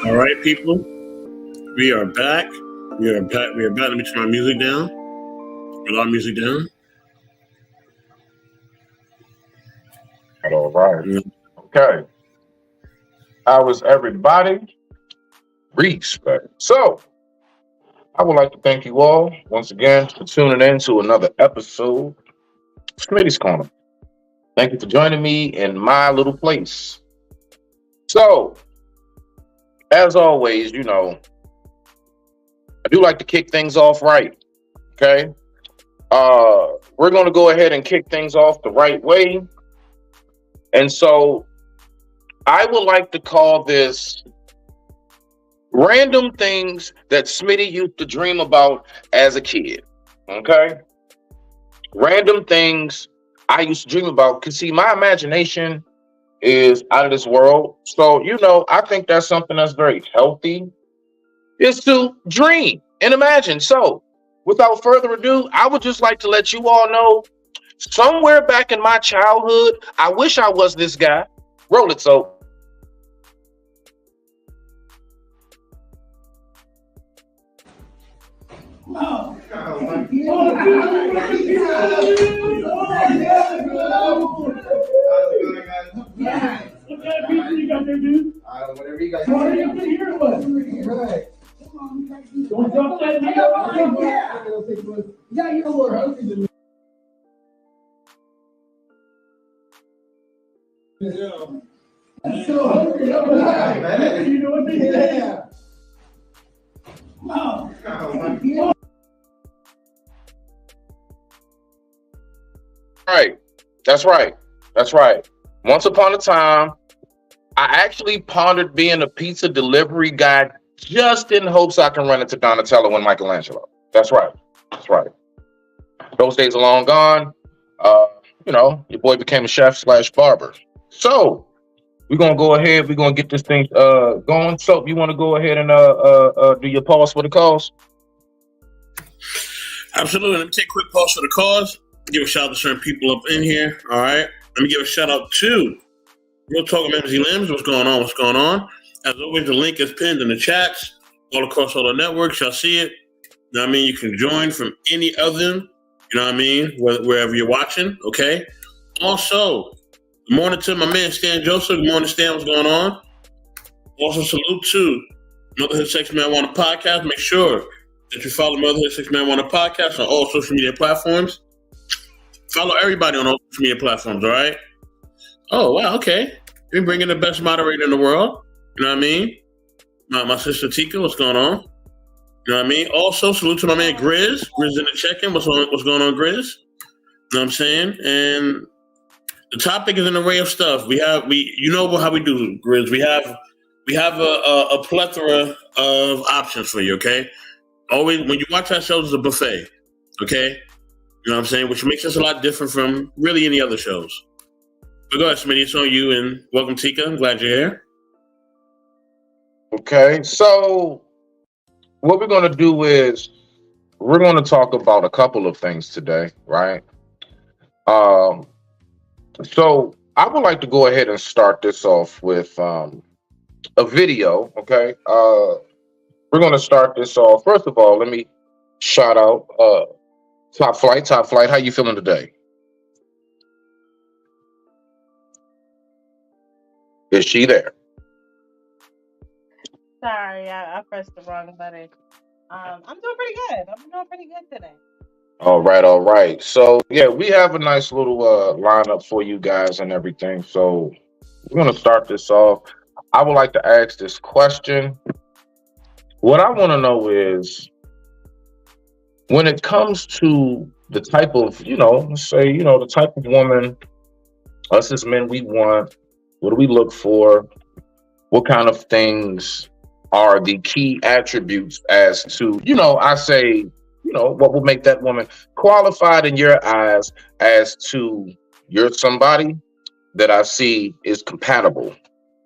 All right, people, we are back. We are back. We are back. Let me turn my music down. Put our music down. All right. Yeah. Okay. How is everybody? Respect. So, I would like to thank you all once again for tuning in to another episode of Smitty's Corner. Thank you for joining me in my little place. So, as always, I do like to kick things off right. Okay. We're going to go ahead and kick things off the right way. And so, I would like to call this random things that Smitty used to dream about as a kid. Okay? Random things I used to dream about. Because, see, my imagination is out of this world. So, I think that's something that's very healthy, is to dream and imagine. So, without further ado, I would just like to let you all know, somewhere back in my childhood, I wish I was this guy. Roll it, so. Oh, whatever you guys want. Right. Don't drop that nigga. Yeah, you know what? I'm so hungry. You know what they say? Yeah. Oh. Right. That's right. That's right. Once upon a time, I actually pondered being a pizza delivery guy just in hopes I can run into Donatello and Michelangelo. That's right. That's right. Those days are long gone. Your boy became a chef/barber. So we're gonna go ahead. We're gonna get this thing going. So you want to go ahead and do your pause for the cause? Absolutely. Let me take a quick pause for the cause. Give a shout out to certain people up in here. All right. Let me give a shout out to Real Talk with MZ Limbs. What's going on? What's going on? As always, the link is pinned in the chats all across all the networks. Y'all see it. You know what I mean? You can join from any of them. You know what I mean? Wherever you're watching. Okay. Also, good morning to my man Stan Joseph. Good morning, Stan. What's going on? Also, salute to Motherhood Sex Marijuana Podcast. Make sure that you follow Motherhood Sex Marijuana Podcast on all social media platforms. Follow everybody on all social media platforms, all right? Oh, wow, okay. We're bringing the best moderator in the world. You know what I mean? My sister Tika, what's going on? You know what I mean? Also, salute to my man Grizz. Grizz in the check-in. What's going on, Grizz? You know what I'm saying? And the topic is an array of stuff. You know how we do, Grizz. We have a plethora of options for you, okay? Always, when you watch our shows, it's a buffet, okay? You know what I'm saying? Which makes us a lot different from really any other shows. But go ahead, Smitty. It's on you, and welcome, Tika. I'm glad you're here. Okay, so what we're going to do is we're going to talk about a couple of things today, right? So I would like to go ahead and start this off with a video, okay? We're going to start this off. First of all, let me shout out Top Flight. How you feeling today? Is she there? Sorry, I pressed the wrong button. I'm doing pretty good today. All right. So yeah, we have a nice little lineup for you guys and everything. So we're gonna start this off. I would like to ask this question. What I want to know is, when it comes to the type of, let's say, the type of woman us as men we want, what do we look for? What kind of things are the key attributes as to, I say, what will make that woman qualified in your eyes as to you're somebody that I see is compatible,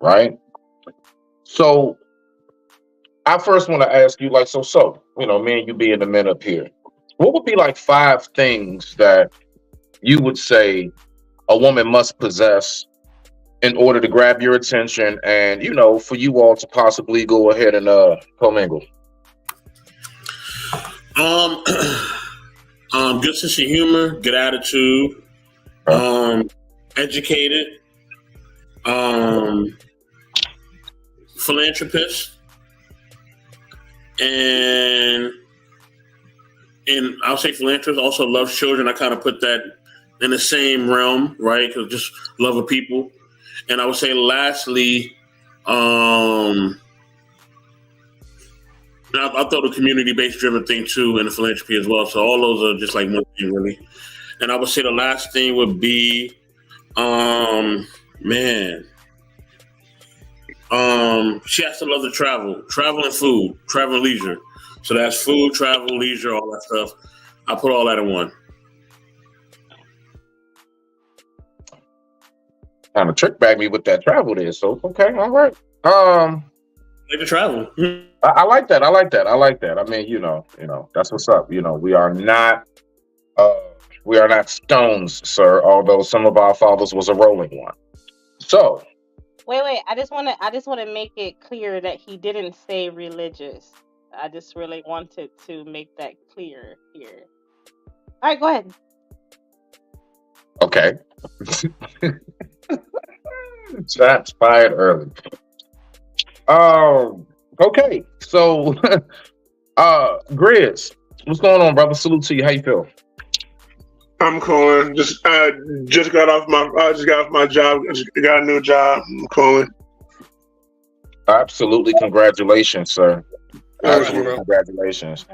right? So I first want to ask you, like, me and you being the men up here, what would be like 5 things that you would say a woman must possess in order to grab your attention and, for you all to possibly go ahead and commingle? Um, good sense of humor, good attitude, educated, philanthropist, and I'll say philanthropist also loves children. I kind of put that in the same realm, right? Because just love of people. And I would say lastly, I'll throw the community-based driven thing too, and the philanthropy as well. So all those are just like one thing, really. And I would say the last thing would be, she has to love to travel and food, travel and leisure. So that's food, travel, leisure, all that stuff. I put all that in one. Kind of trick bag me with that travel there. So okay, all right. Like to travel. I like that. I like that. I mean, that's what's up. We are not stones, sir. Although some of our fathers was a rolling one. So Wait. I just want to make it clear that he didn't say religious. I just really wanted to make that clear here. All right, go ahead. okay. Shots fired early. Okay. So, Grizz, what's going on, brother? Salute to you. How you feel? I'm calling. Just got off my job. Just got a new job. I'm calling. Absolutely, congratulations, sir. Absolutely, congratulations.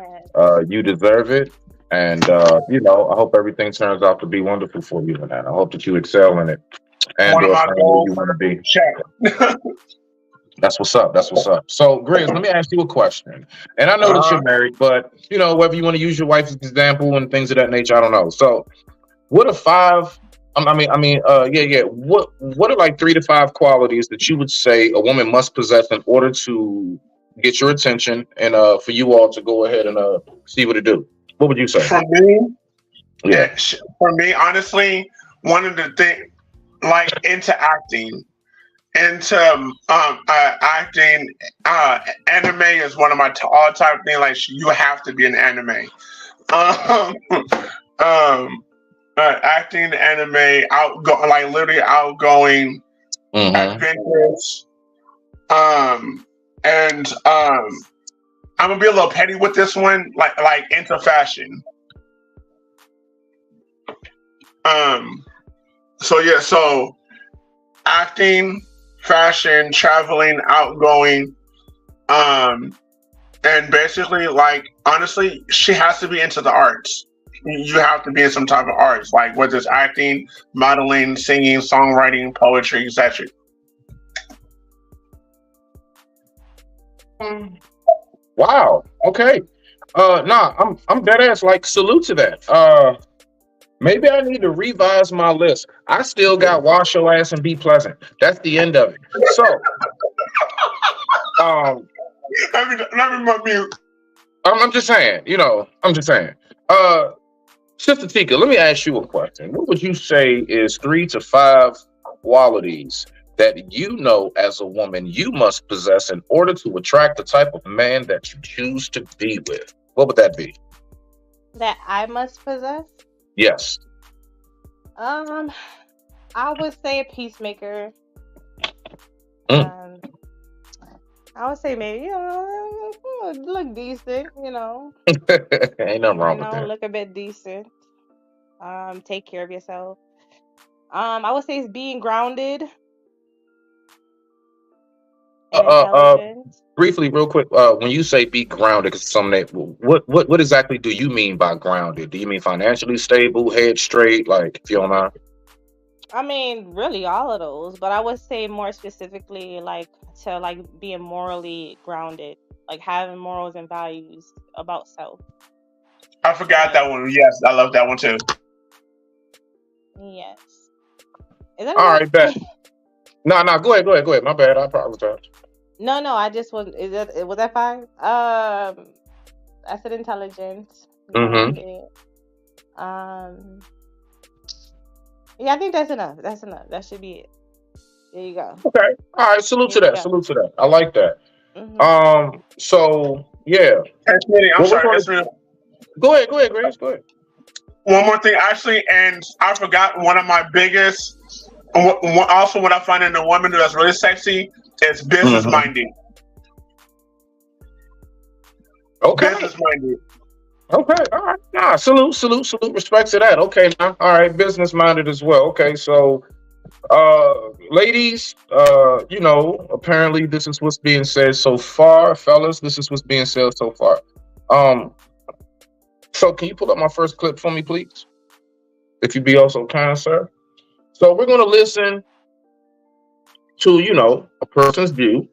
You deserve it, and I hope everything turns out to be wonderful for you in that. I hope that you excel in it, and One of my goals. you want to be. Check. That's what's up. So, Grizz, let me ask you a question. And I know that you're married, but whether you want to use your wife as an example and things of that nature, I don't know. So, what are five? What are like 3 to 5 qualities that you would say a woman must possess in order to get your attention and for you all to go ahead and see what to do? What would you say? For me, honestly, one of the things like into acting. Into acting, anime is one of my all-time things. Like you have to be an anime. Acting, anime, literally outgoing, adventurous. And I'm gonna be a little petty with this one, like into fashion. So acting, fashion, traveling, outgoing, and basically, honestly, she has to be into the arts. You have to be in some type of arts, like whether it's acting, modeling, singing, songwriting, poetry, etc. Wow. Okay. I'm dead ass. Like, salute to that. Maybe I need to revise my list. I still got wash your ass and be pleasant. That's the end of it. So, let me mute. I'm just saying. Sister Tika, let me ask you a question. What would you say is 3 to 5 qualities that as a woman you must possess in order to attract the type of man that you choose to be with? What would that be? That I must possess? Yes. I would say a peacemaker. I would say maybe look decent. Ain't nothing wrong with that. Look a bit decent. Take care of yourself. I would say it's being grounded. Intelligent. Briefly, real quick, when you say be grounded, because what exactly do you mean by grounded? Do you mean financially stable, head straight, like, if you don't know? I mean, really all of those, but I would say more specifically, being morally grounded, like having morals and values about self. I forgot that one. Yes, I love that one too. Yes. Is that all right? Bet. No, go ahead. My bad. I apologize. No, I just was. Was that 5? I said intelligence. Mm-hmm. Yeah, I think that's enough. That should be it. There you go. Okay. All right. Salute There to you that. go. Salute to that. I like that. Hmm. So yeah. And Smitty, I'm What we're sorry. going It's to go ahead. Go ahead, Grace. Go ahead. one more thing, actually, and I forgot one of my biggest. Also, what I find in a woman that's really sexy is business Mhm. minded. Okay. Business minded. Okay. All right. Nah. Salute. Respect to that. Okay. Now. All right. Business minded as well. Okay. So, ladies, apparently this is what's being said so far, fellas. This is what's being said so far. So can you pull up my first clip for me, please? If you be also kind, sir. So we're gonna listen to a person's view.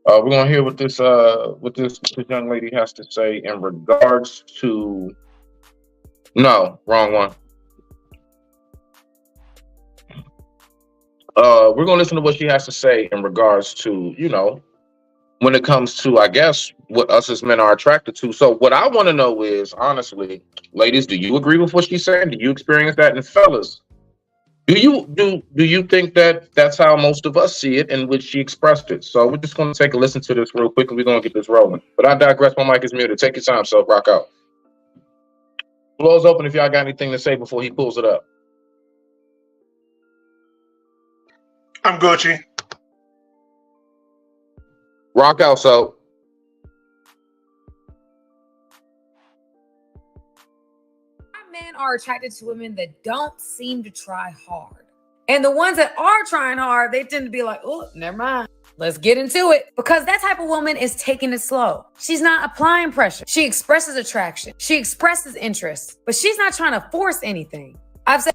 We're gonna hear what this young lady has to say in regards to. No, wrong one. We're gonna listen to what she has to say in regards to when it comes to, I guess, what us as men are attracted to. So what I want to know is, honestly, ladies, do you agree with what she's saying? Do you experience that? And fellas, do you think that that's how most of us see it in which she expressed it? So we're just going to take a listen to this real quick and we're going to get this rolling. But I digress. My mic is muted. Take your time, so rock out. Floor's open if y'all got anything to say before he pulls it up. I'm Gucci. Rock out, so. Men are attracted to women that don't seem to try hard. And the ones that are trying hard, they tend to be like, oh, never mind. Let's get into it. Because that type of woman is taking it slow. She's not applying pressure. She expresses attraction. She expresses interest, but she's not trying to force anything. I've said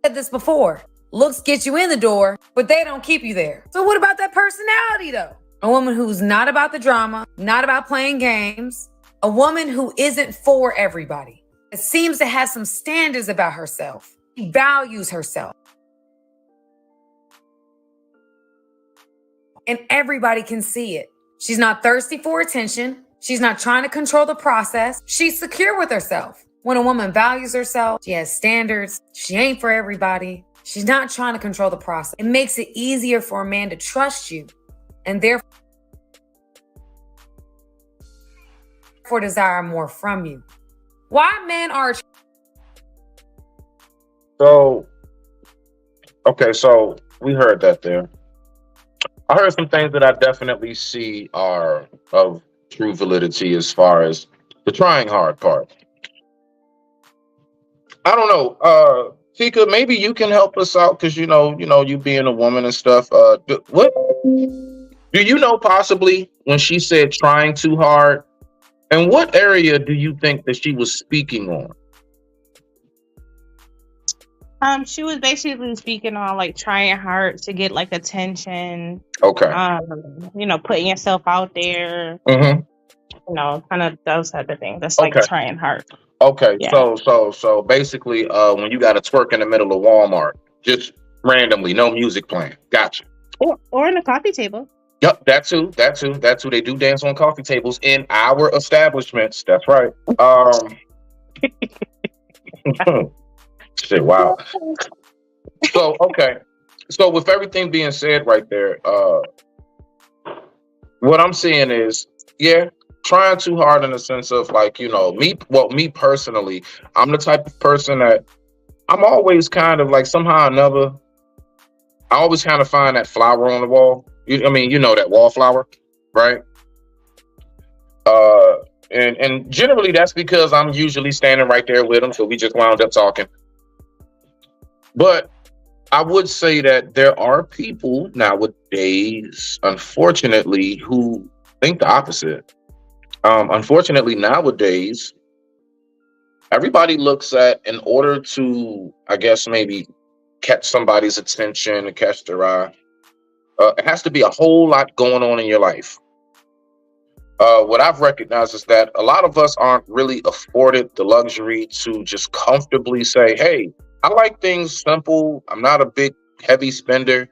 this before. Looks get you in the door, but they don't keep you there. So what about that personality though? A woman who's not about the drama, not about playing games. A woman who isn't for everybody. It seems to have some standards about herself. She values herself. And everybody can see it. She's not thirsty for attention. She's not trying to control the process. She's secure with herself. When a woman values herself, she has standards. She ain't for everybody. She's not trying to control the process. It makes it easier for a man to trust you and therefore desire more from you. Why men are... So we heard that there. I heard some things that I definitely see are of true validity as far as the trying hard part. I don't know. Tika, maybe you can help us out because you being a woman and stuff. What do you know possibly when she said trying too hard? And what area do you think that she was speaking on? She was basically speaking on like trying hard to get like attention. Okay. Putting yourself out there. Mm-hmm. Kind of those type of things. That's like trying hard. Okay. Yeah. So basically, when you got to twerk in the middle of Walmart, just randomly, no music playing. Gotcha. Or in a coffee table. Yep, that too. They do dance on coffee tables in our establishments. That's right. Shit, wow. So, okay. So with everything being said right there, what I'm seeing is, trying too hard in the sense of like, me personally, I'm the type of person that I'm always kind of like somehow or another, I always kind of find that flower on the wall. That wallflower, right? And generally that's because I'm usually standing right there with them, so we just wound up talking. But I would say that there are people nowadays, unfortunately, who think the opposite. Unfortunately, nowadays, everybody looks at, in order to, I guess, maybe catch somebody's attention and catch their eye, it has to be a whole lot going on in your life. What I've recognized is that a lot of us aren't really afforded the luxury to just comfortably say, hey, I like things simple. I'm not a big, heavy spender.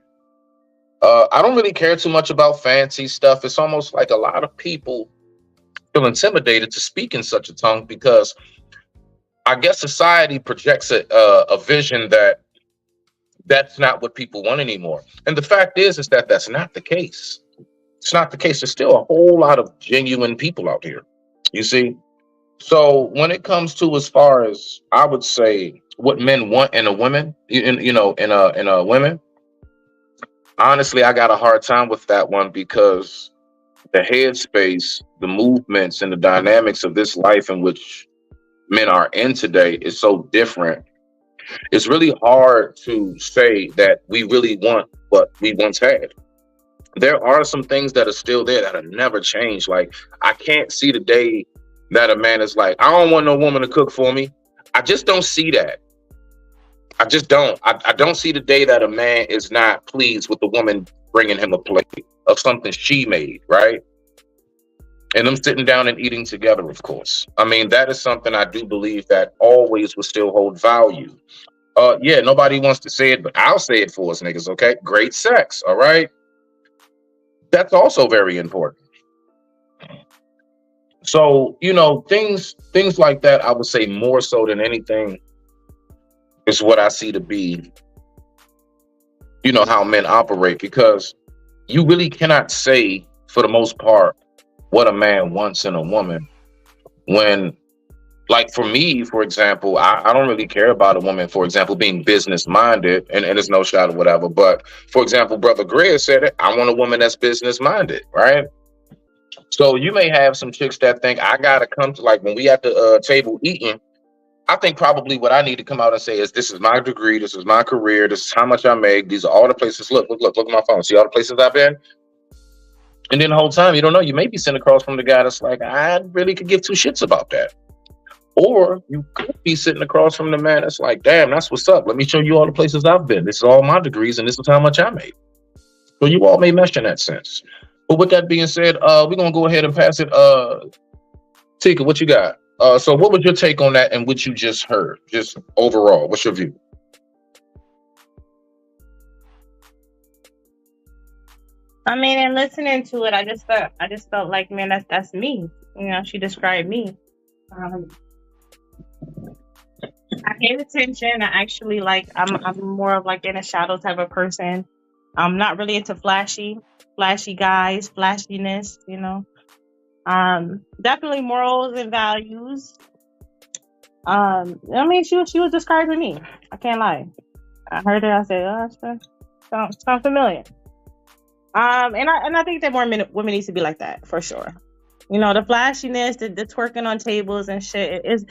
I don't really care too much about fancy stuff. It's almost like a lot of people feel intimidated to speak in such a tongue because I guess society projects a vision that's not what people want anymore. And the fact is that that's not the case. It's not the case. There's still a whole lot of genuine people out here. You see? So when it comes to, as far as I would say, what men want in a woman, in a women, honestly, I got a hard time with that one, because the headspace, the movements, and the dynamics of this life in which men are in today is so different. It's really hard to say that we really want what we once had. There are some things that are still there that have never changed. Like, I can't see the day that a man is like, I don't want no woman to cook for me. I just don't see that. I just don't. I don't see the day that a man is not pleased with the woman bringing him a plate of something she made, right? And them sitting down and eating together, of course. I mean, that is something I do believe that always will still hold value. Yeah, nobody wants to say it, but I'll say it for us niggas, okay? Great sex, all right? That's also very important. So, things like that, I would say more so than anything is what I see to be, how men operate, because you really cannot say, for the most part, what a man wants in a woman when, like, for me, for example, I don't really care about a woman, for example, being business minded, and there's no shot or whatever. But for example, Brother Gray said it, I want a woman that's business minded, right? So you may have some chicks that think I gotta come to, like, when we at the table eating, I think probably what I need to come out and say is, this is my degree, this is my career, this is how much I make, these are all the places. Look at my phone. See all the places I've been? And then the whole time, you don't know, you may be sitting across from the guy that's like, I really could give two shits about that. Or you could be sitting across from the man that's like, damn, that's what's up. Let me show you all the places I've been. This is all my degrees, and this is how much I made. So you all may mesh in that sense. But with that being said, we're going to go ahead and pass it. Tika, what you got? So what was your take on that and what you just heard? Just overall, what's your view? I mean, and listening to it, I just felt like, man, that's me. She described me. I pay attention. I actually I'm more of like in a shadow type of person. I'm not really into flashy guys, flashiness, Definitely morals and values. I mean, she was describing me. I can't lie. I heard it. I said, oh, sounds familiar. And I think that more women need to be like that for sure. The flashiness, the twerking on tables and shit it's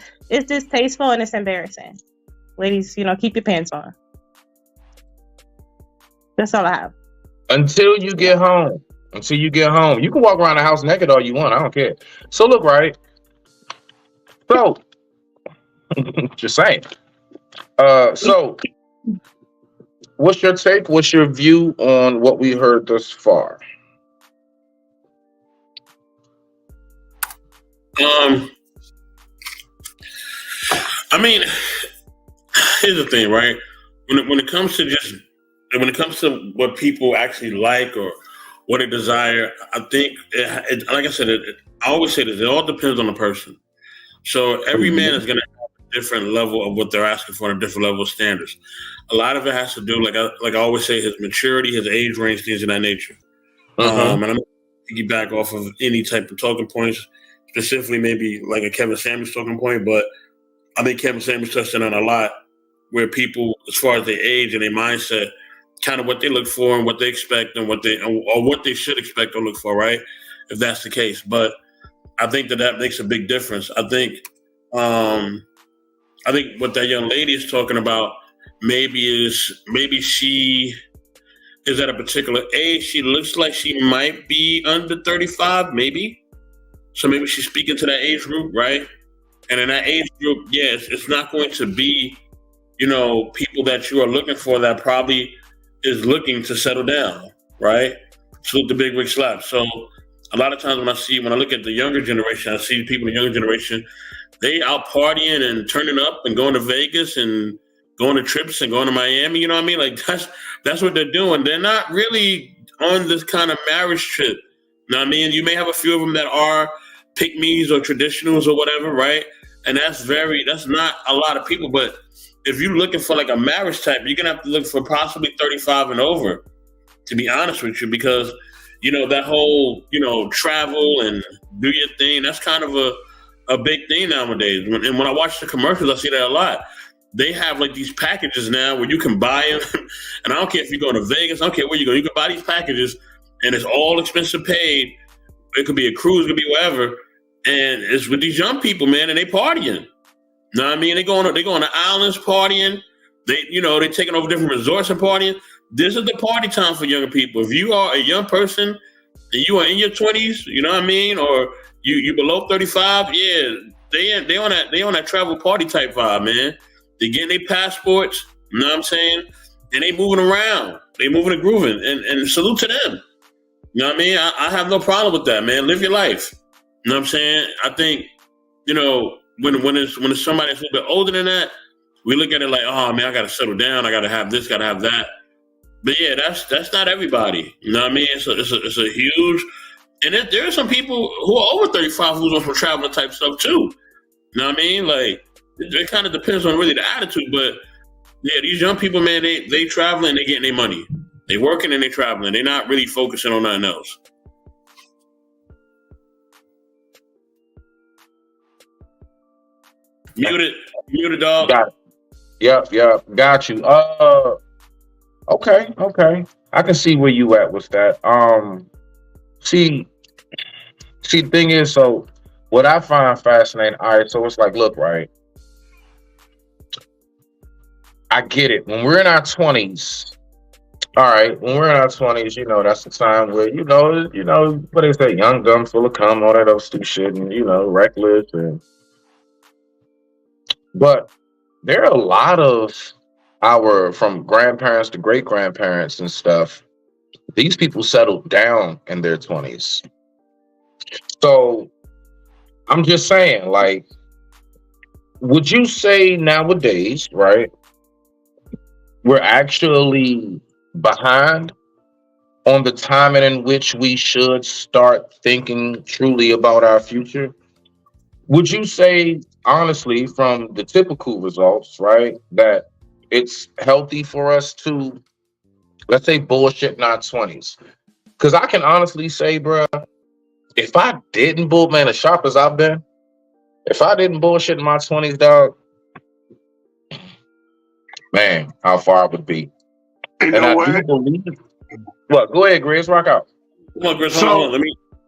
distasteful and it's embarrassing. Ladies, keep your pants on. That's all I have. Until you get home. You can walk around the house naked all you want. I don't care. So look, right? So, just saying. So, what's your take? What's your view on what we heard thus far? I mean, here's the thing, right? When it comes to what people actually like or what they desire, I think, like I said, I always say this, it all depends on the person. So every man is going to have a different level of what they're asking for and a different level of standards. A lot of it has to do, like I always say, his maturity, his age range, things of that nature. And I'm going to piggyback off of any type of talking points, specifically maybe like a Kevin Samuels talking point, but I think Kevin Samuels touched on a lot, where people, as far as their age and their mindset, kind of what they look for and what they expect and what they should expect or look for, right? If that's the case. But I think that makes a big difference. I think what that young lady is talking about maybe she is at a particular age. She looks like she might be under 35, maybe. So maybe she's speaking to that age group, right? And in that age group, yes, it's not going to be, people that you are looking for that probably is looking to settle down, right? Salute the big wig slap. So a lot of times when I look at the younger generation, I see people in the younger generation, they out partying and turning up and going to Vegas and going to trips and going to Miami. You know what I mean? Like that's what they're doing. They're not really on this kind of marriage trip. You know what I mean? You may have a few of them that are pick-me's or traditionals or whatever, right? and that's not a lot of people. But if you're looking for like a marriage type, you're gonna have to look for possibly 35 and over. To be honest with you, because that whole travel and do your thing. That's kind of a big thing nowadays. And when I watch the commercials, I see that a lot. They have like these packages now where you can buy them, and I don't care if you're going to Vegas. I don't care where you go. You can buy these packages, and it's all expensive paid. It could be a cruise, it could be whatever, and it's with these young people, man, and they partying. Know what I mean? They going to islands partying. They taking over different resorts and partying. This is the party time for younger people. If you are a young person and you are in your 20s, you know what I mean, or you below 35, yeah, they on that travel party type vibe, man. They getting their passports, you know what I'm saying, and they moving around, they moving and grooving, and salute to them. You know what I mean? I have no problem with that, man. Live your life. You know what I'm saying? I think when it's somebody that's a little bit older than that, we look at it like, oh man, I got to settle down, I got to have this, got to have that. But yeah, that's not everybody. You know what I mean? It's a huge, and there are some people who are over 35 who's on some traveling type stuff too. You know what I mean? Like it kind of depends on really the attitude. But yeah, these young people, man, they traveling, they getting their money, they working and they traveling. They're not really focusing on nothing else. Muted, dog. Got it. Yep, got you. Okay. I can see where you at with that. See, the thing is, so what I find fascinating, all right, so it's like, look, right, I get it. When we're in our 20s, all right, that's the time where, what they say, young, dumb, full of cum, all that other stupid shit, and, reckless. But there are a lot of from grandparents to great grandparents and stuff, these people settled down in their 20s. So I'm just saying, like, would you say nowadays, right, we're actually behind on the timing in which we should start thinking truly about our future? Would you say, honestly, from the typical results, right, that it's healthy for us to, let's say, bullshit in our 20s? Because I can honestly say, bro, if I didn't as sharp as I've been, if I didn't bullshit in my 20s, dog, man, how far I would be. And I do believe it. What? Go ahead, Grizz, rock out. Come on, Grizz, hold on.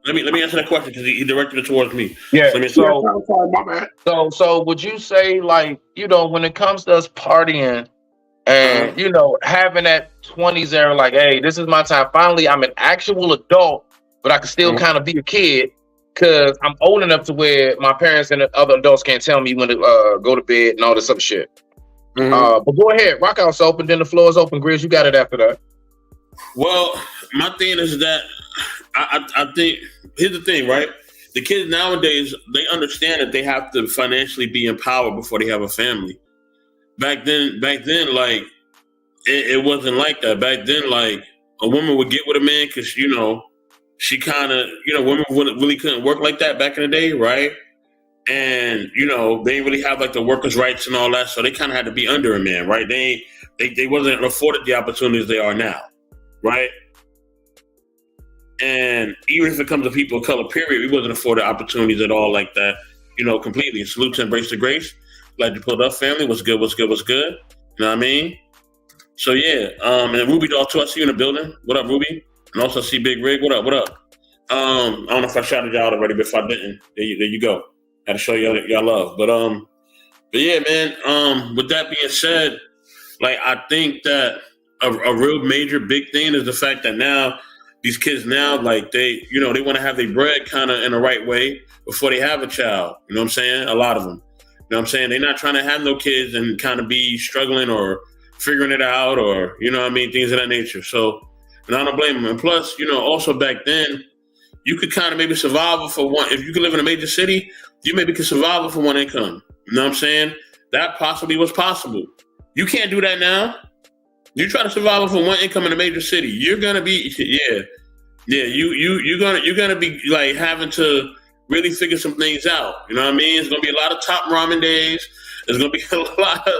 Let me answer that question because he directed it towards me. Yeah. So So would you say, like, when it comes to us partying and having that 20s era, like, hey, this is my time. Finally, I'm an actual adult, but I can still kind of be a kid because I'm old enough to where my parents and the other adults can't tell me when to go to bed and all this other shit. But go ahead, rock out's open, then the floor is open. Grizz, you got it after that. Well, my thing is that I think, here's the thing, right? The kids nowadays, they understand that they have to financially be empowered before they have a family. Back then, like, it wasn't like that. Back then, like, a woman would get with a man because, she kind of, women really couldn't work like that back in the day, right? And, they didn't really have, like, the workers' rights and all that, so they kind of had to be under a man, right? They wasn't afforded the opportunities they are now, right? And even if it comes to people of color, period, we wasn't afforded opportunities at all like that, completely. Salute to Embrace the Grace. Glad you pulled up, family. What's good? You know what I mean? So, yeah. And Ruby Doll, too, I see you in the building. What up, Ruby? And also I see Big Rig. What up? I don't know if I shouted y'all out already, but if I didn't, there you go. Had to show y'all love. But yeah, man, with that being said, like, I think that a real major big thing is the fact that now these kids now, like, they want to have their bread kind of in the right way before they have a child. You know what I'm saying? A lot of them. You know what I'm saying? They're not trying to have no kids and kind of be struggling or figuring it out or, things of that nature. So, and I don't blame them. And plus, also back then, you could kind of maybe survive for one. If you could live in a major city, you maybe could survive for one income. You know what I'm saying? That possibly was possible. You can't do that now. You try to survive for one income in a major city, you're gonna be you're gonna be like having to really figure some things out. You know what I mean? It's gonna be a lot of top ramen days. There's gonna be a lot of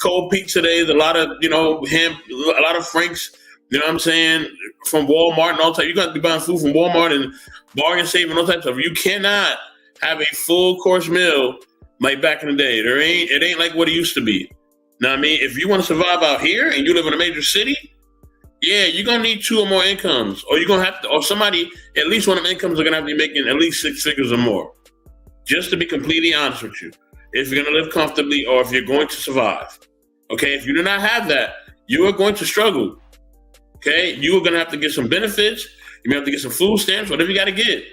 cold pizza days. A lot of a lot of Frank's. You know what I'm saying? From Walmart and all types. You got to be buying food from Walmart and bargain saving and all types of stuff. You cannot have a full course meal like back in the day. It ain't like what it used to be. Know what I mean? If you want to survive out here and you live in a major city, yeah, you're gonna need 2 or more incomes, or you're gonna have to, or somebody, at least one of them incomes are gonna have to be making at least 6 figures or more. Just to be completely honest with you, if you're gonna live comfortably or if you're going to survive. Okay, if you do not have that, you are going to struggle. Okay, you are gonna have to get some benefits. You may have to get some food stamps, whatever you got to get,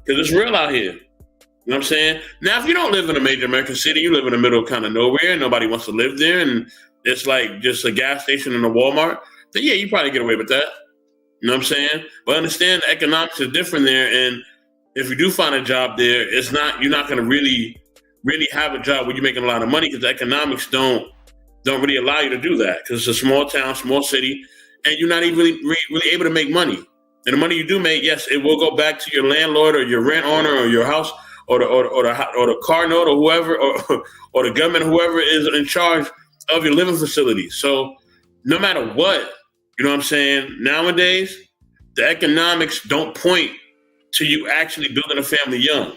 because it's real out here. You know what I'm saying? Now, if you don't live in a major American city, you live in the middle of kind of nowhere, and nobody wants to live there, and it's like just a gas station and a Walmart, then yeah, you probably get away with that. You know what I'm saying? But understand the economics are different there, and if you do find a job there, you're not going to really have a job where you're making a lot of money, because the economics don't really allow you to do that, because it's a small town, small city, and you're not even really able to make money. And the money you do make, yes, it will go back to your landlord or your rent owner or your house or the car note or whoever or the government, whoever is in charge of your living facility. So no matter what, you know what I'm saying, nowadays, the economics don't point to you actually building a family young.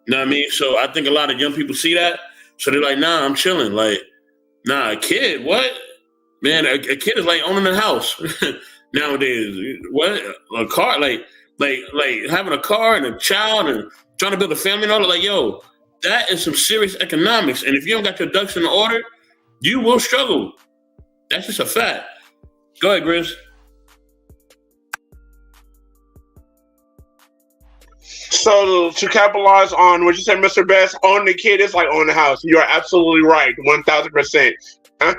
You know what I mean? So I think a lot of young people see that. So they're like, nah, I'm chilling. Like, nah, a kid, what? Man, a kid is like owning a house nowadays. What? A car, like having a car and a child and trying to build a family and all that. Like, yo, that is some serious economics. And if you don't got your ducks in order, you will struggle. That's just a fact. Go ahead, Grizz. So to capitalize on what you said, Mr. Best, owning a kid is like owning a house. You are absolutely right, 1,000%. And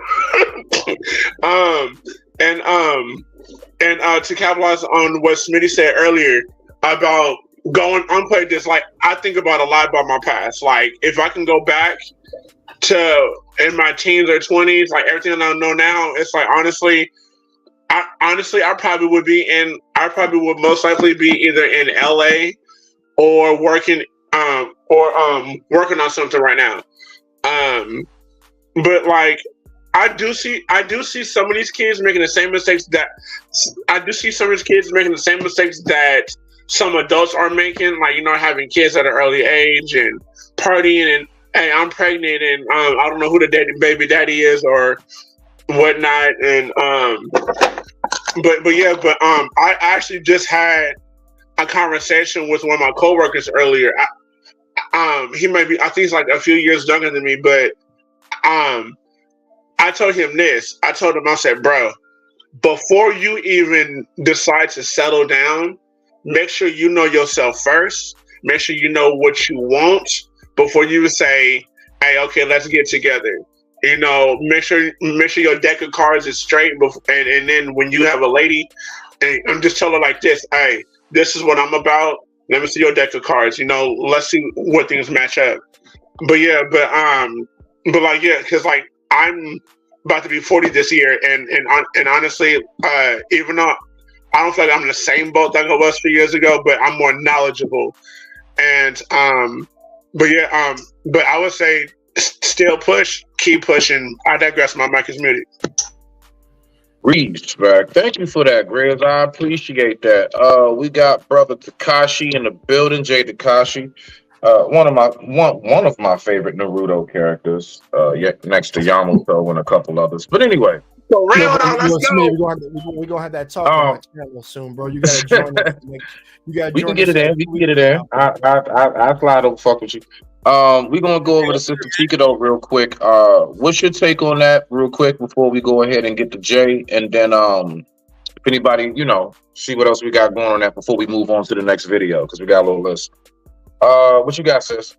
to capitalize on what Smitty said earlier about going unplayed this, like I think about a lot about my past. Like if I can go back to in my teens or 20s, like everything I know now, it's like honestly, I probably would most likely be either in LA or working on something right now. But like I do see some of these kids making the same mistakes that some adults are making, like, you know, having kids at an early age and partying and, hey, I'm pregnant and I don't know who the baby daddy is or whatnot. And I actually just had a conversation with one of my coworkers earlier. He might be, I think he's like a few years younger than me, but I told him this. I told him, I said, bro, before you even decide to settle down, make sure you know yourself first. Make sure you know what you want before you say, hey, okay, let's get together. You know, make sure your deck of cards is straight. And then when you have a lady, and just tell her like this, hey, this is what I'm about. Let me see your deck of cards. You know, let's see what things match up. But like, yeah, because like I'm about to be 40 this year, and honestly, even though I don't feel like I'm in the same boat that I was a few years ago, but I'm more knowledgeable. And but I would say still push, keep pushing. I digress. My mic is muted. Respect. Thank you for that, Grizz. I appreciate that. We got brother Takashi in the building, Jay Takashi. One of my favorite Naruto characters, next to Yamato and a couple others. But anyway, so let's go. We're gonna have that talk on my channel soon, bro. You gotta join us. We can get it in. We can get it in. I fly to fuck with you. We're gonna go over to Sister Chica though real quick. What's your take on that real quick before we go ahead and get to Jay, and then if anybody, you know, see what else we got going on that before we move on to the next video, because we got a little list. What you got, sis?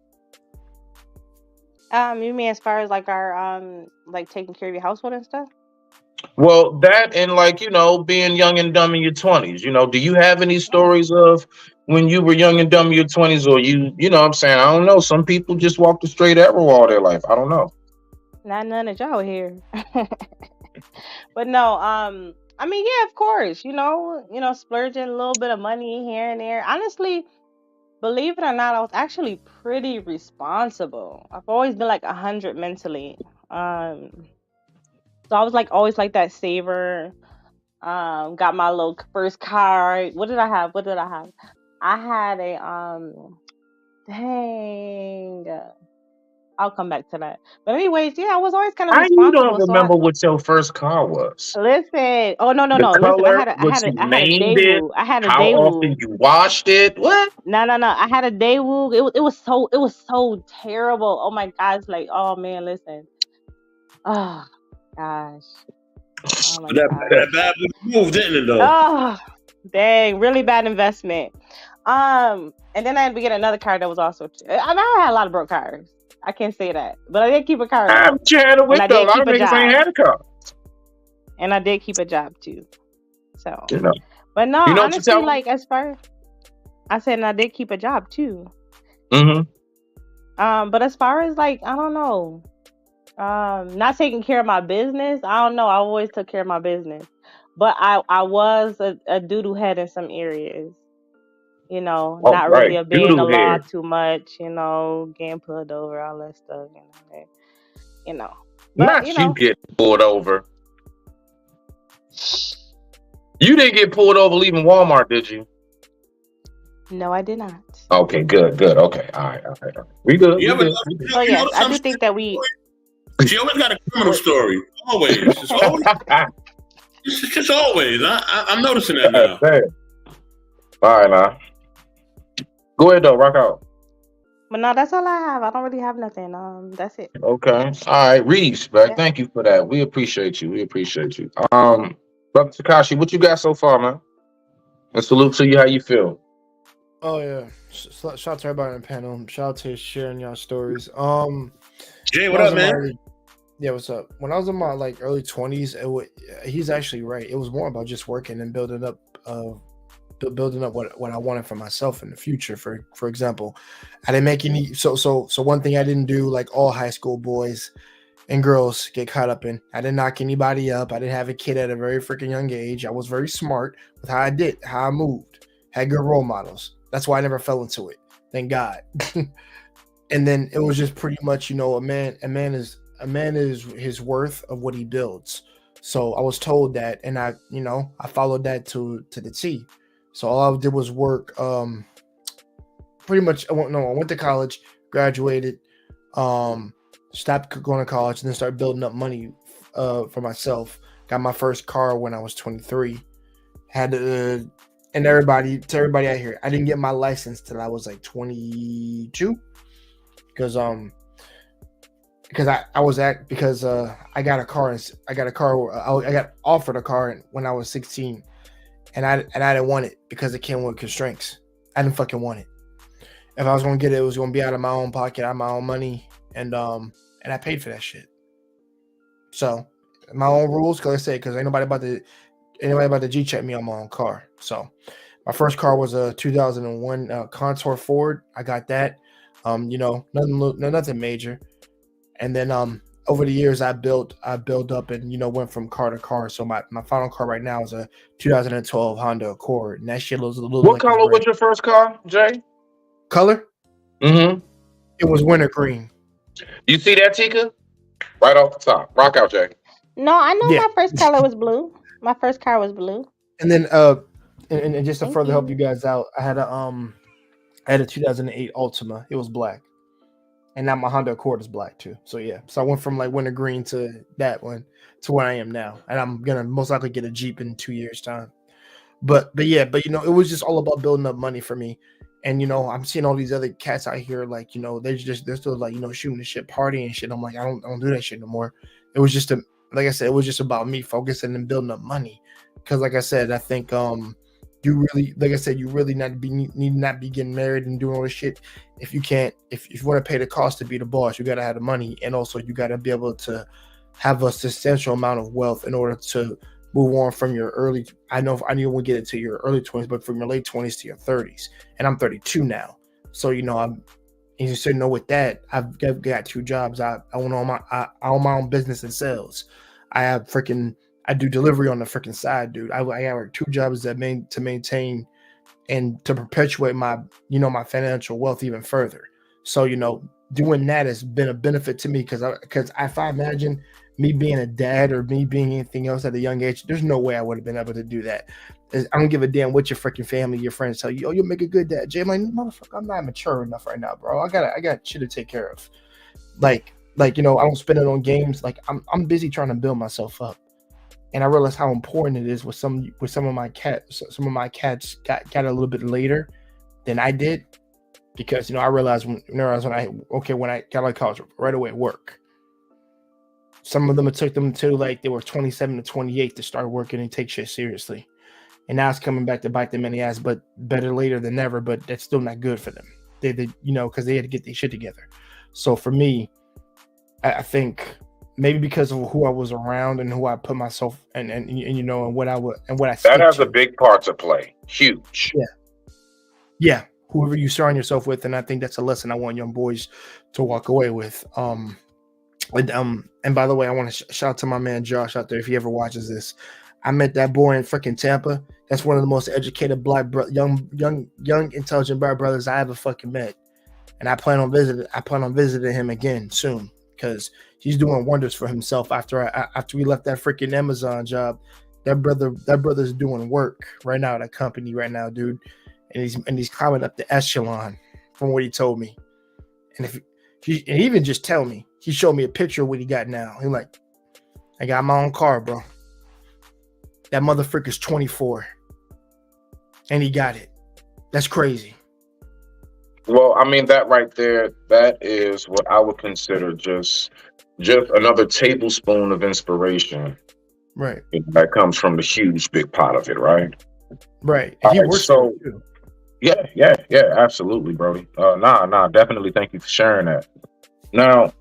You mean as far as like our like taking care of your household and stuff? Well, that and like, you know, being young and dumb in your 20s. You know, do you have any stories of when you were young and dumb in your 20s, or you know what I'm saying? I don't know. Some people just walk the straight arrow all their life. I don't know. Not none of y'all here. But no, I mean, yeah, of course, you know, splurging a little bit of money here and there. Honestly, Believe it or not, I was actually pretty responsible. I've always been like 100 mentally. So I was like always like that saver. Got my little first car. What did I have? What did I have? I had a dang. I'll come back to that. But anyways, yeah, I was always kind of How you don't responsible. So remember what your first car was? listen. Oh no, no, The no. Listen, color, what you I had a named it, Daewoo. I had a how often Daewoo. you washed it. What? No, no, no. I had a Daewoo. It was so terrible. Oh my gosh. Like, oh man, listen. Oh gosh. Oh my gosh. That bad move, didn't it though? Oh dang, really bad investment. And then I had to get another car that was also. I mean, I had a lot of broke cars. I can't say that, but I did keep a car. I'm chatting with I though. A did lot keep of a niggas ain't job. had a car. And I did keep a job too. So, You know. but no, You know what you honestly, tell me? like as far I said, and I did keep a job too. Mm-hmm. But as far as like, I don't know, not taking care of my business. I don't know. I always took care of my business, but I was a doodle head in some areas. You know, Oh, not right. really obeying the Doodle law head. too much. You know, getting pulled over, all that stuff. You know. But Not you you know, get pulled over. You didn't get pulled over leaving Walmart, did you? no, I did not. Okay, good. Okay, all right. We good. You We ever good. So you know yes, I some do think that we. she always got a criminal What, story. Always. It's just always. I'm noticing that now. Damn. All right, now. Go ahead, though. Rock out. but no, that's all I have. I don't really have nothing. That's it. Okay. All right, Reese, man. Yeah. Thank you for that. We appreciate you. Brother Takashi, what you got so far, man? And salute to you. How you feel? Oh yeah. Shout out to everybody on the panel. Shout out to sharing y'all stories. Jay, when what I was up, in my man? yeah, what's up? When I was in my like early 20s, he's actually right. It was more about just working and building up what I wanted for myself in the future. For example, I didn't make any. So one thing I didn't do, like all high school boys and girls get caught up in, I didn't knock anybody up. I didn't have a kid at a very freaking young age. I was very smart with how I moved, had good role models. That's why I never fell into it. Thank God. And then it was just pretty much, a man is his worth of what he builds. So I was told that, and I followed that to the T. So all I did was work. Pretty much, I went to college, graduated, stopped going to college, and then started building up money for myself. Got my first car when I was 23. Had and everybody out here, I didn't get my license till I was like 22, because I got a car. I got offered a car when I was 16. And I didn't want it because it came with constraints. I didn't fucking want it. If I was gonna get it, it was gonna be out of my own pocket, out of my own money, and I paid for that shit. So my own rules, because ain't nobody about to G-check me on my own car. So my first car was a 2001 Contour Ford. I got that. Nothing major. And then over the years, I built up and went from car to car. So my final car right now is a 2012 Honda Accord, and that shit looks a little. What color was your first car, Jay? Color? Mm-hmm. It was winter green. You see that, Tika? Right off the top. Rock out, Jay. No, I know my first color was blue. My first car was blue. And then and just to further help you guys out, I had a 2008 Altima. It was black. And now my Honda Accord is black too. So yeah. So I went from like winter green to that one to where I am now. And I'm gonna most likely get a Jeep in 2 years' time. But it was just all about building up money for me. And I'm seeing all these other cats out here, like, they're still like, shooting the shit, party and shit. I'm like, I don't do that shit no more. It was just like I said, it was just about me focusing and building up money. Because like I said, I think you really need not be getting married and doing all this shit if you want to pay the cost to be the boss. You gotta have the money, and also you gotta be able to have a substantial amount of wealth in order to move on from your early. I know we'll get it to your early 20s, but from your late 20s to your 30s, and I'm 32 now. So with that, I've got 2 jobs. I own my own business and sales. I do delivery on the freaking side, dude. I work 2 jobs to maintain and to perpetuate my, my financial wealth even further. So, doing that has been a benefit to me because if I imagine me being a dad or me being anything else at a young age, there's no way I would have been able to do that. I don't give a damn what your freaking family, your friends tell you. Oh, you'll make a good dad. Jay, I'm like, motherfucker, I'm not mature enough right now, bro. I got shit to take care of. Like, I don't spend it on games. Like, I'm busy trying to build myself up. And I realized how important it is with some of my cats. Some of my cats got a little bit later than I did, because I realized when I got out of college right away at work. Some of them, it took them to like they were 27 to 28 to start working and take shit seriously, and now it's coming back to bite them in the ass. But better later than never. But that's still not good for them. They because they had to get their shit together. So for me, I think. Maybe because of who I was around and who I put myself and what I that has a big part to play. Huge. Yeah. Whoever you surround yourself with, and I think that's a lesson I want young boys to walk away with. And by the way, I want to shout out to my man Josh out there if he ever watches this. I met that boy in freaking Tampa. That's one of the most educated black young intelligent black brothers I ever fucking met, and I plan on visiting him again soon. Because he's doing wonders for himself after we left that freaking Amazon job. That brother's doing work right now at a company right now, dude. And he's climbing up the echelon from what he told me. And he even just tell me, he showed me a picture of what he got now. He's like, I got my own car, bro. That motherfucker's 24. And he got it. That's crazy. Well, I mean, that right there, that is what I would consider just another tablespoon of inspiration. Right. That comes from the huge big pot of it, right? Right. He works so too. Yeah, absolutely, Brody. Definitely thank you for sharing that. Now,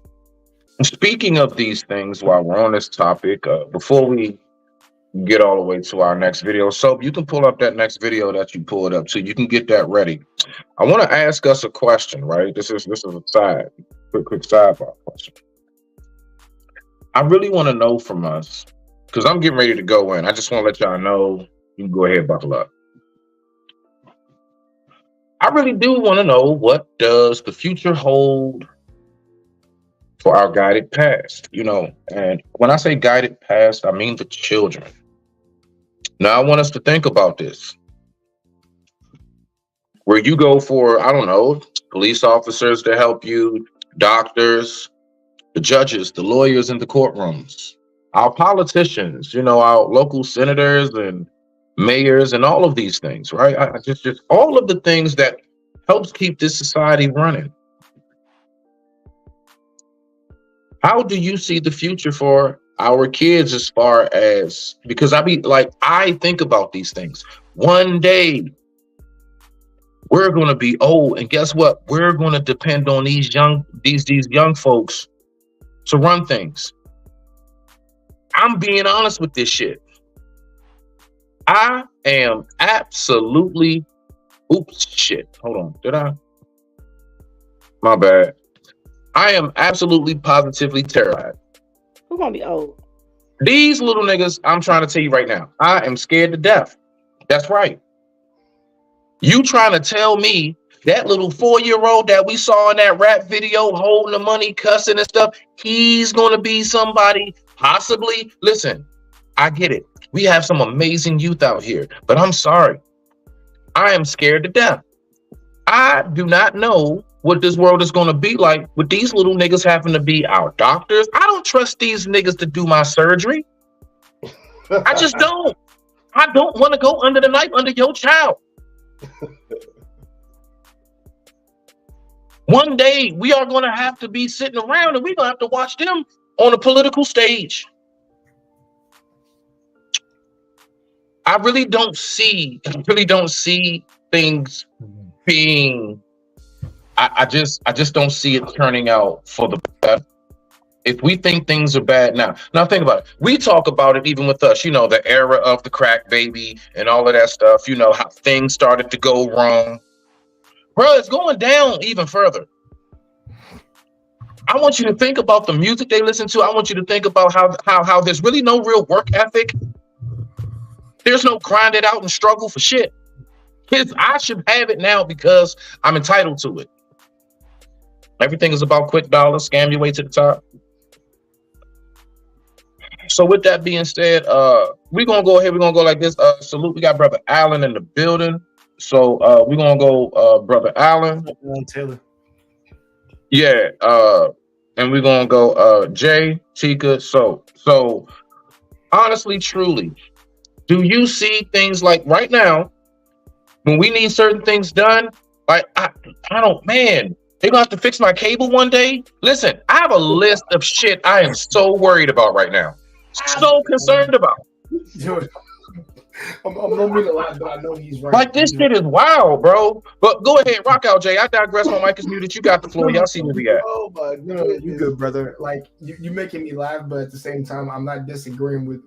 speaking of these things, while we're on this topic, before we get all the way to our next video, so you can pull up that next video that you pulled up, so you can get that ready. I want to ask us a question, right? This is a quick sidebar question. I really want to know from us, because I'm getting ready to go in. I just want to let y'all know, you can go ahead and buckle up. I really do want to know, what does the future hold for our guided past? And when I say guided past, I mean the children. Now, I want us to think about this. Where you go for, I don't know, police officers to help you, doctors, the judges, the lawyers in the courtrooms, our politicians, our local senators and mayors and all of these things, right? I just all of the things that helps keep this society running. How do you see the future for our kids as far as, because I think about these things. One day, we're going to be old, and guess what? We're going to depend on these young folks to run things. I'm being honest with this shit. I am absolutely, hold on, did I? My bad. I am absolutely positively terrified. We're going to be old. These little niggas, I'm trying to tell you right now, I am scared to death. That's right. You trying to tell me that little 4-year-old that we saw in that rap video holding the money, cussing and stuff, he's going to be somebody possibly? Listen, I get it. We have some amazing youth out here, but I'm sorry. I am scared to death. I do not know what this world is going to be like with these little niggas having to be our doctors. I don't trust these niggas to do my surgery. I just don't. I don't want to go under the knife under your child. One day we are going to have to be sitting around and we're going to have to watch them on a political stage. I really don't see things being, I just don't see it turning out for the better. If we think things are bad now think about it. We talk about it even with us, the era of the crack baby and all of that stuff, how things started to go wrong. Bro, it's going down even further. I want you to think about the music they listen to. I want you to think about how there's really no real work ethic. There's no grind it out and struggle for shit. I should have it now because I'm entitled to it. Everything is about quick dollars, scam your way to the top. So with that being said, we're gonna go ahead. We're gonna go like this. Salute. We got brother Allen in the building. So we're gonna go brother Allen. Taylor. Yeah. And we're gonna go Jay, Tika. So honestly, truly, do you see things like right now when we need certain things done? Like I don't, man. They're gonna have to fix my cable one day. Listen, I have a list of shit I am so worried about right now. So concerned about. I'm not mean to lie, but I know he's right. Like this shit is wild, bro. But go ahead, rock out, Jay. I digress. My mic is muted. You got the floor. Y'all see where we at. Oh my god, you good, brother. Like you making me laugh, but at the same time, I'm not disagreeing with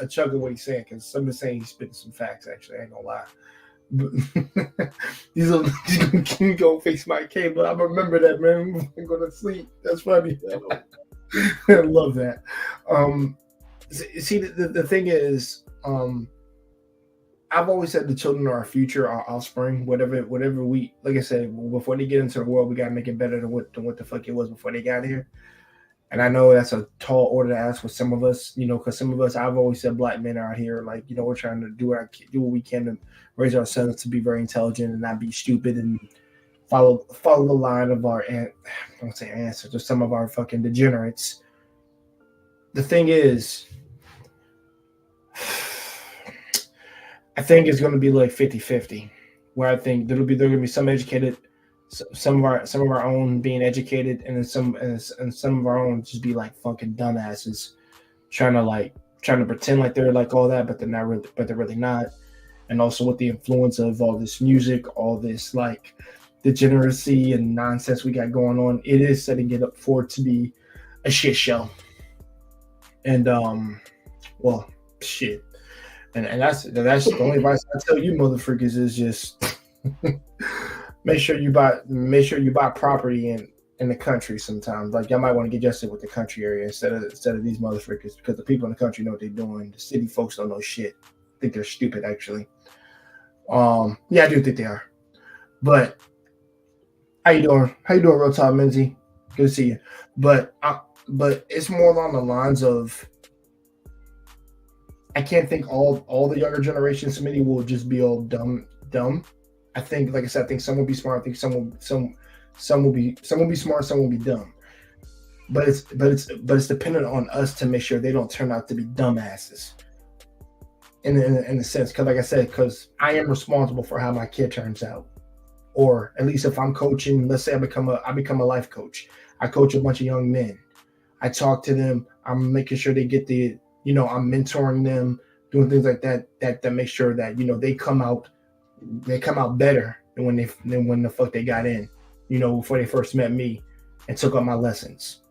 a chunk of what he's saying because some of saying he's spitting some facts. Actually, I ain't gonna lie. But he's gonna fix my cable. I remember that, man. I'm going to sleep. That's funny. I love that. See, the thing is, I've always said the children are our future, our offspring. Whatever we, like I said, before they get into the world, we gotta make it better than what the fuck it was before they got here. And I know that's a tall order to ask for some of us, because some of us, I've always said, black men out here, like, we're trying to do what we can to raise our sons to be very intelligent and not be stupid and follow the line of our don't say ancestors, some of our fucking degenerates. The thing is, I think it's going to be like 50-50, where I think there going to be some educated, some of our own being educated, and then some of our own just be like fucking dumbasses, trying to pretend like they're like all that, but they're really not. And also with the influence of all this music, all this like degeneracy and nonsense we got going on, it is setting it up for it to be a shit show. And well, shit. And that's the only advice I tell you motherfuckers is just make sure you buy property in the country sometimes. Like y'all might want to get adjusted with the country area instead of these motherfuckers, because the people in the country know what they're doing. The city folks don't know shit. I think they're stupid actually. Yeah, I do think they are. But how you doing? Real Talk, Minzy? Good to see you. But it's more along the lines of, I can't think all the younger generation Smitty will just be all dumb. I think, like I said, I think some will be smart. I think some will be smart. Some will be dumb. But it's dependent on us to make sure they don't turn out to be dumbasses. In a sense, because like I said, because I am responsible for how my kid turns out, or at least if I'm coaching. Let's say I become a life coach. I coach a bunch of young men. I talk to them. I'm making sure they get the. I'm mentoring them, doing things like that make sure that, they come out better than when the fuck they got in, before they first met me and took up my lessons.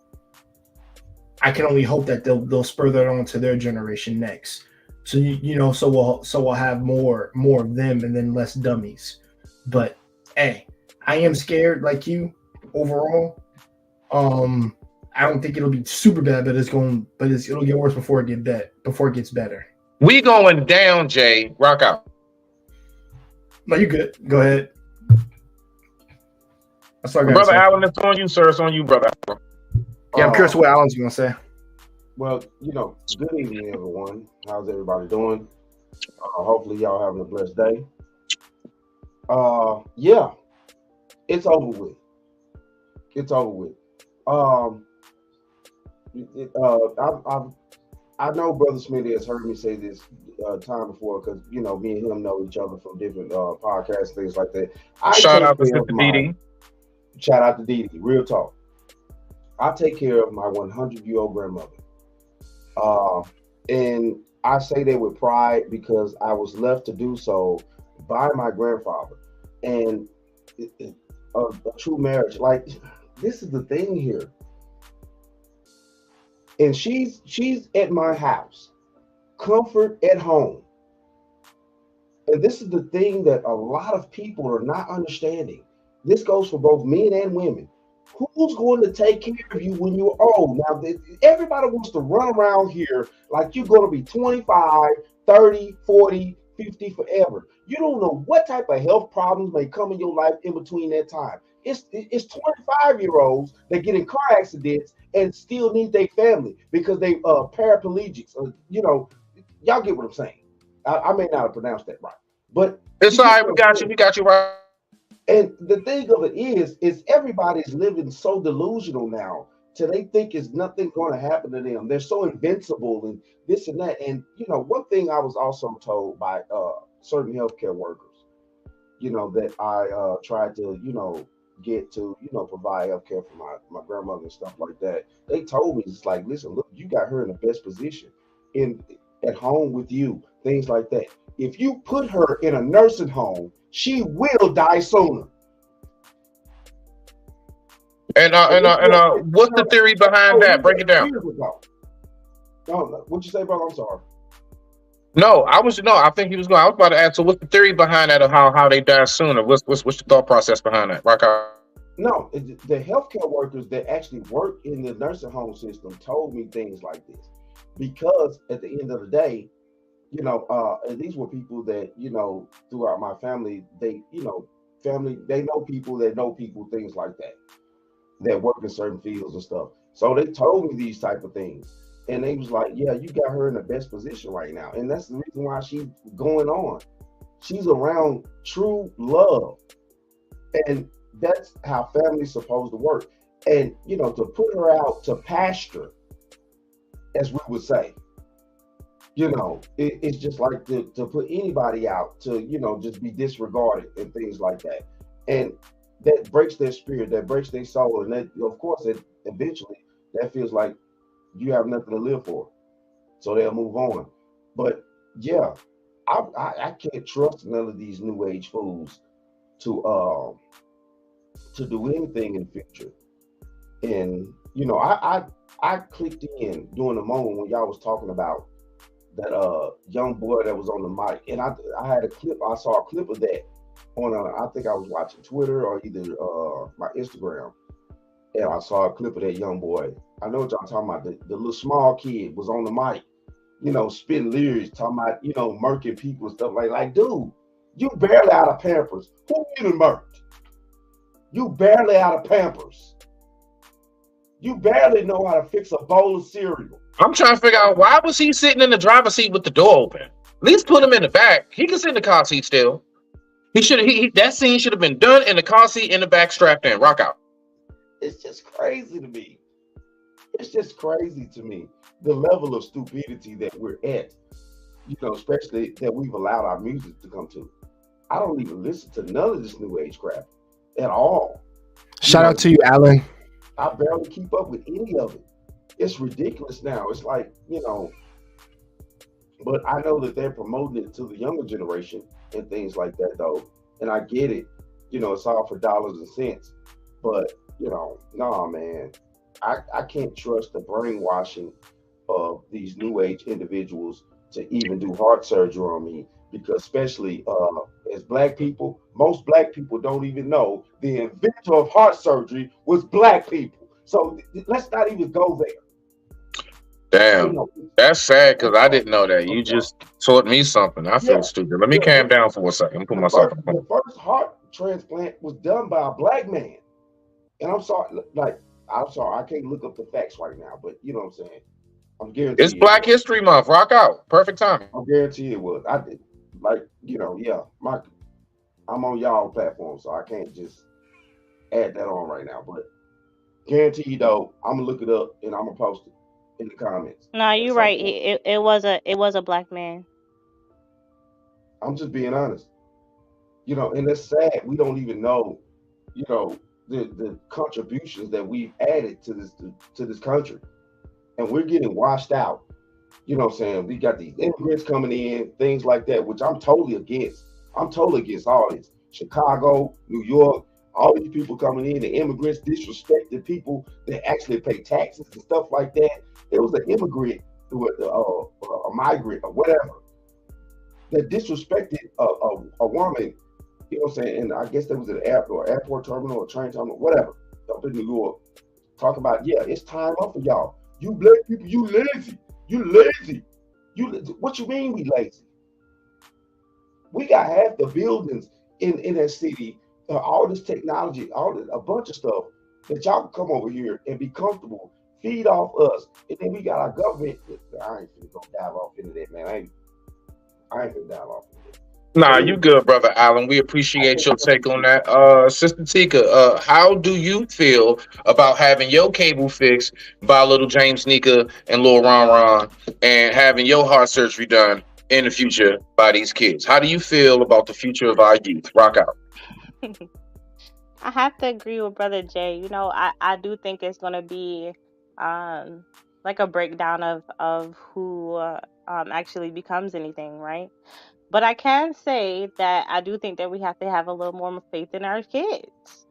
I can only hope that they'll spur that on to their generation next. So, so we'll have more of them and then less dummies. But hey, I am scared like you overall. I don't think it'll be super bad, but it'll get worse before it gets better. We going down, Jay. Rock out. No, you good. Go ahead. That's what I got. Brother Allen, it's on you, sir. It's on you, brother Allen. Yeah, I'm curious what Alan's gonna say. Well, good evening, everyone. How's everybody doing? Hopefully, y'all having a blessed day. Yeah, it's over with. I know Brother Smitty has heard me say this time before, because me and him know each other from different podcasts, things like that. Shout out to Sister Dee. Shout out to Dee. Real talk. I take care of my 100-year-old grandmother, and I say that with pride because I was left to do so by my grandfather, and a true marriage. Like, this is the thing here. And she's at my house, comfort at home. And this is the thing that a lot of people are not understanding. This goes for both men and women. Who's going to take care of you when you're old? Now, everybody wants to run around here like you're going to be 25, 30, 40, 50 forever. You don't know what type of health problems may come in your life in between that time. It's 25-year-olds that get in car accidents and still need their family because they paraplegics. Y'all get what I'm saying. I may not have pronounced that right, but It's all right. We got you. We got you right. And the thing of it is everybody's living so delusional now till they think it's nothing going to happen to them. They're so invincible and this and that. And one thing I was also told by certain healthcare workers, that I tried to, get to, provide healthcare for my grandmother and stuff like that. They told me, it's like, listen, look, you got her in the best position at home with you, things like that. If you put her in a nursing home, she will die sooner. And what's the theory behind that? Break it down. What'd you say, brother? I'm sorry. No, I think he was going. I was about to ask. So, what's the theory behind that of how they die sooner? What's the thought process behind that? Rock out. No, the healthcare workers that actually work in the nursing home system told me things like this, because at the end of the day, and these were people that throughout my family, they know people that know people, things like that work in certain fields and stuff. So they told me these type of things. And they was like, yeah, you got her in the best position right now. And that's the reason why she's going on. She's around true love. And that's how family's supposed to work. And, to put her out to pasture, as we would say, it's just like to put anybody out to, just be disregarded and things like that. And that breaks their spirit, that breaks their soul. And that, of course, eventually that feels like you have nothing to live for, so they'll move on. But yeah, I can't trust none of these new age fools to do anything in the future. And I clicked in during the moment when y'all was talking about that young boy that was on the mic, and I had a clip. I saw a clip of that on I think I was watching Twitter or either my Instagram. And I saw a clip of that young boy. I know what y'all talking about. The little small kid was on the mic, spitting lyrics, talking about, murking people and stuff like, dude, you barely out of Pampers. Who you done murked? You barely out of Pampers. You barely know how to fix a bowl of cereal. I'm trying to figure out, why was he sitting in the driver's seat with the door open? At least put him in the back. He can sit in the car seat still. That scene should have been done in the car seat, in the back, strapped in. Rock out. It's just crazy to me. It's just crazy to me, the level of stupidity that we're at, especially that we've allowed our music to come to. I don't even listen to none of this new age crap at all. Shout out to you, Alan. I barely keep up with any of it. It's ridiculous now. It's like, but I know that they're promoting it to the younger generation and things like that, though. And I get it. It's all for dollars and cents. But nah, man, I can't trust the brainwashing of these new age individuals to even do heart surgery on me, because especially as black people, most black people don't even know the inventor of heart surgery was black people. So let's not even go there. Damn, that's sad, because I didn't know that. You just taught me something. I feel stupid. Let me calm down for a second. Put myself on. The first heart transplant was done by a black man. And I'm sorry, I can't look up the facts right now, but you know what I'm saying? I'm guaranteed. It's Black History Month. Rock out. Perfect timing. I'm guaranteed it was. I did. I'm on y'all platform, so I can't just add that on right now. But guaranteed though, I'm gonna look it up and I'm gonna post it in the comments. No, you're right. It was a black man. I'm just being honest. And it's sad. We don't even know, the contributions that we've added to this country, and we're getting washed out. You know what I'm saying? We got these immigrants coming in, things like that, which I'm totally against. I'm totally against all this. Chicago, New York, all these people coming in, the immigrants disrespected people that actually pay taxes and stuff like that. There was an immigrant, a migrant or whatever, that disrespected a woman. You know what I'm saying? And I guess there was an airport terminal or train terminal, whatever, up in New York. Talk about, it's time up for y'all. You black people, you lazy. You lazy. What you mean we lazy? We got half the buildings in that city, all this technology, a bunch of stuff that y'all can come over here and be comfortable, feed off us, and then we got our government. I ain't finna go dive off into that, man. I ain't finna dive off into that. Nah, you good, brother Allen. We appreciate your take on that. Sister Tika, how do you feel about having your cable fixed by little James Nika and Lil Ron Ron and having your heart surgery done in the future by these kids? How do you feel about the future of our youth? Rock out. I have to agree with Brother Jay. You know, I do think it's going to be like a breakdown of who actually becomes anything, right? But I can say that I do think that we have to have a little more faith in our kids.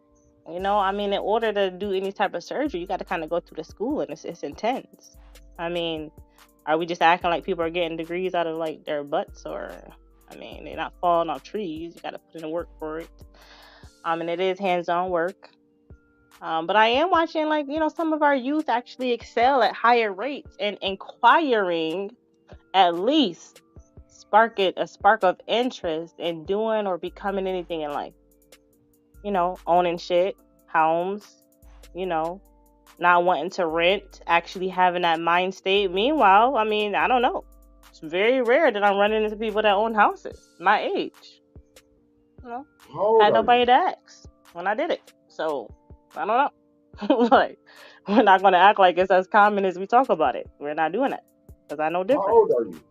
You know, I mean, in order to do any type of surgery, you got to kind of go through the school, and it's intense. I mean, are we just acting like people are getting degrees out of like their butts, or I mean, they're not falling off trees? You got to put in the work for it. And it is hands-on work. But I am watching, like, you know, some of our youth actually excel at higher rates and inquiring, at least a spark of interest in doing or becoming anything in life. You know, owning shit, homes, you know, not wanting to rent, actually having that mind state. Meanwhile, I mean, I don't know. It's very rare that I'm running into people that own houses my age. You know, had nobody to ask when I did it. So, I don't know. Like, we're not going to act like it's as common as we talk about it. We're not doing it. Because I know different. How old are you?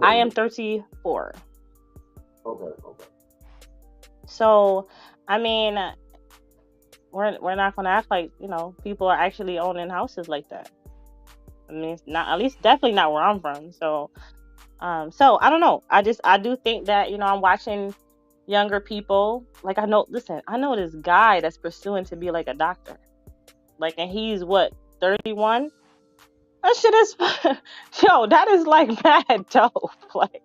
I am 34. Okay. So, I mean, we're not going to act like, you know, people are actually owning houses like that. I mean, it's not, at least definitely not where I'm from. So I don't know. I do think that, you know, I'm watching younger people. Like, I know this guy that's pursuing to be like a doctor. Like, and he's what, 31? That shit is, yo, that is like mad dope. Like,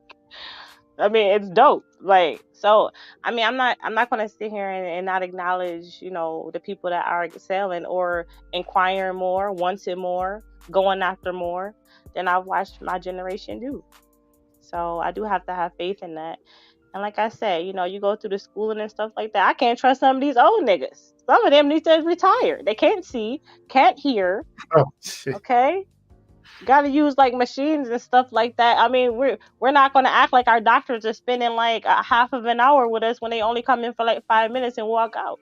I mean, it's dope. Like, so, I mean, I'm not going to sit here and not acknowledge, you know, the people that are excelling or inquiring more, wanting more, going after more than I've watched my generation do. So I do have to have faith in that. And like I said, you know, you go through the schooling and stuff like that. I can't trust some of these old niggas. Some of them need to retire. They can't see, can't hear. Oh, shit. Okay? Got to use like machines and stuff like that. I mean, we're not going to act like our doctors are spending like a half of an hour with us when they only come in for like 5 minutes and walk out.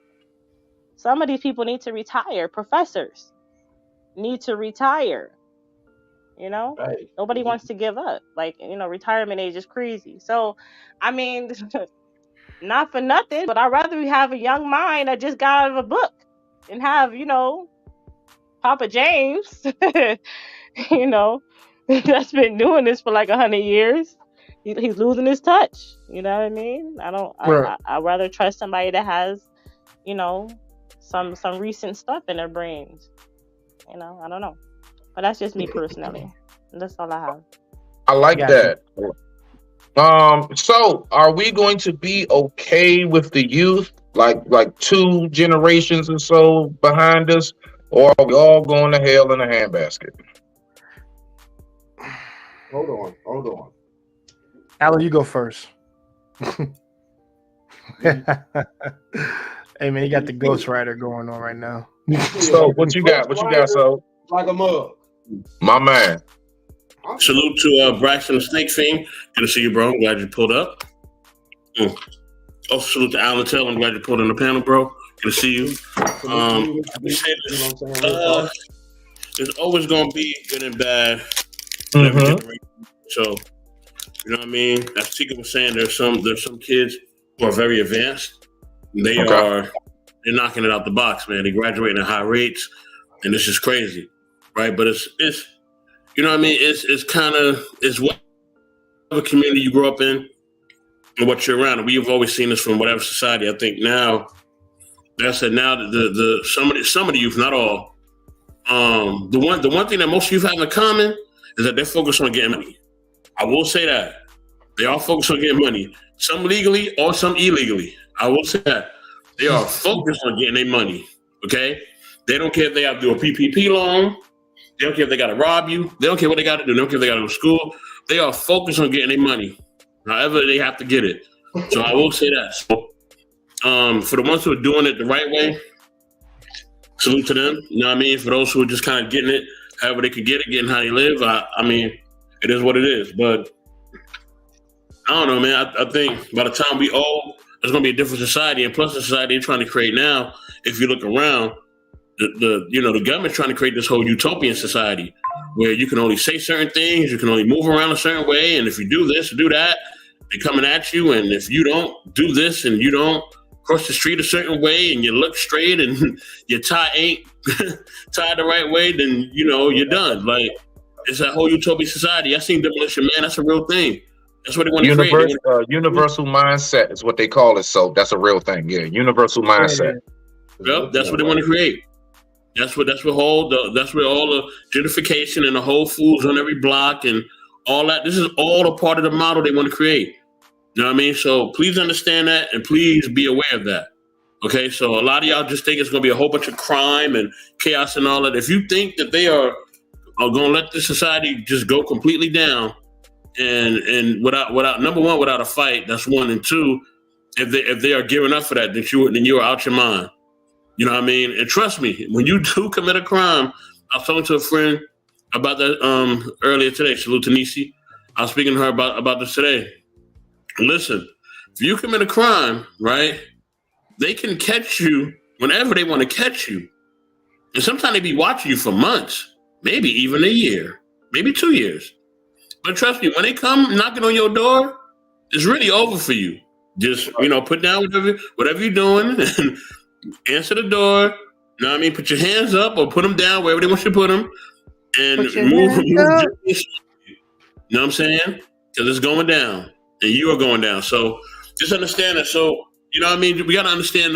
Some of these people need to retire. Professors need to retire. You know, Right. Nobody wants to give up. Like, you know, retirement age is crazy. So, I mean, not for nothing, but I'd rather have a young mind that just got out of a book and have, you know, Papa James, you know, that's been doing this for like 100 years. He's losing his touch. You know what I mean? I'd rather trust somebody that has, you know, some recent stuff in their brains. You know, I don't know. But that's just me personally. That's all I have. I like that. So are we going to be okay with the youth, like 2 generations or so behind us, or are we all going to hell in a handbasket? Hold on. Alan, you go first. Hey man, you got the Ghost Rider going on right now. So what you got? So like a mug. My man. Salute to Braxton the Snake Fiend. Good to see you, bro. I'm glad you pulled up. Also salute to Alan Tell. I'm glad you pulled on the panel, bro. Good to see you. There's always going to be good and bad. Mm-hmm. So, you know what I mean? As Tika was saying, there's some kids who are very advanced. They're knocking it out the box, man. They're graduating at high rates, and this is crazy, right? But it's you know what I mean? It's what community you grow up in and what you're around. And we've always seen this from whatever society. I think now, like I said, now some of the youth, not all, the one thing that most youth have in common is that they're focused on getting money. I will say that. They are focused on getting money. Some legally or some illegally. I will say that. They are focused on getting their money. Okay? They don't care if they have to do a PPP loan. They don't care if they got to rob you. They don't care what they got to do. They don't care if they got to go to school. They are focused on getting their money. However, they have to get it. So I will say that. So, for the ones who are doing it the right way, salute to them. You know what I mean? For those who are just kind of getting it, however they can get it, getting how they live, I mean, it is what it is. But I don't know, man. I think by the time we all, there's going to be a different society. And plus the society they're trying to create now, if you look around, the government's trying to create this whole utopian society where you can only say certain things, you can only move around a certain way, and if you do this or do that, they're coming at you. And if you don't do this and you don't cross the street a certain way and you look straight and your tie ain't tied the right way, then you're done. Like, it's a whole utopian society. I seen Demolition Man. That's a real thing. That's what they want to create. Universal mindset is what they call it. So that's a real thing. Yeah, universal mindset. Yep, that's what they want to create. That's where all the gentrification and the Whole Foods on every block and all that. This is all a part of the model they want to create. You know what I mean? So please understand that and please be aware of that. Okay, so a lot of y'all just think it's going to be a whole bunch of crime and chaos and all that. If you think that they are going to let this society just go completely down and without number one, without a fight, that's one, and two, if they are giving up for that, then you are out your mind. You know what I mean? And trust me, when you do commit a crime, I was talking to a friend about that earlier today. Salute to Nisi. I was speaking to her about this today. Listen, if you commit a crime, right, they can catch you whenever they want to catch you. And sometimes they be watching you for months, maybe even a year, maybe 2 years. But trust me, when they come knocking on your door, it's really over for you. Just, put down whatever you're doing and answer the door. You know what I mean? Put your hands up or put them down wherever they want you to put them. And move. You know what I'm saying? Because it's going down. And you are going down. So just understand that. So, you know what I mean? We got to understand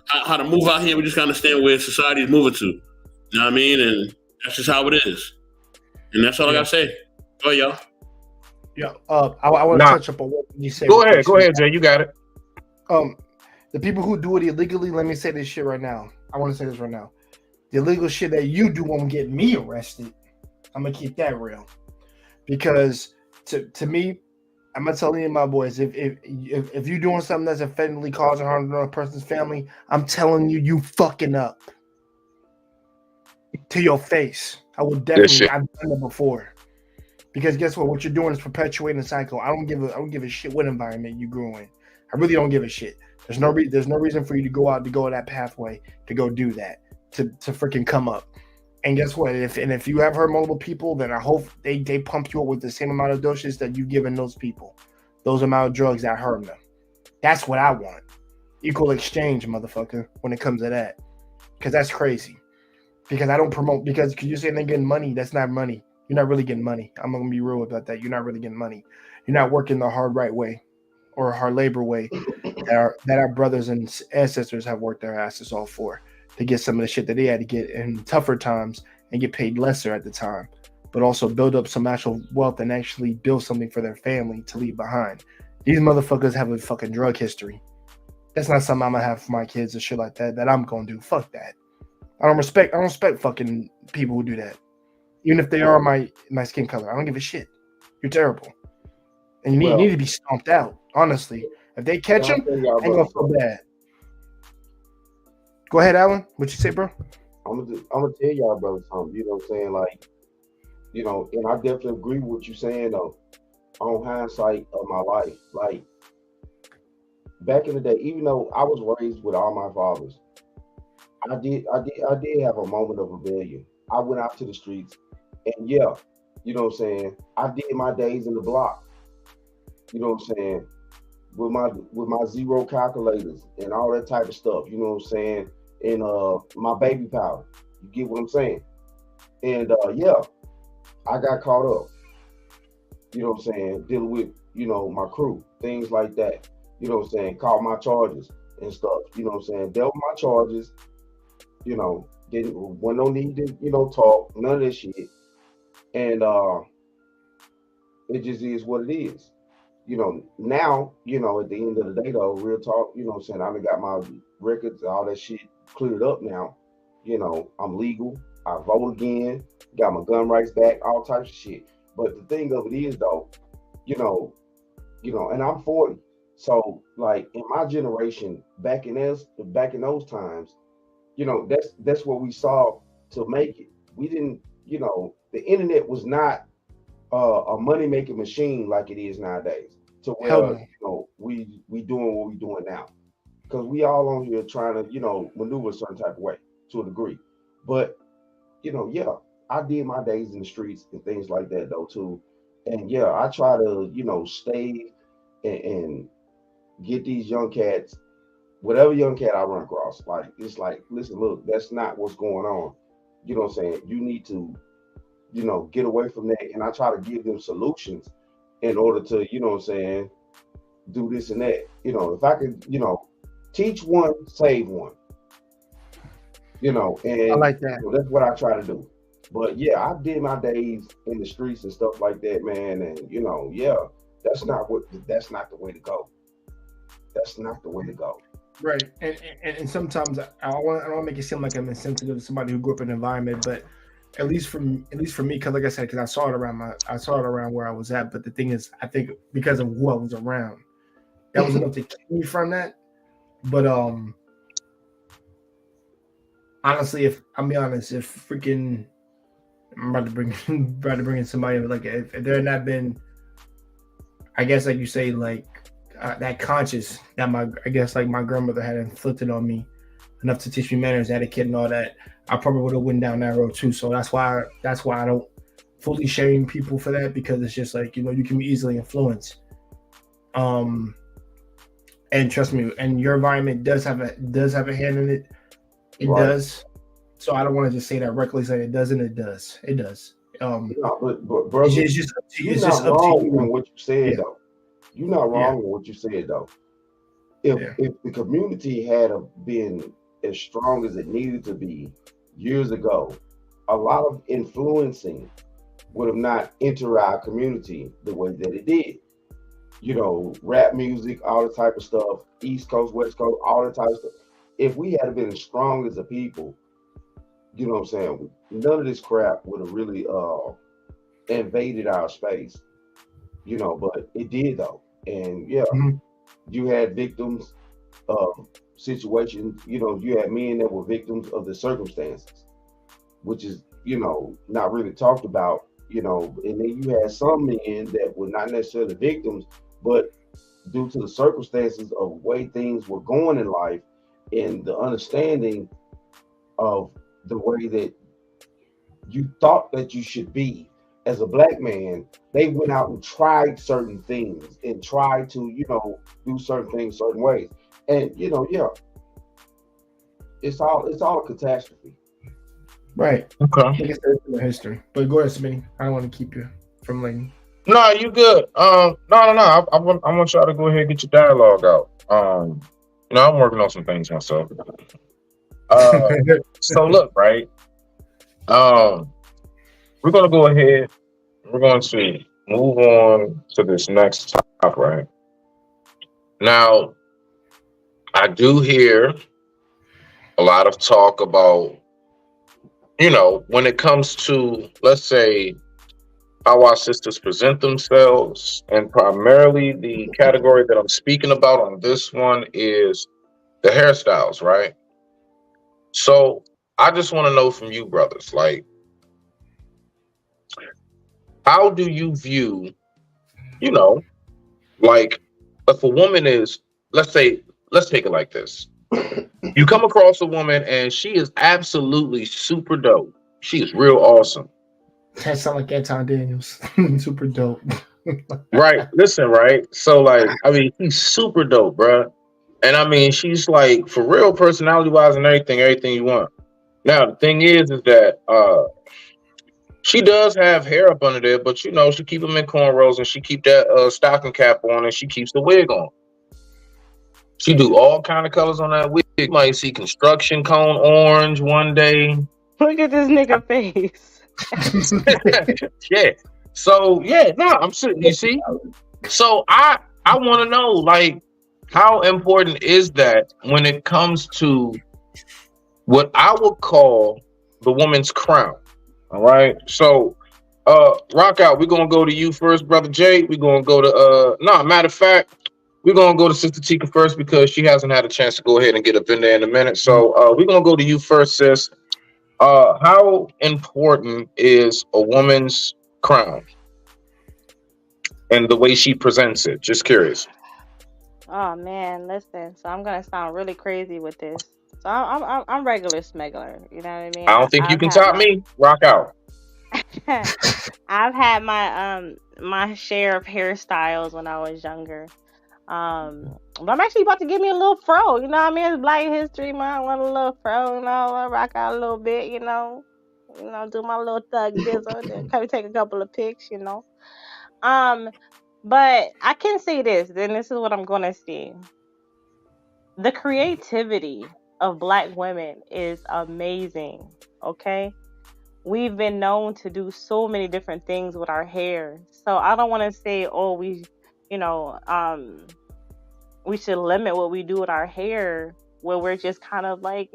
how to move out here. We just got to understand where society is moving to. You know what I mean? And that's just how it is. And that's all I got to say. Go ahead, y'all. Yeah. I want to touch up on what you said. Go ahead, Jay. You got it. The people who do it illegally, let me say this shit right now. I want to say this right now. The illegal shit that you do won't get me arrested. I'm going to keep that real. Because to me, I'm gonna tell you, my boys, if you're doing something that's offendingly causing harm to another person's family, I'm telling you fucking up to your face. I would definitely. I've done it before, because guess what? What you're doing is perpetuating a cycle. I don't give a shit what environment you grew in. I really don't give a shit. There's no reason for you to go that pathway to go do that to freaking come up. And guess what? If you have hurt multiple people, then I hope they pump you up with the same amount of doses that you've given those people, those amount of drugs that hurt them. That's what I want. Equal exchange, motherfucker, when it comes to that. Because that's crazy. Because I don't promote, because you're saying they're getting money. That's not money. You're not really getting money. I'm going to be real about that. You're not really getting money. You're not working the hard right way or hard labor way that our brothers and ancestors have worked their asses off for, to get some of the shit that they had to get in tougher times and get paid lesser at the time, but also build up some actual wealth and actually build something for their family to leave behind. These motherfuckers have a fucking drug history. That's not something I'm gonna have for my kids and shit like that I'm gonna do. Fuck that. I don't respect fucking people who do that. Even if they are my skin color. I don't give a shit. You're terrible. And you need to be stomped out, honestly. If they catch him, I ain't gonna feel bad. Go ahead, Alan. What you say, bro? I'm gonna tell y'all, brother, something. You know what I'm saying? Like, and I definitely agree with what you're saying, though, on hindsight of my life. Like, back in the day, even though I was raised with all my fathers, I did have a moment of rebellion. I went out to the streets, and you know what I'm saying? I did my days in the block. You know what I'm saying? With my zero calculators and all that type of stuff. You know what I'm saying? And my baby powder. You get what I'm saying? And I got caught up. You know what I'm saying? Dealing with, my crew, things like that. You know what I'm saying? Caught my charges and stuff. You know what I'm saying? Dealt with my charges. Wasn't no need to, talk, none of that shit. And it just is what it is. Now, at the end of the day, though, real talk, you know what I'm saying? I done got my records, all that shit cleared up now. I'm legal. I vote again, got my gun rights back, all types of shit. But the thing of it is, though, And I'm 40. So like in my generation, back in those times, that's what we saw to make it. We didn't, the internet was not a money making machine like it is nowadays. To Hell where no. we doing what we doing now, because we all on here trying to maneuver a certain type of way to a degree. But yeah, I did my days in the streets and things like that though too. And yeah, I try to stay and get these young cats, whatever young cat I run across. Like it's like, listen, look, that's not what's going on. You know what I'm saying? You need to get away from that. And I try to give them solutions in order to, what I'm saying, do this and that. If I could, teach one, save one. And I like that. that's what I try to do. But yeah, I did my days in the streets and stuff like that, man. And yeah, that's not the way to go. That's not the way to go. Right. And sometimes I don't want to make it seem like I'm insensitive to somebody who grew up in an environment, but at least for me, because like I said, because I saw it around where I was at. But the thing is, I think because of who I was around, that was enough to keep me from that. But honestly, if freaking I'm about to bring in somebody like if there had not been, I guess like you say, like that conscious that my grandmother had inflicted on me enough to teach me manners, etiquette, and all that, I probably would have went down that road too. So that's why I don't fully shame people for that, because it's just like you can be easily influenced. And trust me, and your environment does have a hand in it. It right. does. So I don't want to just say that recklessly. Say it doesn't. It does. It does. But brother, it's just up to you in what you said though. You're not wrong in what you said though. If the community had been as strong as it needed to be years ago, a lot of influencing would have not entered our community the way that it did. Rap music, all the type of stuff, East Coast, West Coast, all the type of stuff. If we had been as strong as a people, you know what I'm saying, none of this crap would have really invaded our space. But it did though. And yeah, you had victims of situations, you had men that were victims of the circumstances, which is, not really talked about, and then you had some men that were not necessarily victims, but due to the circumstances of the way things were going in life and the understanding of the way that you thought that you should be as a black man, they went out and tried certain things and tried to, do certain things certain ways. And it's all a catastrophe. Right. Okay. I think it's history. But go ahead, Smitty. I don't want to keep you from letting. No, you good. No. I want y'all to go ahead and get your dialogue out. I'm working on some things myself. So look, right. We're gonna go ahead. We're going to move on to this next topic, right? Now, I do hear a lot of talk about, when it comes to, let's say, how our sisters present themselves, and primarily the category that I'm speaking about on this one is the hairstyles, right? So I just want to know from you, brothers, like, how do you view, like if a woman is, let's take it like this. You come across a woman and she is absolutely super dope. She is real awesome. That sound like Anton Daniels. Super dope. Right. Listen, right. So like, she's super dope, bruh. And she's like, for real, personality wise and everything you want. Now, the thing is that she does have hair up under there, but she keep them in cornrows and she keep that stocking cap on and she keeps the wig on. She do all kind of colors on that wig. You might see construction cone orange one day. Look at this nigga face. Yeah. So I'm sitting. You see. So I want to know, like, how important is that when it comes to what I would call the woman's crown? All right. So Rock out. We're gonna go to you first, brother Jay. We're gonna go to no, matter of fact, we're gonna go to Sister Tika first because she hasn't had a chance to go ahead and get up in there in a minute. So we're gonna go to you first, sis. How important is a woman's crown and the way she presents it? Just curious. Oh man, listen. So I'm gonna sound really crazy with this. So I'm regular smuggler. You know what I mean? I don't think you I've can had top me. Rock out. I've had my share of hairstyles when I was younger. But I'm actually about to give me a little fro. You know what I mean? It's Black History Month. I want a little fro. You know, I want to rock out a little bit. Do my little thug dizzle. Then take a couple of pics. But I can say this. Then this is what I'm gonna see. The creativity of Black women is amazing. Okay. We've been known to do so many different things with our hair. So I don't want to say, oh, we should limit what we do with our hair where we're just kind of like,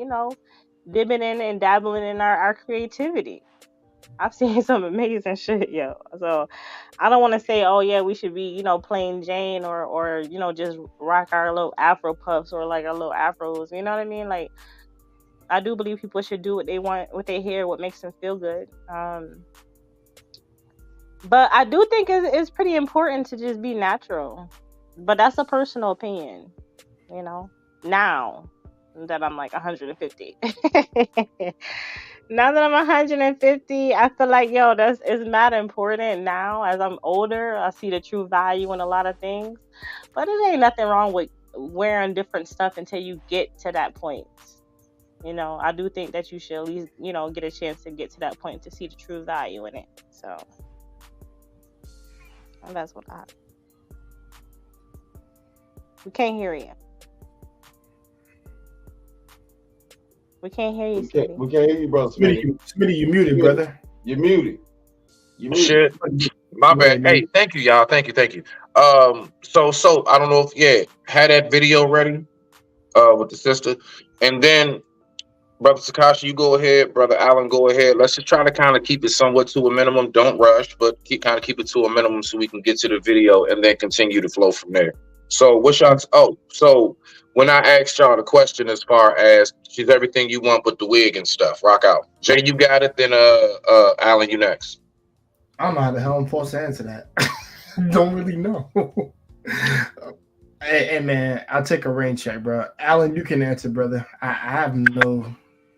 dipping in and dabbling in our creativity. I've seen some amazing shit, yo. So I don't want to say, oh yeah, we should be, plain Jane or just rock our little Afro puffs or like our little afros. You know what I mean? Like, I do believe people should do what they want with their hair, what makes them feel good. But I do think it's pretty important to just be natural. But that's a personal opinion, now that I'm like 150. Now that I'm 150, I feel like, it's not important now. As I'm older, I see the true value in a lot of things. But it ain't nothing wrong with wearing different stuff until you get to that point. I do think that you should at least, get a chance to get to that point to see the true value in it. So that's what I. We can't hear you. We can't hear you, Smitty. We can't hear you, brother Smitty. Smitty, you muted, brother. You're muted. Shit. My bad. Hey, thank you, y'all. Thank you. So I don't know if had that video ready with the sister. And then Brother Takashi, you go ahead. Brother Allen, go ahead. Let's just try to kind of keep it somewhat to a minimum. Don't rush, but keep it to a minimum so we can get to the video and then continue to flow from there. So what's y'all? So when I asked y'all the question as far as she's everything you want but the wig and stuff, rock out. Jay, you got it. Then Allen, you next. I don't know how the hell I'm supposed to answer that. Don't really know. Hey man, I'll take a rain check, bro. Allen, you can answer, brother. I don't know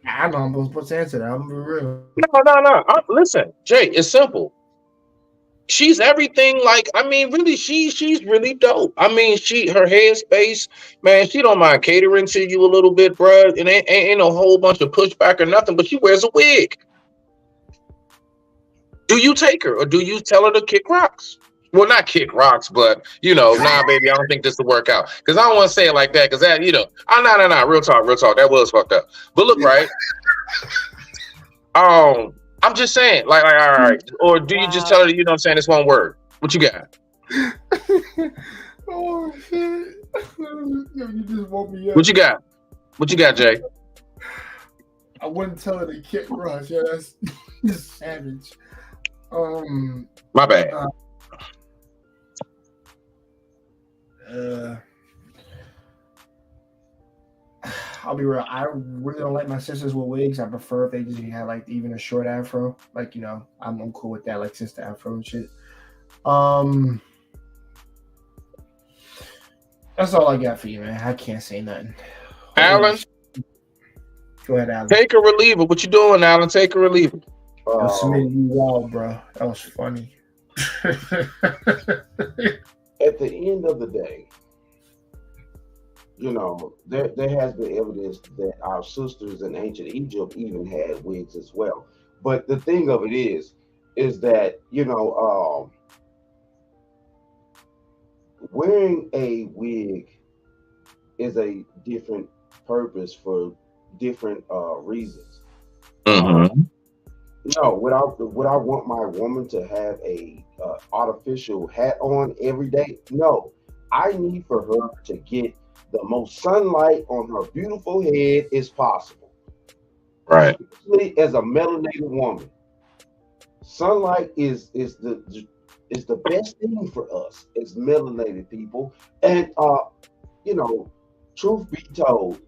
I'm supposed to answer that. I'm real. No. Listen, Jay, it's simple. She's everything. Really, she's really dope. Her headspace, man. She don't mind catering to you a little bit, bro. And ain't a whole bunch of pushback or nothing. But she wears a wig. Do you take her or do you tell her to kick rocks? Well, not kick rocks, but nah, baby, I don't think this will work out. Because I don't want to say it like that. Because that, nah. Real talk. That was fucked up. But look, right. I'm just saying, all right. Or do you just tell her, this one word? What you got? Oh shit! You just woke me up. What you got, Jay? I wouldn't tell her to kick rocks. Yeah, that's savage. My bad. I'll be real. I really don't like my sisters with wigs. I prefer if they just had even a short afro. I'm cool with that, like sister afro and shit. That's all I got for you, man. I can't say nothing. Allen, go ahead, Allen. Take a reliever. What you doing, Allen? Take a reliever. Submitting you wild, bro. That was funny. At the end of the day, there has been evidence that our sisters in ancient Egypt even had wigs as well. But the thing of it is that, wearing a wig is a different purpose for different reasons. Mm-hmm. Would I want my woman to have a artificial hat on every day? No, I need for her to get the most sunlight on her beautiful head as possible. Right. Especially as a melanated woman. Sunlight is the best thing for us as melanated people. And you know, truth be told,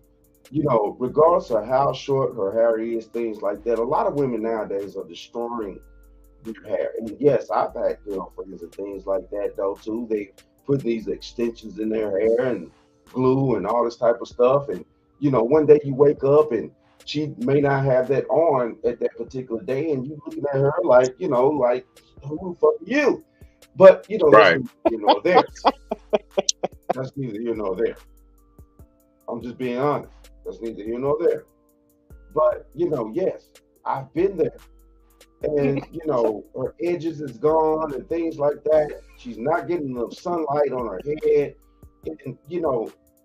regardless of how short her hair is, things like that, a lot of women nowadays are destroying their hair. And yes, I've had girlfriends and things like that though too. They put these extensions in their hair and glue and all this type of stuff. And one day you wake up and she may not have that on at that particular day, and you looking at her like, like who the fuck are you? But that's Right. neither here nor there. That's neither here nor there. I'm just being honest. That's neither here nor there. But yes, I've been there. And her edges is gone and things like that. She's not getting enough sunlight on her head. And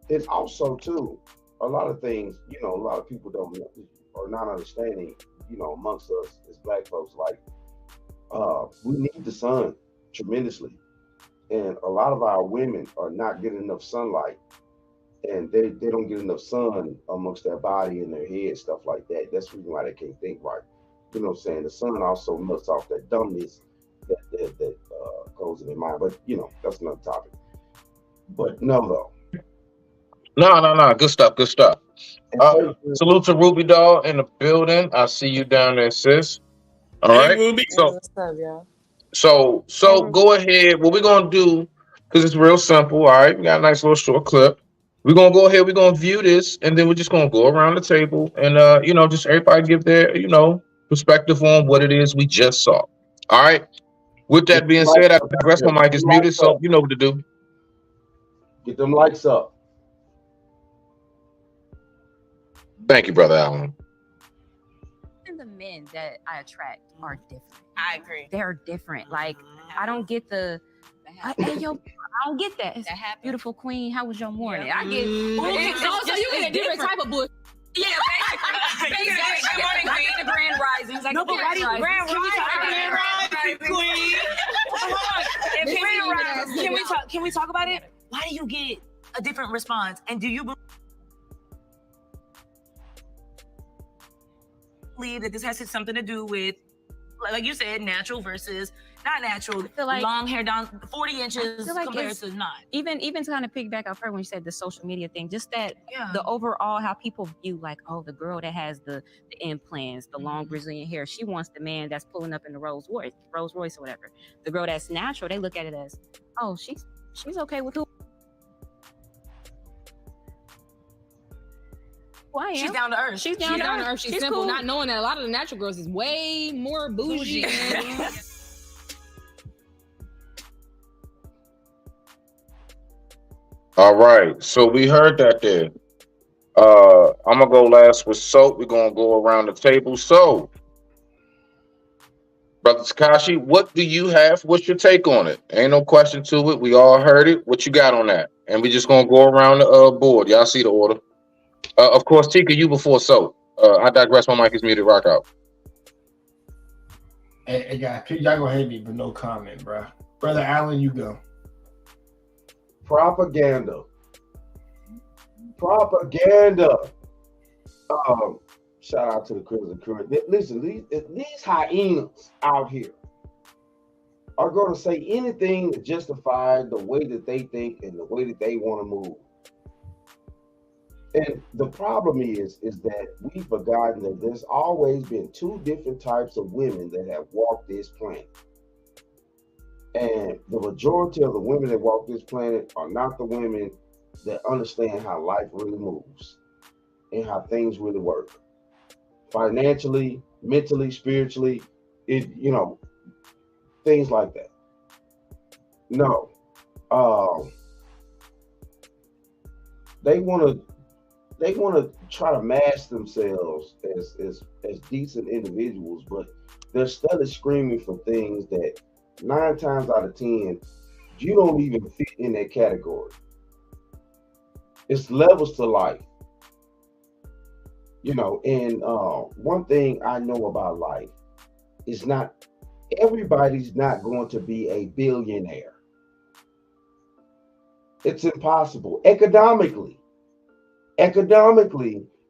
and also too, a lot of things, a lot of people don't know or not understanding, amongst us as black folks, like we need the sun tremendously. And a lot of our women are not getting enough sunlight, and they don't get enough sun amongst their body and their head, stuff like that. That's the reason why they can't think right. You know what I'm saying? The sun also melts off that dumbness that goes in their mind. But that's another topic. But no, though. No. Good stuff. Good stuff. And Salute to Ruby Doll in the building. I see you down there, sis. All Hey, right. Ruby. So What's up, y'all? so go ahead. What we're gonna do, because it's real simple. All right, we got a nice little short clip. We're gonna go ahead, we're gonna view this, and then we're just gonna go around the table and just everybody give their, perspective on what it is we just saw. All right. With get that them being lights said, I up out rest there. my mic Get is them muted, lights so up. you know what to do. Get them lights up. Thank you, brother Allen. And the men that I attract are different. I agree. They're different. Like I don't get the hey yo, I don't get that. Beautiful queen, how was your morning? I get So you get a different type of bull. yeah, basically. I get the grand risings. I get the grand risings. Can we talk about it? Why do you get a different response? And do you believe that this has something to do with, like you said, natural versus not natural? I feel like long hair down 40 inches like compared it's- to not. even to kind of piggyback off her when you said the social media thing, just that Yeah. the overall how people view like, oh, the girl that has the implants, the long Brazilian hair, she wants the man that's pulling up in the Rolls Royce or whatever. The girl that's natural, they look at it as, oh, she's okay with who I am. She's down to earth. She's down to earth. She's simple, cool. not knowing that a lot of the natural girls is way more bougie. All right. So we heard that there. I'm gonna go last with Soap. We're gonna go around the table. So, Brother Takashi, what do you have? What's your take on it? Ain't no question to it. We all heard it. What you got on that? And we just gonna go around the board. Y'all see the order. Of course, Tika, you before Soap. I digress. My mic is muted. Rock out. Hey guys, y'all gonna hate me, but no comment, bro. Brother Allen, you go. Propaganda. Shout out to the Crimson Current. Listen, these hyenas out here are going to say anything to justify the way that they think and the way that they want to move. And the problem is that we've forgotten that there's always been two different types of women that have walked this planet. And the majority of the women that walk this planet are not the women that understand how life really moves and how things really work. Financially, mentally, spiritually, things like that. No. They want to try to mask themselves as decent individuals, but they're still screaming for things that 9 times out of 10 you don't even fit in that category. It's levels to life, and one thing I know about life is not everybody's not going to be a billionaire. It's impossible. Economically,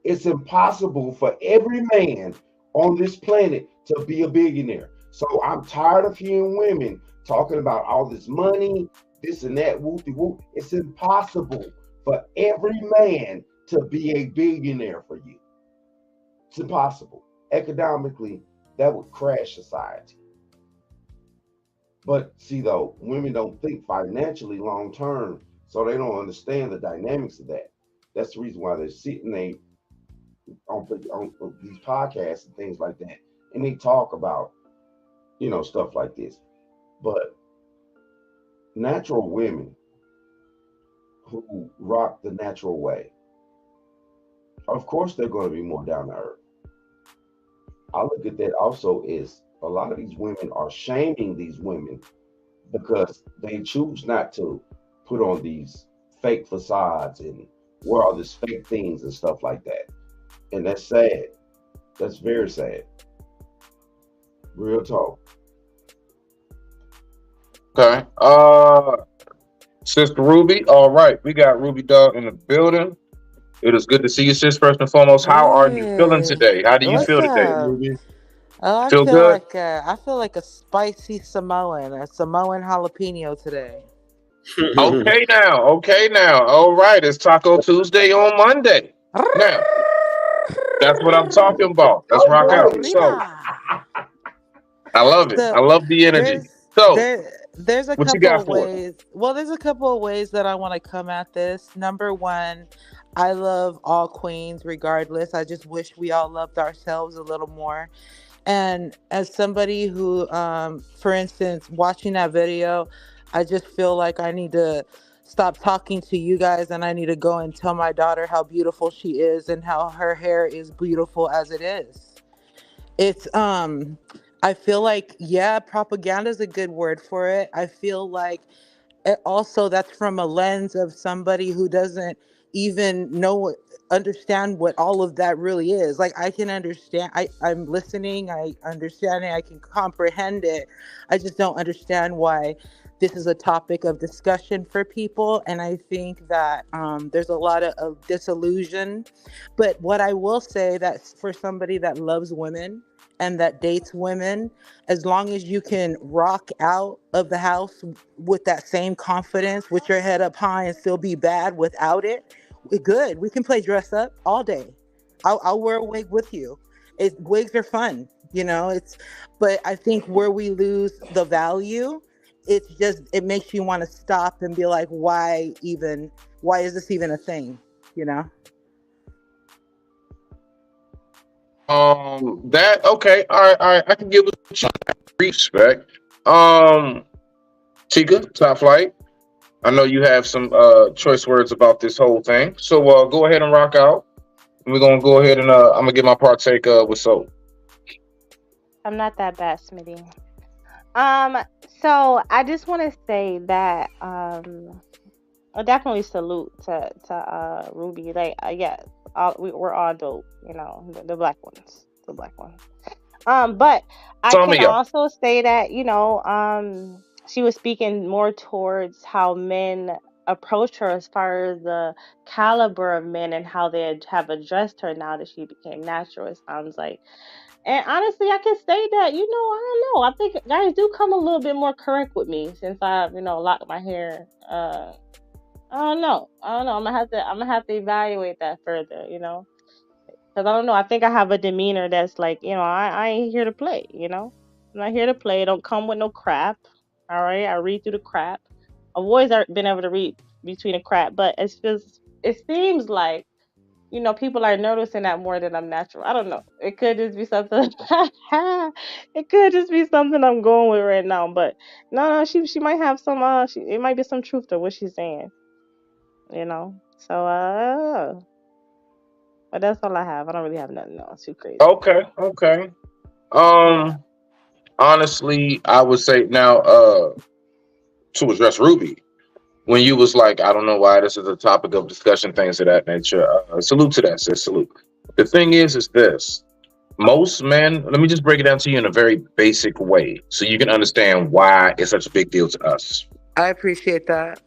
it's impossible for every man on this planet to be a billionaire. So I'm tired of hearing women talking about all this money, this and that, whoopty whoop. It's impossible for every man to be a billionaire for you. It's impossible. Economically, that would crash society. But see, though, women don't think financially long term, so they don't understand the dynamics of that. That's the reason why they're sitting there on these podcasts and things like that, and they talk about, stuff like this. But natural women who rock the natural way, of course, they're going to be more down to earth. I look at that also as a lot of these women are shaming these women because they choose not to put on these fake facades and wear all these fake things and stuff like that. And that's sad. That's very sad. Real talk. Okay. Sister Ruby. All right. We got Ruby Dog in the building. It is good to see you, sis. First and foremost, how are you feeling today? How do you feel today, Ruby? Oh, I Feel feel good? like a spicy Samoan, a Samoan jalapeno today. Okay now. All right. It's Taco Tuesday on Monday. Now, that's what I'm talking about. Let's rock out. So, I love it. I love the energy. There's a what you couple got of for us? ways. Well, there's a couple of ways that I want to come at this. Number one, I love all queens regardless. I just wish we all loved ourselves a little more. And as somebody who, for instance, watching that video, I just feel like I need to stop talking to you guys and I need to go and tell my daughter how beautiful she is and how her hair is beautiful as it is. It's, I feel like, propaganda is a good word for it. I feel like also that's from a lens of somebody who doesn't even understand what all of that really is. Like, I can understand, I'm listening, I understand it, I can comprehend it. I just don't understand why this is a topic of discussion for people. And I think that there's a lot of disillusion. But what I will say, that for somebody that loves women and that dates women, as long as you can rock out of the house with that same confidence, with your head up high and still be bad without it, we're good. We can play dress up all day. I'll wear a wig with you. Wigs are fun, but I think where we lose the value, it makes you want to stop and be like, why is this even a thing? Okay. All right. I can give it respect. Chica, Top Flight. I know you have some choice words about this whole thing. So go ahead and rock out. We're gonna go ahead and I'm gonna get my partake with soul. I'm not that bad, Smitty. So I just want to say that I definitely salute to Ruby. Like, we're all dope, the black ones, but I can also say that she was speaking more towards how men approach her as far as the caliber of men and how they have addressed her now that she became natural. It sounds like. And honestly, I can say that, I don't know. I think guys do come a little bit more correct with me since I've, locked my hair. I don't know. I'm gonna have to evaluate that further, because I don't know. I think I have a demeanor that's like, I ain't here to play, I'm not here to play. Don't come with no crap. All right, I read through the crap. I've always been able to read between the crap, but it seems like, people are noticing that more than I'm natural. I don't know. It could just be something. It could just be something I'm going with right now. But no, she might have some. It might be some truth to what she's saying. So but that's all I have. I don't really have nothing else too crazy. Okay. Honestly, I would say now to address Ruby. When you was like, I don't know why this is a topic of discussion, things of that nature. Salute to that, sis. Salute. The thing is this. Most men, let me just break it down to you in a very basic way so you can understand why it's such a big deal to us. I appreciate that.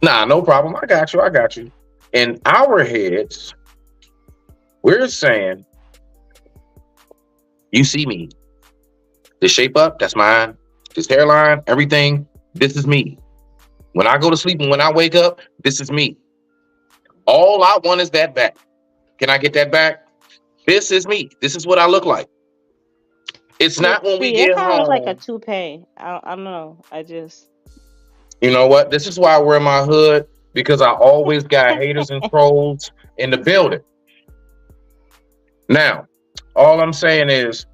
Nah, no problem. I got you. In our heads, we're saying, you see me. This shape up, that's mine. This hairline, everything, this is me. When I go to sleep and when I wake up, this is me. All I want is that back. Can I get that back? This is me. This is what I look like. It's not when we See, it get kind of look like a home. toupee. I don't know. You know what? This is why I wear my hood, because I always got haters and trolls in the building. Now, all I'm saying is,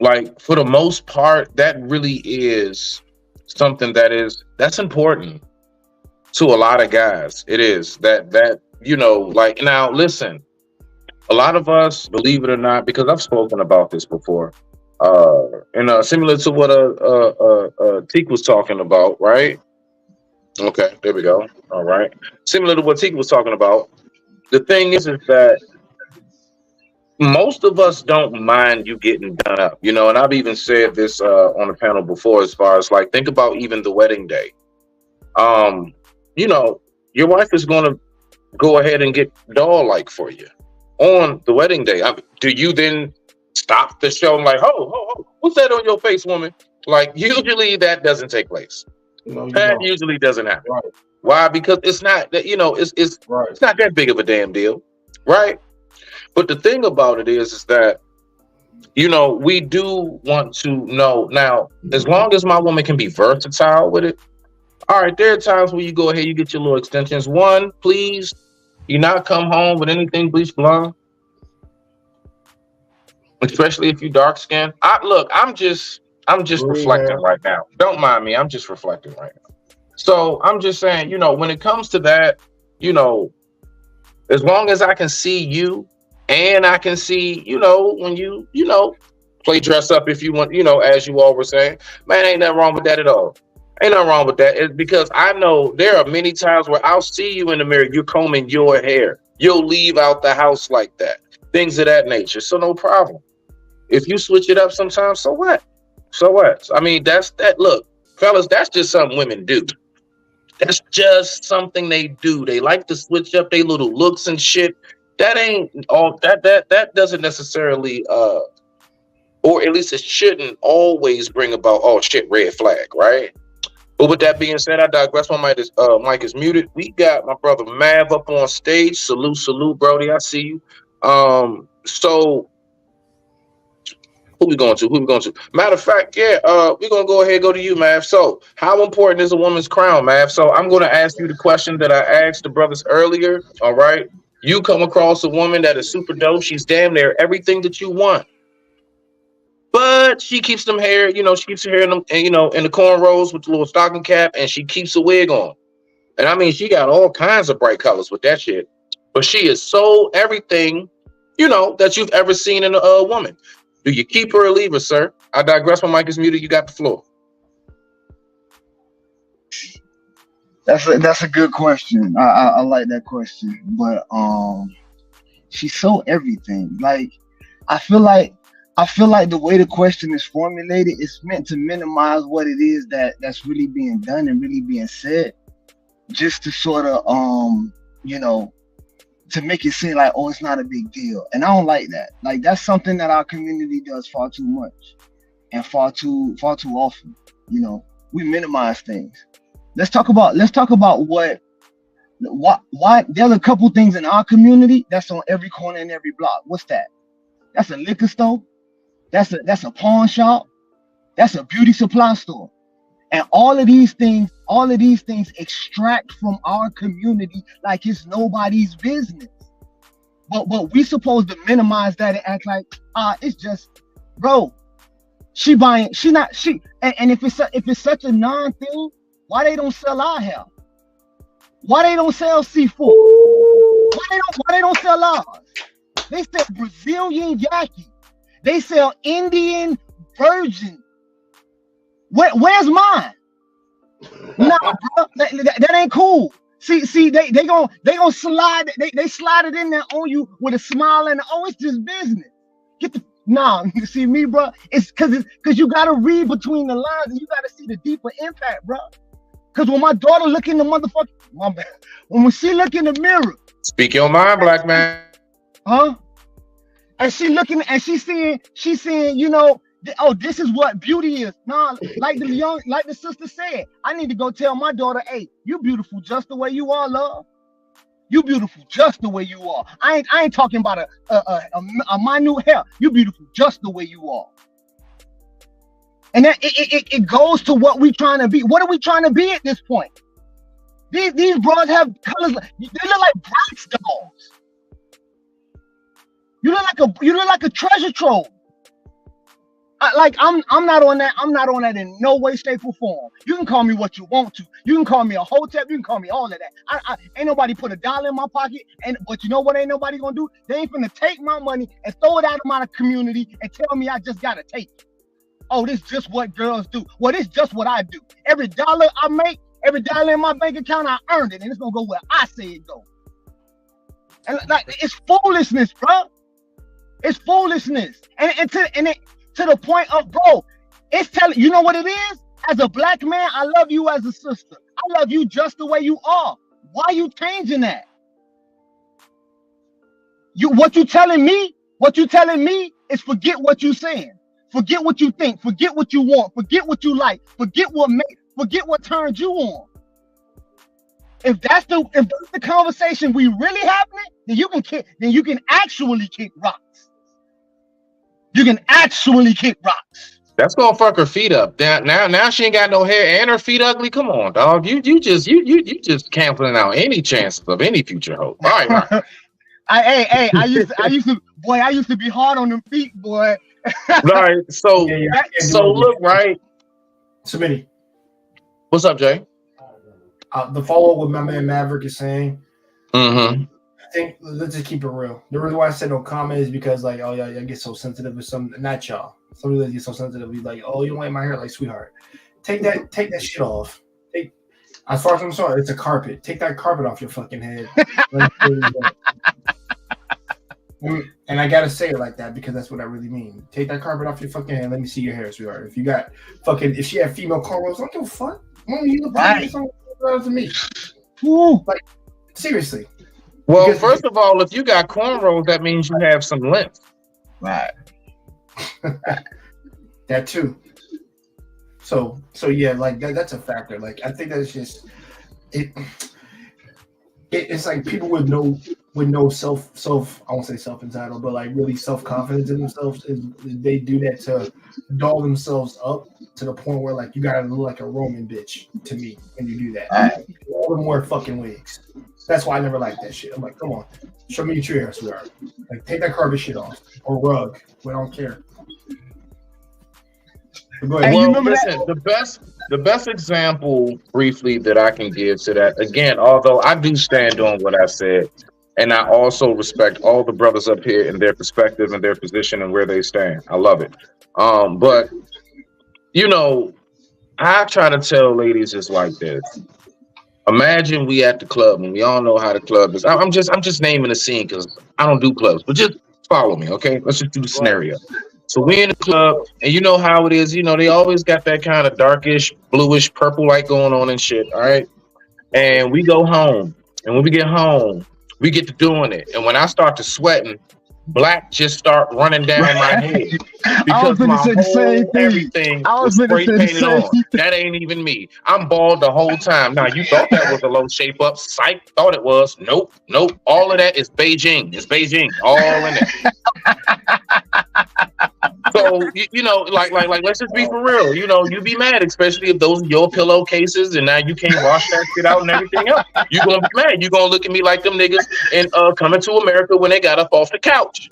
like, for the most part, that really is something that's important to a lot of guys. It is that you know, like, now listen, a lot of us, believe it or not, because I've spoken about this before, and similar to what Teak was talking about, right? Okay, there we go. All right, similar to what Teak was talking about. The thing is that most of us don't mind you getting done up, you know, and I've even said this on the panel before, as far as, like, think about even the wedding day. You know, your wife is going to go ahead and get doll-like for you on the wedding day. Do you then stop the show and like, oh, what's that on your face, woman? Like, usually that doesn't take place. That usually doesn't happen. Right. Why? Because it's not that, you know, it's not that big of a damn deal, right? But the thing about it is that, you know, we do want to know now, as long as my woman can be versatile with it. All right, there are times where you go ahead, you get your little extensions. One, please, you not come home with anything bleach blonde, especially if you dark skinned. I'm just reflecting right now. Don't mind me. I'm just reflecting right now. So I'm just saying, you know, when it comes to that, you know, as long as I can see you and I can see, you know, when you know, play dress up if you want, you know, as you all were saying, man, ain't nothing wrong with that at all. Ain't nothing wrong with that. It's because I know there are many times where I'll see you in the mirror, you're combing your hair. You'll leave out the house like that. Things of that nature. So no problem. If you switch it up sometimes, so what? So what? I mean, look, fellas, that's just something women do. That's just something they do. They like to switch up their little looks and shit. That ain't all that doesn't necessarily or at least it shouldn't always bring about, oh shit, red flag, right? But with that being said, I digress. My mic is muted. We got my brother Mav up on stage. Salute, Brody. I see you. So who we going to? Matter of fact, yeah, we're gonna go ahead and go to you, Mav. So, how important is a woman's crown, Mav? So I'm gonna ask you the question that I asked the brothers earlier. All right. You come across a woman that is super dope. She's damn near everything that you want. But she keeps them hair, you know, she keeps her hair in them, and, you know, in the cornrows with the little stocking cap, and she keeps a wig on. And I mean, she got all kinds of bright colors with that shit. But she is so everything, you know, that you've ever seen in a woman. Do you keep her or leave her, sir? I digress. My mic is muted. You got the floor. That's a good question. I like that question. But she's so everything. Like, I feel like the way the question is formulated, it's meant to minimize what it is that's really being done and really being said, just to sort of you know, to make it seem like, oh, it's not a big deal. And I don't like that. Like, that's something that our community does far too much and far too often. You know, we minimize things. Let's talk about why there's a couple things in our community that's on every corner and every block. What's that? That's a liquor store. That's a pawn shop. That's a beauty supply store. And all of these things extract from our community like it's nobody's business. But we supposed to minimize that and act like, it's just, bro, and if it's such a non-thing, why they don't sell our hair? Why they don't sell seafood? Why they don't sell ours? They sell Brazilian yaki. They sell Indian virgin. Where's mine? Nah, bro, that ain't cool. See, they gonna slide. They slide it in there on you with a smile and it's just business. You see me, bro. It's because you gotta read between the lines and you gotta see the deeper impact, bro. Because when my daughter look in the when she look in the mirror, speak your mind, black man. Huh? And she looking and she's seeing, you know, this is what beauty is. Nah, like the sister said, I need to go tell my daughter, hey, you beautiful just the way you are, love. You beautiful just the way you are. I ain't talking about a minute hair. You beautiful just the way you are. And that it goes to what we trying to be. What are we trying to be at this point? These bras have colors. They look like Bratz dolls. You look like a treasure trove. I'm not on that. I'm not on that in no way, shape, or form. You can call me what you want to. You can call me a hotep. You can call me all of that. I ain't nobody put $1 in my pocket. But you know what? Ain't nobody gonna do? They ain't finna take my money and throw it out of my community and tell me I just gotta take it. Oh, this is just what girls do. Well, this is just what I do. Every dollar I make, every dollar in my bank account, I earned it, and it's gonna go where I say it go. And like, it's foolishness, bro. It's foolishness, and to the point of, bro, it's telling, you know what it is? As a black man, I love you as a sister. I love you just the way you are. Why are you changing that? What you telling me is forget what you saying. Forget what you think. Forget what you want. Forget what you like. Forget what turns you on. If that's the conversation we really having, then you can actually kick rocks. You can actually kick rocks. That's gonna fuck her feet up. Now she ain't got no hair and her feet ugly. Come on, dog. You just canceling out any chances of any future hope. All right, Rock. I used to be hard on them feet, boy. Right. So look, right. Smitty. What's up, Jay? The follow-up what my man Maverick is saying. Mm-hmm. I think let's just keep it real. The reason why I said no comment is because like, oh yeah, I get so sensitive with some, not y'all. Some of you get so sensitive. Be like, oh, you don't like my hair, like sweetheart. Take that shit off. As far as I'm sorry, it's a carpet. Take that carpet off your fucking head. And I gotta say it like that because that's what I really mean. Take that carpet off your fucking head. Let me see your hair, sweetheart. If she had female cornrows, don't give a fuck. You look right to me. Like seriously. Well, because first of all, if you got cornrows, that means you have some length. Right. That too. So yeah, like that's a factor. Like I think that's just it's like people with no self I won't say self entitled, but like really self-confidence in themselves, they do that to doll themselves up to the point where like you gotta look like a Roman bitch to me when you do that. Or more fucking wigs. That's why I never liked that shit. I'm like, come on, show me your true hair, sweetheart. Like take that carpet shit off or rug. We don't care. Well, listen, the best example briefly that I can give to that, again, although I do stand on what I said, and I also respect all the brothers up here and their perspective and their position and where they stand. I love it. But you know, I try to tell ladies it's like this. Imagine we at the club and we all know how the club is. I'm just naming the scene because I don't do clubs, but just follow me, okay? Let's just do the scenario. So we in the club, and you know how it is. You know, they always got that kind of darkish, bluish, purple light going on and shit, all right? And we go home, and when we get home, we get to doing it. And when I start to sweating, black just start running down my head because my whole everything was spray painted on. That ain't even me. I'm bald the whole time. Now, you thought that was a low shape up. Psych, thought it was. Nope. All of that is Beijing. It's Beijing. All in it. So, you know, like, let's just be for real. You know, you be mad, especially if those are your pillowcases and now you can't wash that shit out and everything else. You're going to be mad. You're going to look at me like them niggas in Coming to America when they got up off the couch.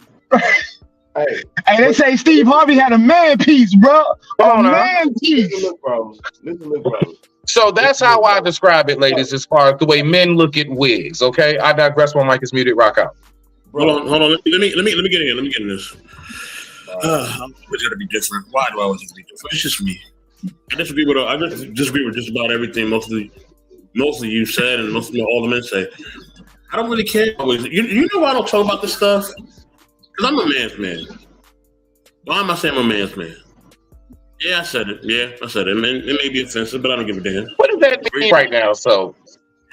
Hey, they say Steve Harvey had a man piece, bro. Man piece. Listen, bro. So that's how I describe it, ladies, as far as the way men look at wigs. Okay, I digress. My mic is muted. Rock out. Hold on. Let me get in. Let me get in this. I'm always gonna be different. Why do I always have to be different? It's just me. I disagree with just about everything. Mostly you said, and mostly all the men say. I don't really care. You know why I don't talk about this stuff? Because I'm a man's man. Why am I saying I'm a man's man? Yeah, I said it. It may be offensive, but I don't give a damn. What does that mean right now? So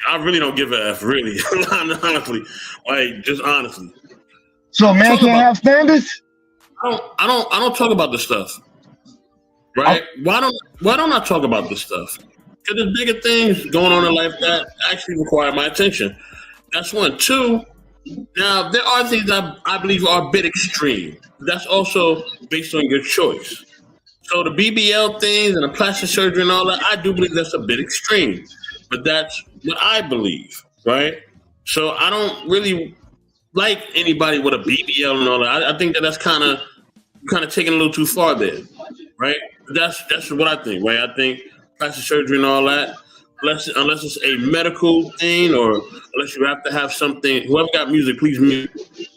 I really don't give a F, really. Honestly. Like, just honestly. So a man can't have standards? I don't talk about this stuff. right? Why don't I talk about this stuff? Because there's bigger things going on in life that actually require my attention. That's one. Two, now there are things I believe are a bit extreme. That's also based on your choice. So the BBL things and the plastic surgery and all that, I do believe that's a bit extreme. But that's what I believe, right? So I don't really like anybody with a BBL and all that. I think that's kind of taking a little too far there, right? That's what I think, right? I think plastic surgery and all that, unless it's a medical thing or unless you have to have something. Whoever got music, please mute. You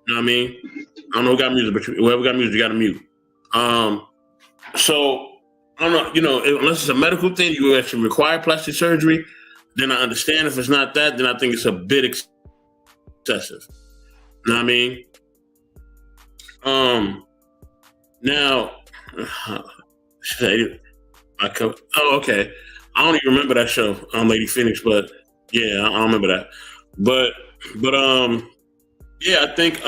know what I mean? I don't know who got music, but whoever got music, you got to mute. So I don't know. Unless it's a medical thing, you actually require plastic surgery. Then I understand. If it's not that, then I think it's a bit excessive. You know what I mean? Now, okay. I don't even remember that show, Lady Phoenix, but yeah, I remember that. But yeah, I think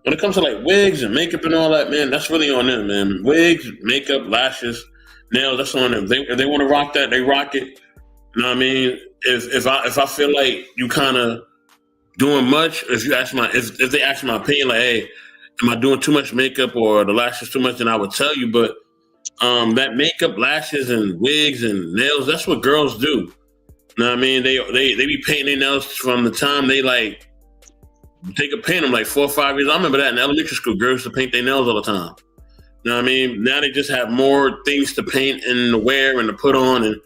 when it comes to like wigs and makeup and all that, man, that's really on them, man. Wigs, makeup, lashes, nails, that's on them. If they want to rock that, they rock it. You know what I mean? If I feel like you kind of doing much, if they ask my opinion, like, hey, am I doing too much makeup or the lashes too much, then I would tell you. But that makeup, lashes, and wigs and nails, that's what girls do. You know what I mean? They be painting their nails from the time they like they could paint them like 4 or 5 years. I remember that in elementary school, girls used to paint their nails all the time. You know what I mean? Now they just have more things to paint and to wear and to put on and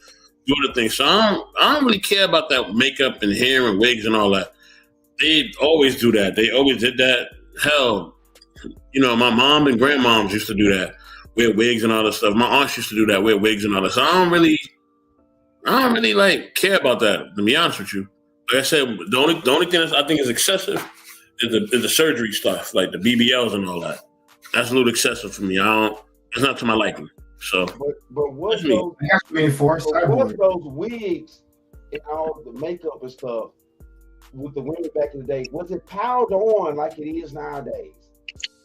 do other things. So I don't really care about that makeup and hair and wigs and all that. They always do that. They always did that. Hell, my mom and grandmoms used to do that, wear wigs and all that stuff. My aunts used to do that, wear wigs and all that. So I don't really like care about that, to be honest with you. Like I said, the only thing that I think is excessive is the surgery stuff, like the BBLs and all that. That's a little excessive for me. It's not to my liking. So, but what's those wigs and all the makeup and stuff with the women back in the day? Was it piled on like it is nowadays?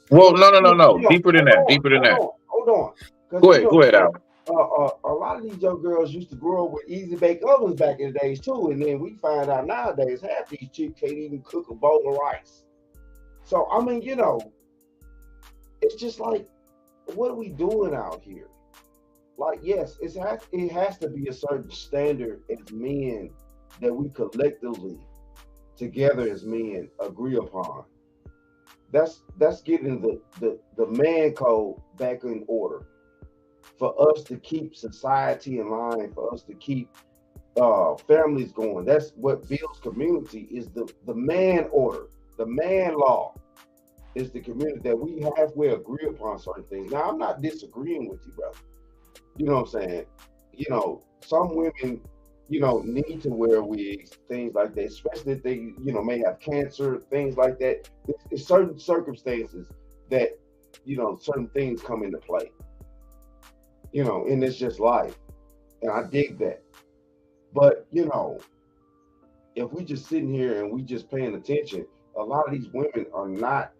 Well, no. Deeper than that. Hold on. Go ahead, Al. A lot of these young girls used to grow up with easy bake ovens back in the days too, and then we find out nowadays half these chicks can't even cook a bowl of rice. So I mean, it's just like, what are we doing out here? Like, yes, it has to be a certain standard as men that we collectively, together as men, agree upon. That's getting the man code back in order for us to keep society in line, for us to keep families going. That's what builds community, is the man order, the man law. Is the community that we halfway agree upon certain things. Now, I'm not disagreeing with you, brother. You know what I'm saying? Some women, need to wear wigs, things like that, especially if they, may have cancer, things like that. It's certain circumstances that, certain things come into play. And it's just life. And I dig that. But, if we just sitting here and we just paying attention, a lot of these women are not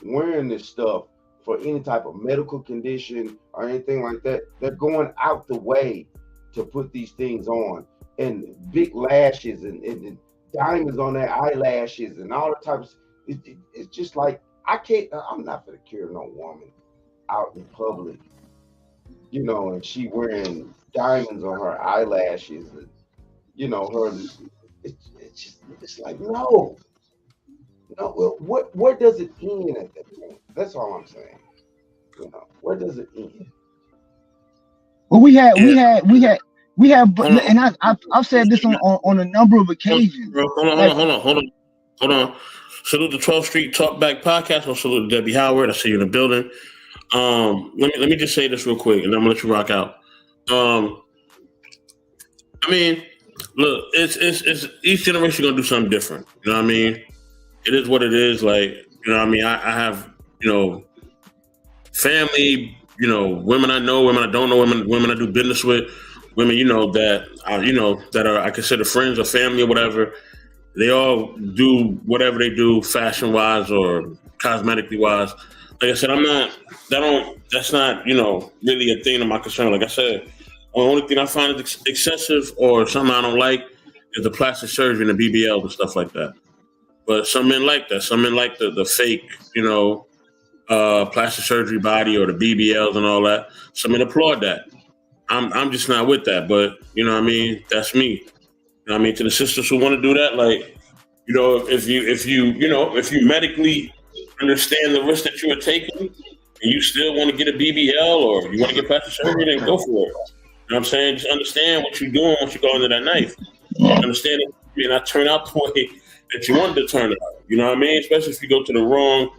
wearing this stuff for any type of medical condition or anything like that. They're going out the way to put these things on, and big lashes and diamonds on their eyelashes and all the types. It's just like, I'm not gonna carry no woman out in public, and she wearing diamonds on her eyelashes and, her, it's like, no. No, where does it end at that point? That's all I'm saying. Where does it end? Well, we have, and I've said this on a number of occasions. Hold on. Salute the 12th Street Talkback Podcast. I'll salute Debbie Howard. I see you in the building. Let me just say this real quick, and I'm gonna let you rock out. I mean, look, it's each generation gonna do something different. You know what I mean? It is what it is. Like, I mean, I have, family, women I know, women I don't know, women I do business with, women, that I consider friends or family or whatever. They all do whatever they do, fashion wise or cosmetically wise. Like I said, that's not, really a thing of my concern. Like I said, the only thing I find is excessive or something I don't like is the plastic surgery and the BBL and stuff like that. But some men like that. Some men like the fake, plastic surgery body or the BBLs and all that. Some men applaud that. I'm just not with that. But that's me. To the sisters who want to do that, like, if you medically understand the risk that you are taking, and you still want to get a BBL or you want to get plastic surgery, then go for it. You know what I'm saying? Just understand what you're doing once you go into that knife. Understand it may not turn out the way that you wanted to turn it out. You know what I mean? Especially if you go to the wrong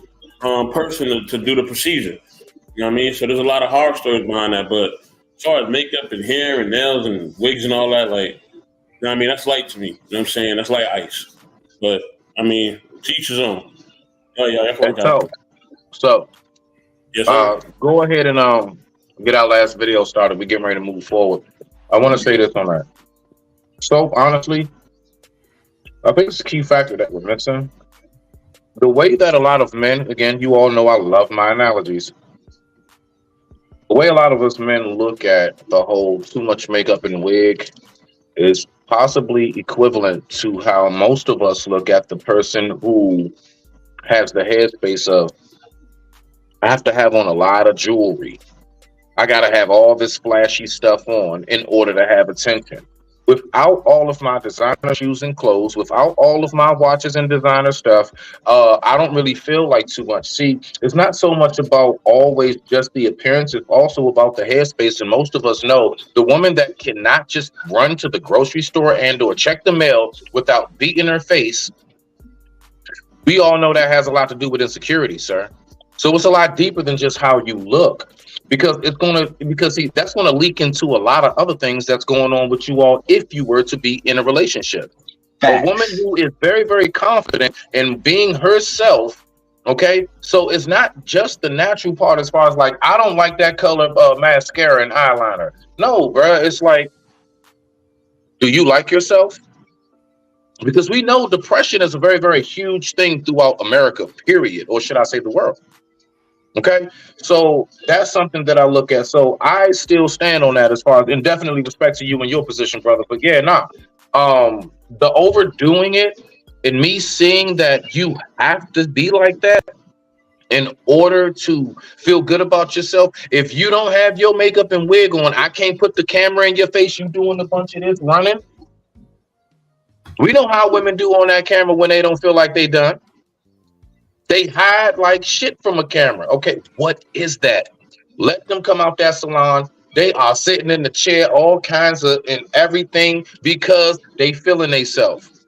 person to do the procedure. You know what I mean? So there's a lot of horror stories behind that. But as far as makeup and hair and nails and wigs and all that, like, that's light to me. You know what I'm saying? That's like ice. But, teach his own. Oh, yeah, that's So, yes, sir. go ahead and get our last video started. We're getting ready to move forward. I want to say this on that. So, honestly, I think it's a key factor that we're missing. The way that a lot of men, again, you all know I love my analogies. The way a lot of us men look at the whole too much makeup and wig is possibly equivalent to how most of us look at the person who has the headspace of, I have to have on a lot of jewelry. I got to have all this flashy stuff on in order to have attention. Without all of my designer shoes and clothes, without all of my watches and designer stuff, I don't really feel like too much. See, it's not so much about always just the appearance. It's also about the headspace. And most of us know the woman that cannot just run to the grocery store and or check the mail without beating her face. We all know that has a lot to do with insecurity, sir. So it's a lot deeper than just how you look. Because that's gonna leak into a lot of other things that's going on with you all if you were to be in a relationship. Facts. A woman who is very, very confident in being herself, okay? So it's not just the natural part as far as like, I don't like that color mascara and eyeliner. No, bruh, it's like, do you like yourself? Because we know depression is a very, very huge thing throughout America, period, or should I say the world. Okay, so that's something that I look at. So I still stand on that as far as, and definitely respect to you and your position, brother. But yeah, the overdoing it and me seeing that you have to be like that in order to feel good about yourself. If you don't have your makeup and wig on, I can't put the camera in your face. You doing a bunch of this running. We know how women do on that camera when they don't feel like they done. They hide like shit from a camera. Okay, what is that? Let them come out that salon. They are sitting in the chair, all kinds of and everything because they feeling themselves.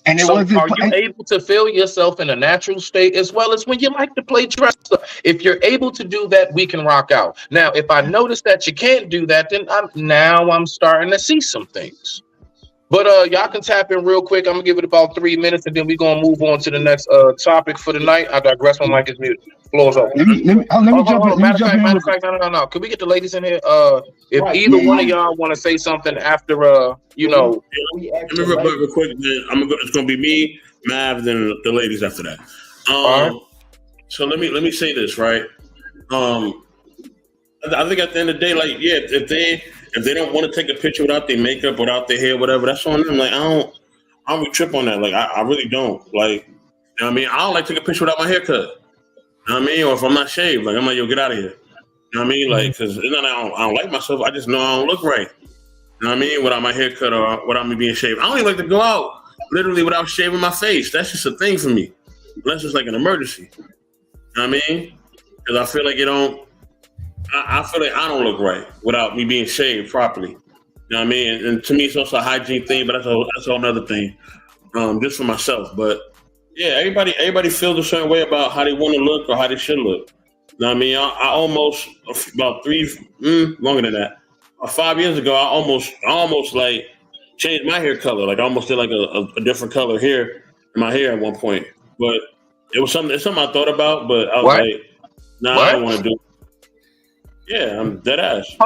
And so are you able to feel yourself in a natural state as well as when you like to play dress up? If you're able to do that, we can rock out. Now, if I notice that you can't do that, then I'm starting to see some things. But y'all can tap in real quick. I'm gonna give it about 3 minutes, and then we're gonna move on to the next topic for the night. I digress. My mic is muted. Floor's open. Let me jump in. Matter of fact, no. Can we get the ladies in here? If either one of y'all want to say something after, Let me real quick. It's gonna be me, Mav, then the ladies after that. Right. So let me say this, right? I think at the end of the day, like, yeah, if they don't want to take a picture without their makeup, without their hair, whatever, that's on them. Like, I don't really trip on that. Like, I really don't. Like, you know what I mean? I don't like taking a picture without my haircut. You know what I mean? Or if I'm not shaved, like, I'm like, yo, get out of here. You know what I mean? Like, because it's not I don't like myself. I just know I don't look right. You know what I mean? Without my haircut or without me being shaved. I don't even like to go out literally without shaving my face. That's just a thing for me. Unless it's like an emergency. You know what I mean? Because I feel like I feel like I don't look right without me being shaved properly. You know what I mean? And to me, it's also a hygiene thing, but that's a whole other thing, just for myself. But yeah, everybody feels a certain way about how they want to look or how they should look. You know what I mean? I almost about longer than that. 5 years ago, I almost like changed my hair color. Like I almost did like a different color here in my hair at one point. But it's something I thought about, but I was like, nah, I don't want to do it. Yeah, I'm dead ass.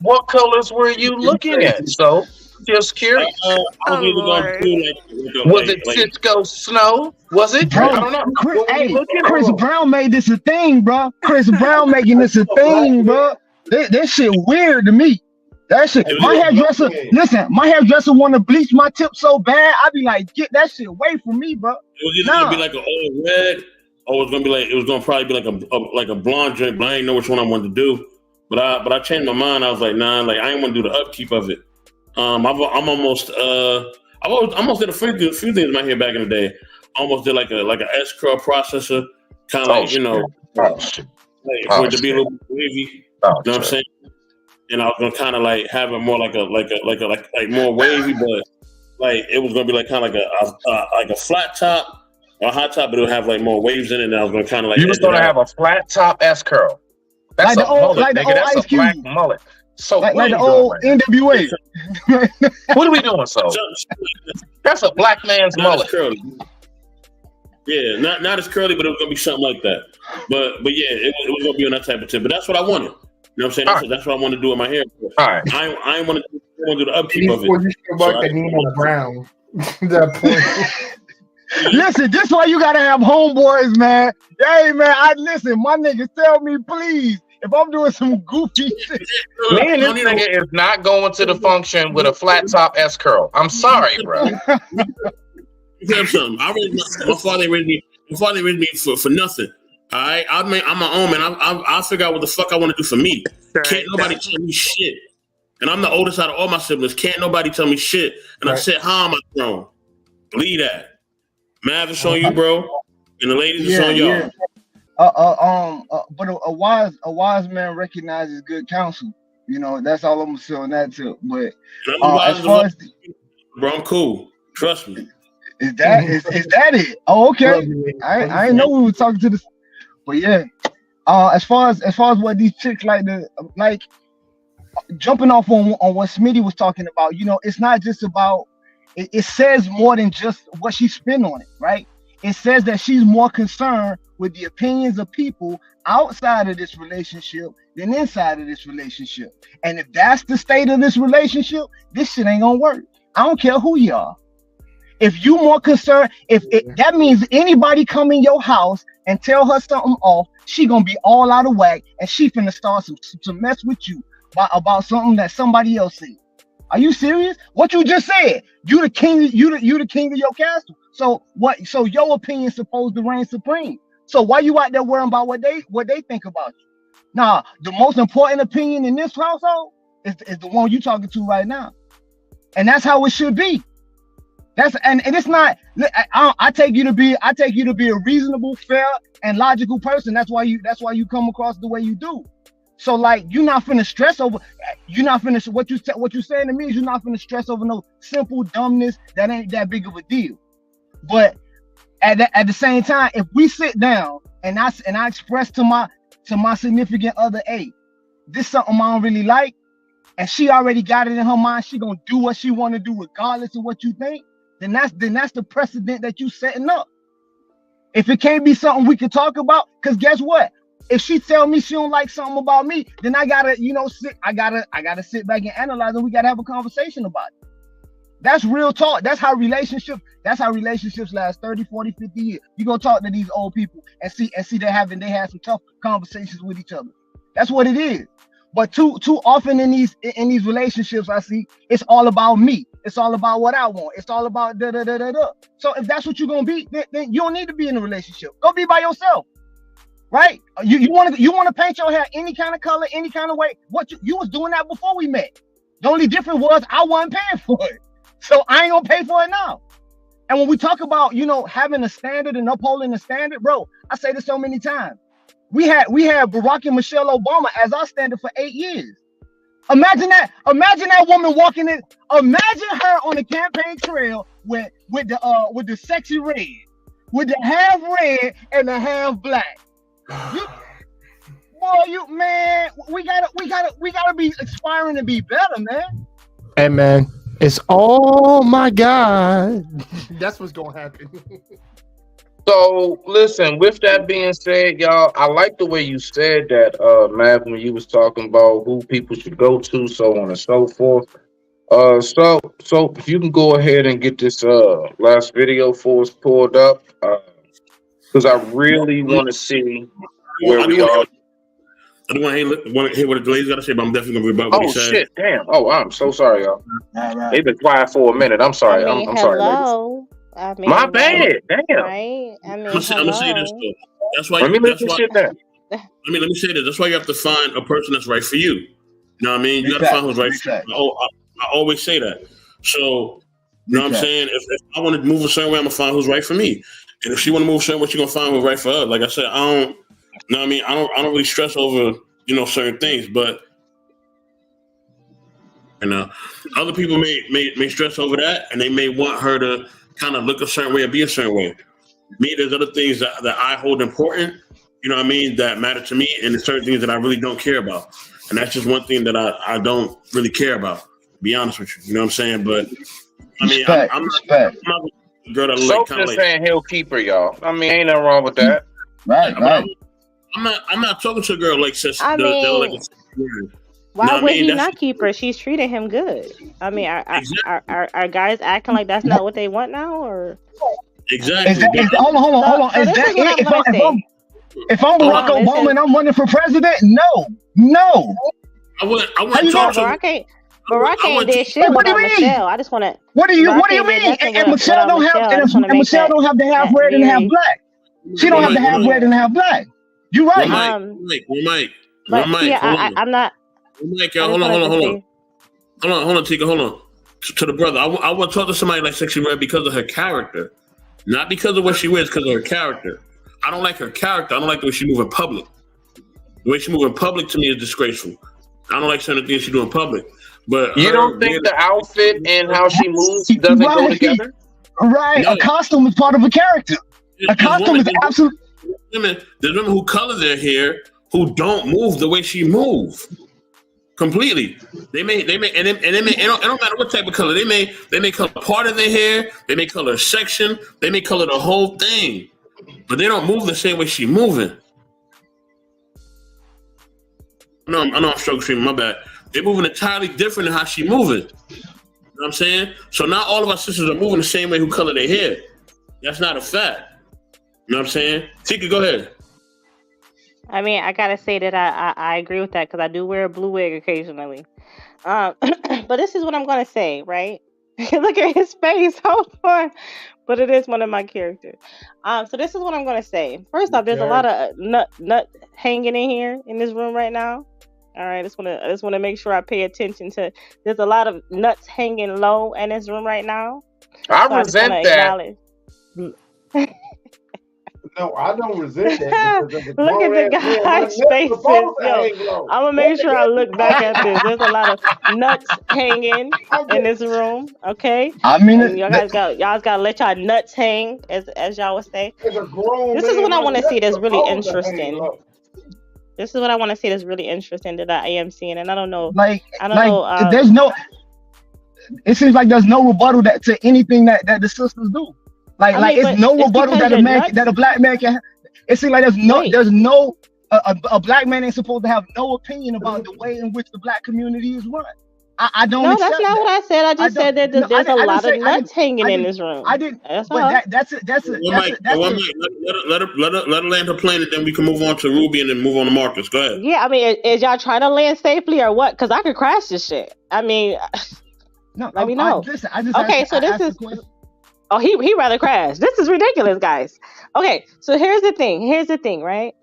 What colors were you looking at? So Just curious. I was Oh, either going Lord. to do Was it Cisco Snow? Was it? Bro, I don't know. Chris, What were you hey, looking at? Chris Brown made this a thing, bro. Chris Brown making this a thing, bro. That shit weird to me. That shit. My hairdresser, listen, my hairdresser want to bleach my tip so bad. I be like, get that shit away from me, bro. It was either gonna be like an old red, or it was gonna be like probably be like a blonde drink, but I didn't know which one I wanted to do. But I changed my mind. I was like, nah, like I ain't want to do the upkeep of it. I almost did a few things in my hair back in the day. I almost did like an S curl processor, kind of like for it to be a little bit wavy. You know what I'm saying? And I was gonna kind of like have it more like more wavy, but like it was gonna be like kind of like a flat top or a hot top, but it would have like more waves in it. And I was gonna kind of like you was gonna have a flat top S curl. That's like a mullet, nigga. That's a black mullet. So like the old NWA. What are we doing? So that's a black man's mullet. Yeah, not as curly, but it was gonna be something like that. But yeah, it was gonna be on that type of tip. But that's what I wanted. You know what I'm saying? That's what I want to do with my hair. All right. I ain't want to do the upkeep of it. You still like the Nino Brown. That point. Listen, this why you gotta have homeboys, man. Hey, man, listen. My niggas tell me, please, if I'm doing some goofy shit. Me and this nigga is not going to the function with a flat top S curl. I'm sorry, bro. You have something. My father raised me for nothing. All right, I'm my own man. I'll figure out what the fuck I want to do for me. Can't nobody tell me shit. And I'm the oldest out of all my siblings. Can't nobody tell me shit. And I said, how am I grown? Believe that. Mav is on you, bro, and the ladies is on y'all. But a wise man recognizes good counsel. You know, that's all I'm gonna say on that tip. But as far as bro, I'm cool. Trust me. Is that it? Oh, okay. I didn't know we were talking to this. But yeah, as far as what these chicks like jumping off on what Smitty was talking about, you know, it's not just about it says more than just what she spent on it, right? It says that she's more concerned with the opinions of people outside of this relationship than inside of this relationship. And if that's the state of this relationship, this shit ain't gonna work. I don't care who you are. If you more concerned, that means anybody come in your house and tell her something off, she gonna be all out of whack and she finna start some mess with you about something that somebody else said. Are you serious? What you just said? You the king. You the king of your castle. So what? So your opinion's supposed to reign supreme. So why you out there worrying about what they think about you? Nah, the most important opinion in this household is the one you talking to right now, and that's how it should be. And it's not. I take you to be a reasonable, fair, and logical person. That's why you come across the way you do. So like you're not finna stress over. You're not finna what you saying to me is you're not finna stress over no simple dumbness that ain't that big of a deal. But at the same time, if we sit down and I express to my significant other, hey, this something I don't really like, and she already got it in her mind, she gonna do what she want to do regardless of what you think. Then that's the precedent that you setting up. If it can't be something we can talk about, because guess what? If she tell me she don't like something about me, then I gotta, I gotta sit back and analyze, and we gotta have a conversation about it. That's real talk. That's how relationships last 30, 40, 50 years. You go talk to these old people and see they had some tough conversations with each other. That's what it is. But too often in these relationships, I see it's all about me. It's all about what I want. It's all about da da da da da. So if that's what you're gonna be, then you don't need to be in a relationship. Go be by yourself, right? You want to paint your hair any kind of color, any kind of way. What you was doing that before we met. The only difference was I wasn't paying for it, so I ain't gonna pay for it now. And when we talk about having a standard and upholding the standard, bro, I say this so many times. We had Barack and Michelle Obama as our standard for 8 years. Imagine that woman walking in. Imagine her on the campaign trail with the sexy red, with the half red and the half black. We gotta be aspiring to be better, man. Hey man, it's oh my God. That's what's gonna happen. So listen, with that being said, y'all, I like the way you said that, Matt, when you was talking about who people should go to, so on and so forth. So if you can go ahead and get this last video for us pulled up, because I really want to see where we are. I don't want to hear what the lady's got to say, but I'm definitely going to rebut what he said. Oh shit! Damn! Oh, I'm so sorry, y'all. They've been quiet for a minute. I'm sorry. I mean, I'm sorry, ladies. hello. I mean, My bad. Damn. right? I mean, I'm gonna say this though. That's why. Let me let this shit down. Let me say this. That's why you have to find a person that's right for you. You know what I mean? You got to find who's right for you. I always say that. So, you know what I'm saying? If I want to move a certain way, I'm gonna find who's right for me. And if she want to move a certain way, you're gonna find who's right for her. Like I said, I don't. You know what I mean? I don't really stress over certain things, but other people may stress over that, and they may want her to kind of look a certain way or be a certain way. Me, there's other things that I hold important. You know what I mean? That matter to me, and there's certain things that I really don't care about. And that's just one thing that I don't really care about, to be honest with you. You know what I'm saying? But I mean, I'm not a girl that So just saying he'll keep her, y'all. I mean, ain't nothing wrong with that. Right. I'm not talking to a girl like sis. I mean, why would he not keep her? She's treating him good. I mean, are guys acting like that's not what they want now, or exactly? Hold on. Is that it? If I'm Barack Obama and I'm running for president, no. I wouldn't talk to. Barack ain't did shit without Michelle. I just want to. What do you mean? And Michelle don't have. And Michelle don't have to have red and half black. She don't have to have red and half black. You right. Mike. I'm not. Mike, hold on, Tika, hold on. To the brother, I want to talk to somebody like Sexy Red because of her character, not because of what she wears, because of her character. I don't like her character. I don't like the way she move in public. The way she move in public to me is disgraceful. I don't like certain things she do in public. But you don't think the outfit and how she moves doesn't go together? Right. No. A costume is part of a character. A costume is absolutely. There's women who color their hair who don't move the way she moves. Completely. They may, and it don't matter what type of color. They may color part of their hair. They may color a section. They may color the whole thing, but they don't move the same way she moving. No, I know I'm stroke streaming. My bad. They're moving entirely different than how she moving. You know what I'm saying? So not all of our sisters are moving the same way who color their hair. That's not a fact. You know what I'm saying? Tika, go ahead. I mean, I gotta say that I agree with that because I do wear a blue wig occasionally. But this is what I'm gonna say, right? Look at his face. Hold on. But it is one of my characters. So this is what I'm gonna say. First off, there's a lot of nut hanging in here in this room right now. All right, I just want to make sure I pay attention to. There's a lot of nuts hanging low in this room right now. I resent that. No, I don't resent that. Look at the guy's faces. Yo, I'm gonna make sure I look back at this. There's a lot of nuts hanging in this room. Okay. I mean, and y'all gotta let y'all nuts hang, as y'all would say. This is what I want to see. That's really interesting. This is what I want to see. That's really interesting that I am seeing, and I don't know. There's no. It seems like there's no rebuttal to anything that the sisters do. It's no rebuttal that a black man can have. It seems like there's no a black man ain't supposed to have no opinion about the way in which the black community is run. I don't. No, that's not what I said. I just said that there's a lot of nuts hanging in this room. I didn't. That's it. Let her land her plane, and then we can move on to Ruby and then move on to Marcus. Go ahead. Yeah, I mean, is y'all trying to land safely or what? Because I could crash this shit. I mean, let me know. Okay, so this is. Oh, he rather crash. This is ridiculous, guys. Okay, so here's the thing, right?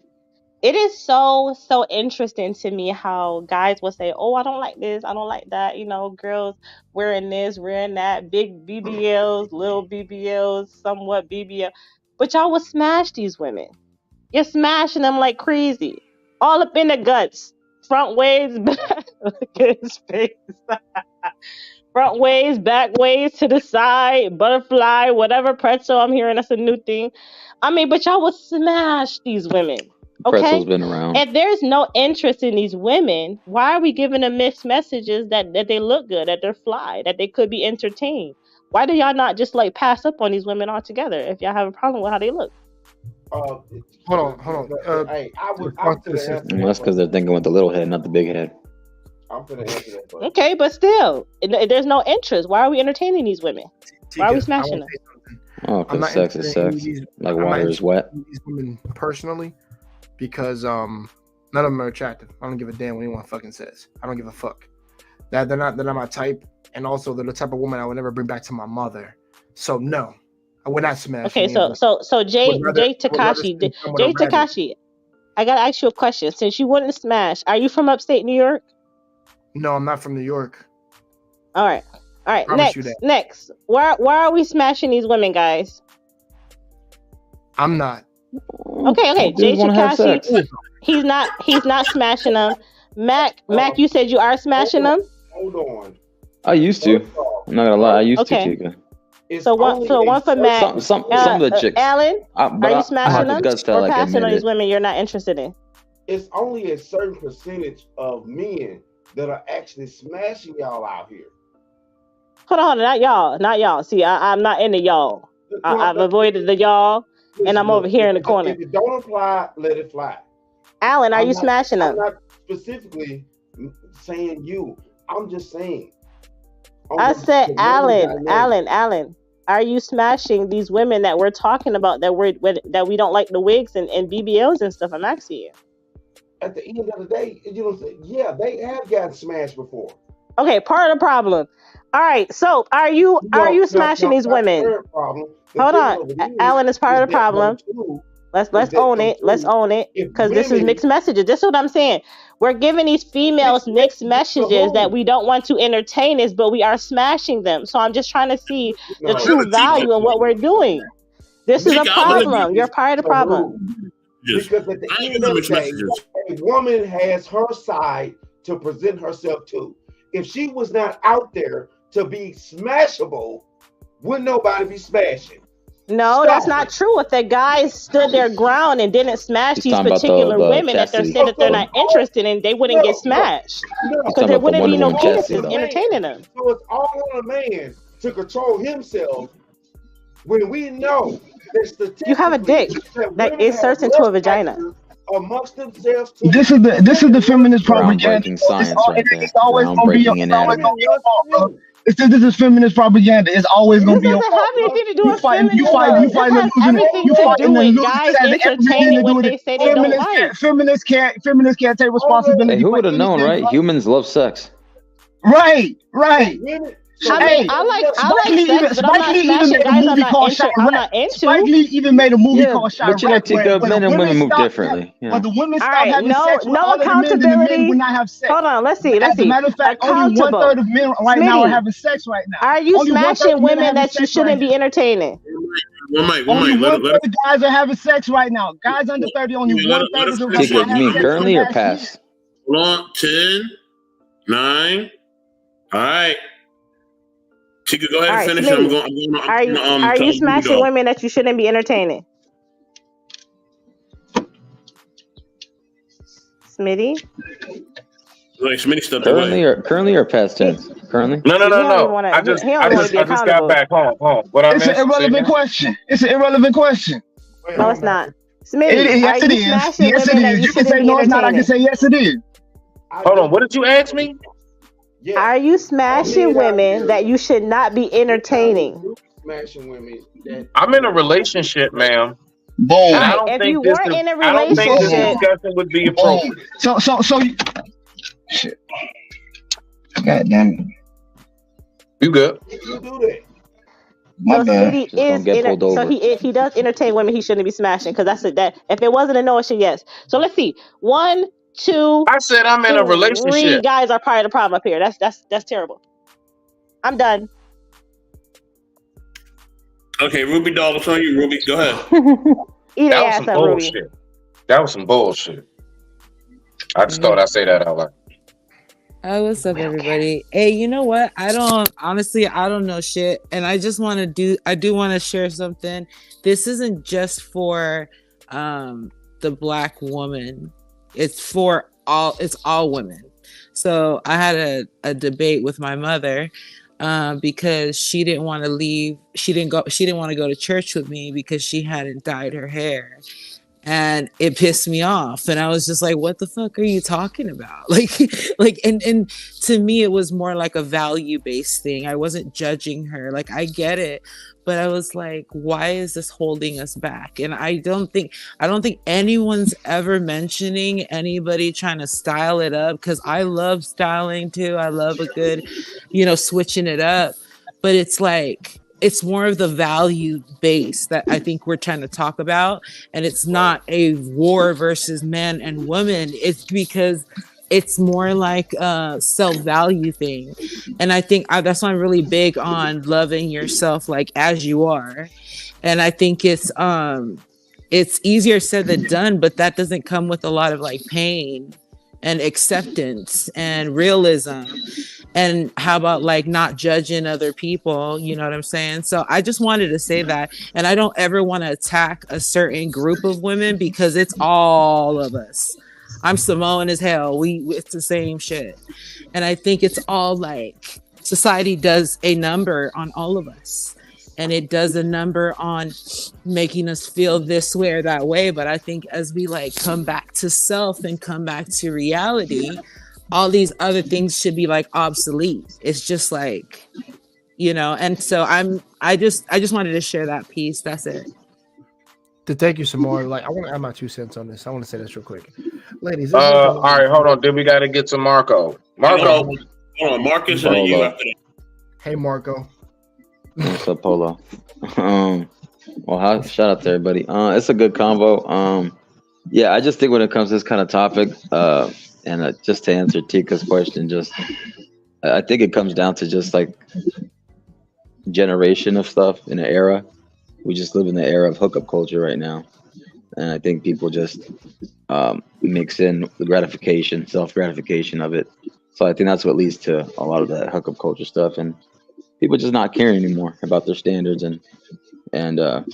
It is so interesting to me how guys will say, oh, I don't like this, I don't like that. You know, girls wearing this, wearing that, big BBLs, little BBLs, somewhat BBL. But y'all will smash these women. You're smashing them like crazy. All up in the guts. Front ways, back. Look at his face. Front ways, back ways, to the side, butterfly, whatever pretzel I'm hearing, that's a new thing. I mean, but y'all will smash these women. Okay? Pretzel's been around. If there's no interest in these women, why are we giving them mixed messages that they look good, that they're fly, that they could be entertained? Why do y'all not just pass up on these women altogether if y'all have a problem with how they look? Hold on. That's because they're thinking with the little head, not the big head. I'm gonna answer that for you. Okay, but still, there's no interest. Why are we entertaining these women? Why are we smashing them? Oh, I'm because not sex is interested in sex. these. Like I'm not water is interested wet. in these women personally because none of them are attractive. I don't give a damn what anyone fucking says. I don't give a fuck. That they're not my type, and also they're the type of woman I would never bring back to my mother. So no, I would not smash. Okay, any of them. so Jay Would rather Takashi, spend time with Jay a rabbit. Takashi, I gotta ask you a question. Since you wouldn't smash, are you from upstate New York? No, I'm not from New York. All right. Promise you that. Next. Why are we smashing these women, guys? I'm not. Okay. Jay Takashi, he's not smashing them. Mac, you said you are smashing them. Hold on. I used to. I'm not gonna lie. I used to, Okay. Tika. So one for Mac. Some of the chicks. Alan, But are you I smashing have the them guts to or like passing admit on these it. women you're not interested in? It's only a certain percentage of men that are actually smashing y'all out here. Hold on, not y'all. See, I'm not into y'all. I've avoided the y'all, and I'm over here in the corner. If it don't apply, let it fly. Alan, are you smashing them? I'm not specifically saying you. I'm just saying. I said, Alan, are you smashing these women that we're talking about that we don't like the wigs and BBLs and stuff? I'm asking you. At the end of the day, yeah, they have gotten smashed before. Okay, part of the problem. All right, so are you smashing these women? Hold on, Alan is part of the problem. Let's own it. Let's own it, because this is mixed messages. This is what I'm saying. We're giving these females mixed messages that we don't want to entertain us, but we are smashing them. So I'm just trying to see the true value in what we're doing. This is a problem. You're part of the problem. Because at the end of the day, a woman has her side to present herself to. If she was not out there to be smashable, would nobody be smashing? No, that's not true. If the guys stood their ground and didn't smash these particular women that they're saying that they're not interested in, they wouldn't get smashed. Because there wouldn't be no penises entertaining them. So it's all on a man to control himself when we know that you have a dick that inserts into a vagina. Amongst themselves. This is the feminist propaganda. Science right there. It's always gonna be your fault, bro. This is feminist propaganda. It's always gonna be your fault. This doesn't have anything to do with feminism. You fighting the losers. Guys entertaining what they say they don't like. Feminists can't take responsibility. Hey, who would have known, right? Humans love sex. Right. I like sex, but I'm not smashing guys I'm not into. Spike Lee even made a movie called Shot But you know, Tika, men and women move differently. But the women All stop right, having sex with no all of the men, and the men would not have sex. Hold on, let's see. As a matter of fact, only 1/3 of men right now are having sex right now. Are you Only 1/3 smashing of men are women having that you sex right shouldn't be entertaining? Only 1/3 of guys are having sex right now. Guys under 30, only 1/3 of them are Tika, you having mean sex. currently or past? Hold on, 10, 9. All right. Tika, go ahead and finish. Smitty, are you smashing women that you shouldn't be entertaining? Smitty? Like Smitty stepped Currently or past tense? Currently? No. I just got back home. What I It's an irrelevant question. It's an irrelevant question. No, it's not. Smitty, yes, it is. Yes, it is. You can say no, it's not. I can say yes, it is. Hold on. What did you ask me? Are you smashing women that you should not be entertaining? Smashing women. I'm in a relationship, ma'am. Boom. If you weren't in a relationship, I don't think this discussion would be appropriate. So. Shit. God damn it. You good? You do that. My bad. So he does entertain women he shouldn't be smashing, because that's that. If it wasn't a no, it's a yes. So let's see. 1, 2. I said I'm in a relationship. 3 guys are part of the problem up here. That's terrible. I'm done. Okay, Ruby Doll, it's on you, Ruby. Go ahead. That was some bullshit. That was some bullshit. I just thought I'd say that out loud. Oh, what's up, everybody? Hey, you know what? I don't know shit, and I just want to I do want to share something. This isn't just for the Black woman. It's all women. So I had a debate with my mother because she didn't want to leave. She didn't want to go to church with me because she hadn't dyed her hair. and it pissed me off, and I was just like, what the fuck are you talking about? And to me it was more like a value-based thing. I wasn't judging her, like I get it, but I was like, why is this holding us back? And I don't think anyone's ever mentioning anybody trying to style it up, because I love styling too. I love a good, switching it up, but it's like, it's more of the value base that I think we're trying to talk about. And it's not a war versus man and woman. It's because it's more like a self-value thing. And I think that's why I'm really big on loving yourself like as you are. And I think it's easier said than done, but that doesn't come with a lot of like pain and acceptance and realism. And how about like not judging other people? You know what I'm saying? So I just wanted to say that. And I don't ever want to attack a certain group of women, because it's all of us. I'm Samoan as hell. It's the same shit. And I think it's all like society does a number on all of us. And it does a number on making us feel this way or that way. But I think as we like come back to self and come back to reality, all these other things should be like obsolete. It's just like, and so I just wanted to share that piece. That's it. To take you some more, like I want to add my 2 cents on this. I want to say this real quick, ladies. All right, hold on. Then we got to get to Marco. Hold on, Marcus, and then you after that. Hey, Marco. What's up, Polo? Well, shout out to everybody. It's a good convo. Yeah, I just think when it comes to this kind of topic, and just to answer Tika's question, I think it comes down to just like generation of stuff in an era. We just live in the era of hookup culture right now. And I think people just mix in the gratification, self-gratification of it. So I think that's what leads to a lot of that hookup culture stuff. And people just not caring anymore about their standards. And if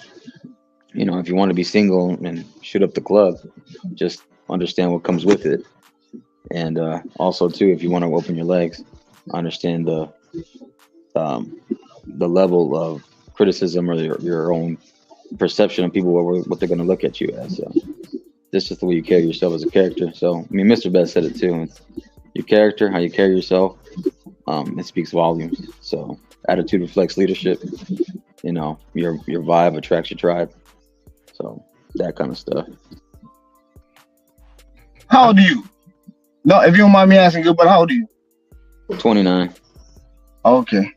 you want to be single and shoot up the club, just understand what comes with it. And also too, if you want to open your legs, understand the level of criticism or your own perception of people, what they're going to look at you as. So this is just the way you carry yourself as a character. So I mean, Mr. Best said it too. It's your character, how you carry yourself. It speaks volumes. So attitude reflects leadership. Your vibe attracts your tribe. So that kind of stuff. How old are you? No, if you don't mind me asking you, but how old are you? 29. Okay.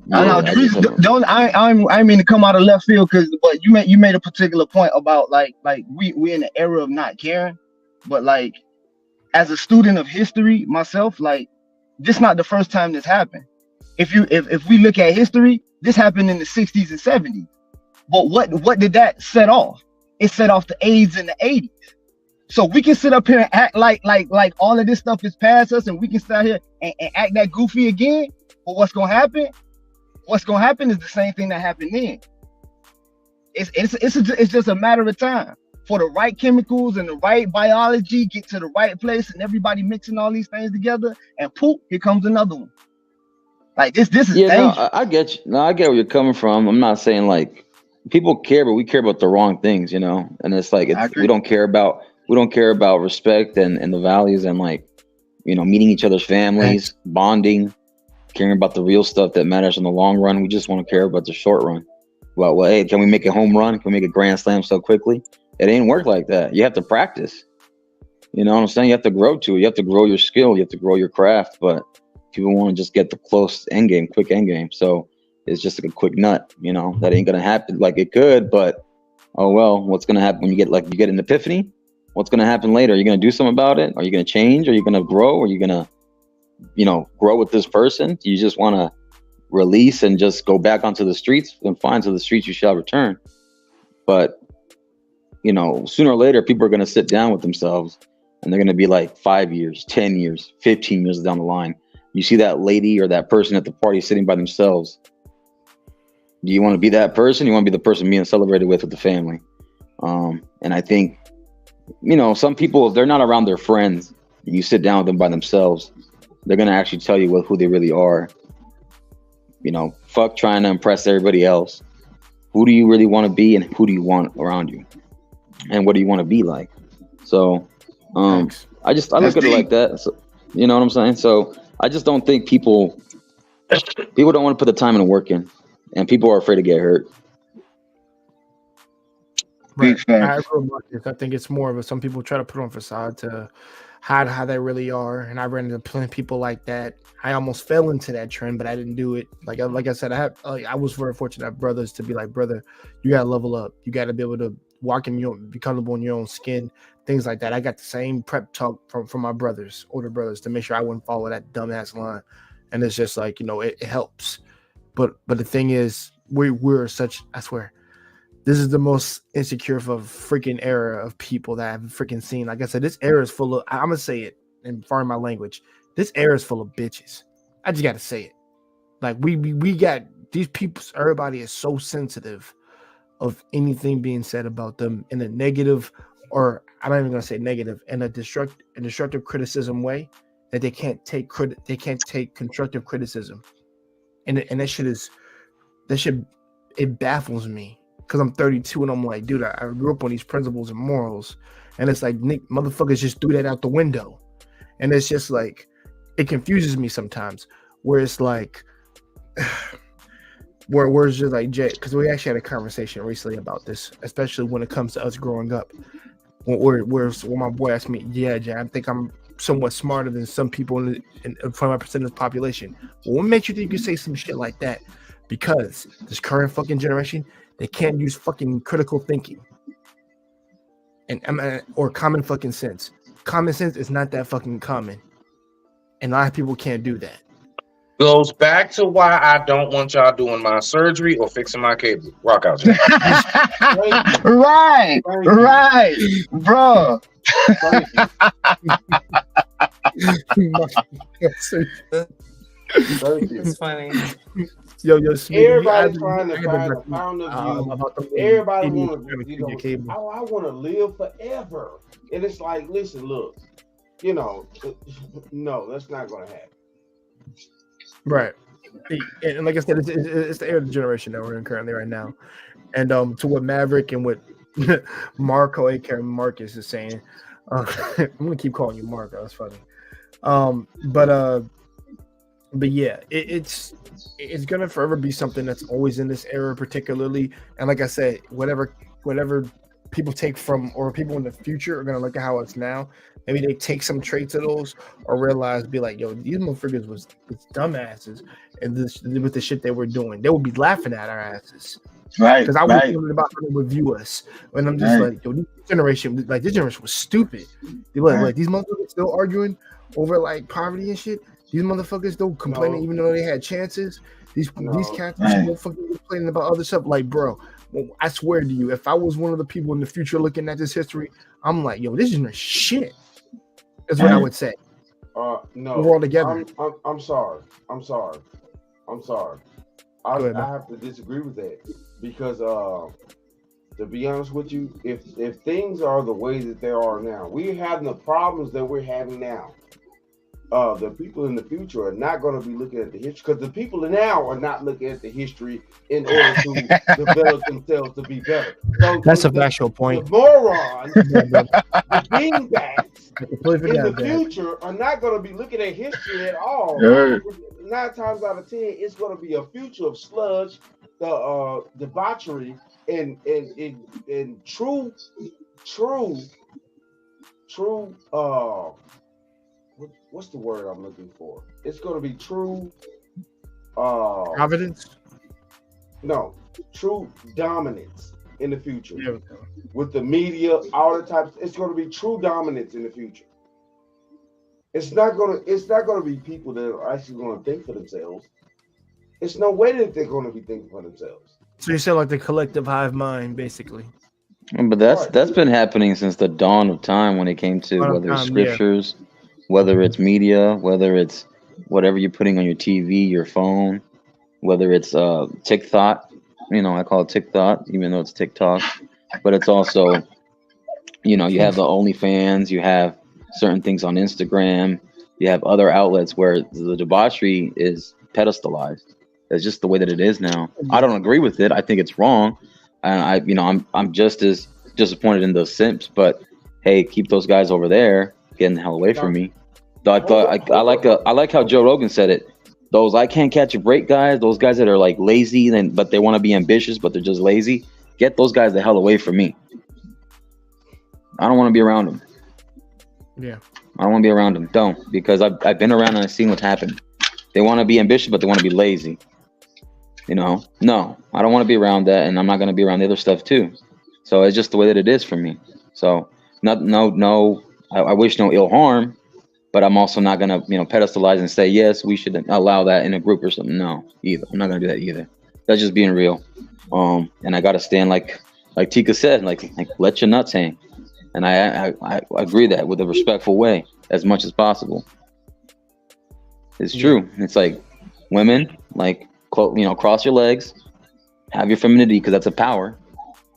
Yeah, I mean to come out of left field, but you made a particular point about like we in the era of not caring, but like as a student of history myself, like this not the first time this happened. If we look at history, this happened in the 60s and 70s. But what did that set off? It set off the AIDS in the 80s. So we can sit up here and act like all of this stuff is past us, and we can sit here and act that goofy again. But what's gonna happen? What's gonna happen is the same thing that happened then. It's just a matter of time for the right chemicals and the right biology get to the right place, and everybody mixing all these things together, and poof, here comes another one. Like this is dangerous. No, I get you. No, I get where you're coming from. I'm not saying like people care, but we care about the wrong things, And it's like we don't care about respect and the values and like meeting each other's families, bonding, caring about the real stuff that matters in the long run. We just want to care about the short run. Well, hey, can we make a home run? Can we make a grand slam so quickly? It ain't work like that. You have to practice. You know what I'm saying? You have to grow to it. You have to grow your skill. You have to grow your craft. But people want to just get the quick end game. So it's just like a quick nut. That ain't gonna happen. Like it could, but oh well. What's gonna happen when you get an epiphany? What's gonna happen later? Are you gonna do something about it? Are you gonna change? Are you gonna grow? Are you gonna grow with this person? Do you just want to release and just go back onto the streets? Then fine, to the streets you shall return. But sooner or later, people are going to sit down with themselves, and they're going to be like 5 years, 10 years, 15 years down the line. You see that lady or that person at the party sitting by themselves. Do you want to be that person? You want to be the person being celebrated with the family? And I think, some people, if they're not around their friends, and you sit down with them by themselves, they're going to actually tell you who they really are. Fuck trying to impress everybody else. Who do you really want to be, and who do you want around you? and what do you want to be like? So I look at it like that. So, you know what I'm saying? So I just don't think people don't want to put the time and work in, and people are afraid to get hurt. Right. I agree with Marcus. I think it's more of some people try to put on facade to hide how they really are, and I ran into plenty of people like that. I almost fell into that trend, but I didn't do it. Like I said, I was very fortunate to have brothers to be like, brother, you gotta level up. You gotta be able to walk in be comfortable in your own skin, things like that. I got the same prep talk from my brothers, older brothers, to make sure I wouldn't follow that dumbass line. And it's just like, it helps. But the thing is, we're such, I swear, this is the most insecure of a freaking era of people that I've freaking seen. Like I said, this era is full of, I'm going to say it and pardon my language, this era is full of bitches. I just got to say it. Like we got these people, everybody is so sensitive of anything being said about them in a negative, or I'm not even going to say negative, in a destructive criticism way, that they can't take constructive criticism. And that shit, it baffles me. Because I'm 32 and I'm like, dude, I grew up on these principles and morals. And it's like, Nick, motherfuckers just threw that out the window. And it's just like, it confuses me sometimes. Where it's like, where it's just like, Jay, because we actually had a conversation recently about this, especially when it comes to us growing up. Where my boy asked me, yeah, Jay, I think I'm somewhat smarter than some people in 25% of the population. Well, what makes you think you say some shit like that? Because this current fucking generation, they can't use fucking critical thinking or common fucking sense. Common sense is not that fucking common. And a lot of people can't do that. Goes back to why I don't want y'all doing my surgery or fixing my cable. Rock out. Right, bro. It's funny. Yo, everybody trying to find a fountain of youth. Everybody want to, I want to live forever. And it's like, listen, look, no, that's not going to happen. Right. And like I said, it's the era of the generation that we're in currently right now. And to what Maverick and what Marco, aka Marcus, is saying, I'm going to keep calling you Marco. That's funny. But yeah, it's gonna forever be something that's always in this era, particularly. And like I said, whatever people take from, or people in the future are gonna look at how it's now. Maybe they take some traits of those, or realize, be like, yo, these motherfuckers was dumbasses, and this with the shit they were doing, they would be laughing at our asses. Right. Because I was thinking about how they would view us, and I'm just like, yo, this generation was stupid. They were like these motherfuckers still arguing over like poverty and shit. These motherfuckers still complaining even though they had chances. These cats are still fucking complaining about other stuff. Like, bro, I swear to you, if I was one of the people in the future looking at this history, I'm like, yo, this is shit. That's what I would say. No, we're all together. I'm sorry. I have to disagree with that because, to be honest with you, if things are the way that they are now, we're having the problems that we're having now. The people in the future are not going to be looking at the history, because the people now are not looking at the history in order to develop themselves to be better. So that's a factual point. The morons, the dingbats in the future are not going to be looking at history at all. 9 times out of 10, it's going to be a future of sludge, debauchery, and true. What's the word I'm looking for? It's going to be true. Providence? No, true dominance in the future. With the media, all the types. It's going to be true dominance in the future. It's not going to be people that are actually going to think for themselves. It's no way that they're going to be thinking for themselves. So you said like the collective hive mind, basically. But that's been happening since the dawn of time when it came to whether it's scriptures. Yeah. Whether it's media, whether it's whatever you're putting on your TV, your phone, whether it's TikTok, I call it TikTok, even though it's TikTok, but it's also, you have the OnlyFans, you have certain things on Instagram, you have other outlets where the debauchery is pedestalized. It's just the way that it is now. I don't agree with it. I think it's wrong, and I'm just as disappointed in those simps, but hey, keep those guys over there getting the hell away from me. Though I like how Joe Rogan said it. Those I can't catch a break guys, those guys that are like lazy, but they want to be ambitious, but they're just lazy. Get those guys the hell away from me. I don't want to be around them. Yeah. I don't want to be around them. Don't, because I've been around and I've seen what's happened. They want to be ambitious, but they want to be lazy. You know? No, I don't want to be around that, and I'm not going to be around the other stuff too. So it's just the way that it is for me. So I wish no ill harm, but I'm also not going to, pedestalize and say, yes, we should allow that in a group or something. No, either. I'm not going to do that either. That's just being real. And I got to stand like Tika said, like let your nuts hang. And I agree that with a respectful way as much as possible. It's true. It's like women, like, cross your legs, have your femininity, because that's a power.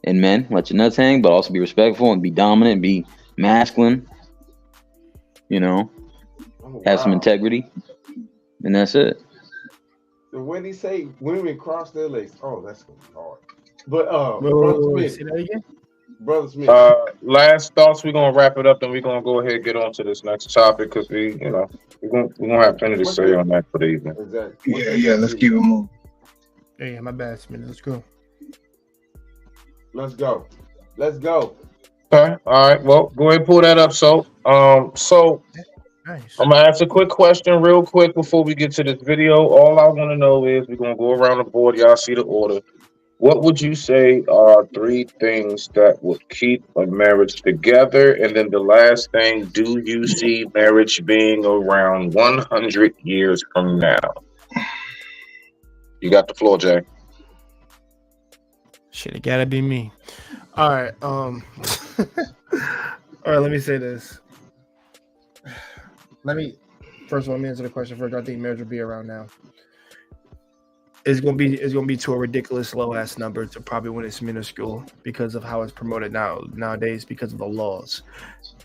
And men, let your nuts hang, but also be respectful and be dominant and be masculine. Have some integrity. And that's it. So when he say women cross their legs, oh, that's gonna be hard. But Brother Smith, say that again? Brother Smith. Last thoughts. We're gonna wrap it up, then we're gonna go ahead and get on to this next topic because we're gonna have plenty to say on that for the evening. Exactly. Yeah. Let's keep it moving. Yeah, my bad, Smith. Let's go. Let's go. Okay. All right. Well, go ahead and pull that up. So Nice. I'm gonna ask a quick question real quick before we get to this video. All I want to know is we're gonna go around the board. Y'all see the order. What would you say are 3 things that would keep a marriage together? And then the last thing, do you see marriage being around 100 years from now? You got the floor, Jay. Shit, it gotta be me. All right. All right, let me say this. First of all, let me answer the question first. I think marriage will be around now. It's gonna be to a ridiculous low ass number to probably when it's minuscule because of how it's promoted nowadays because of the laws.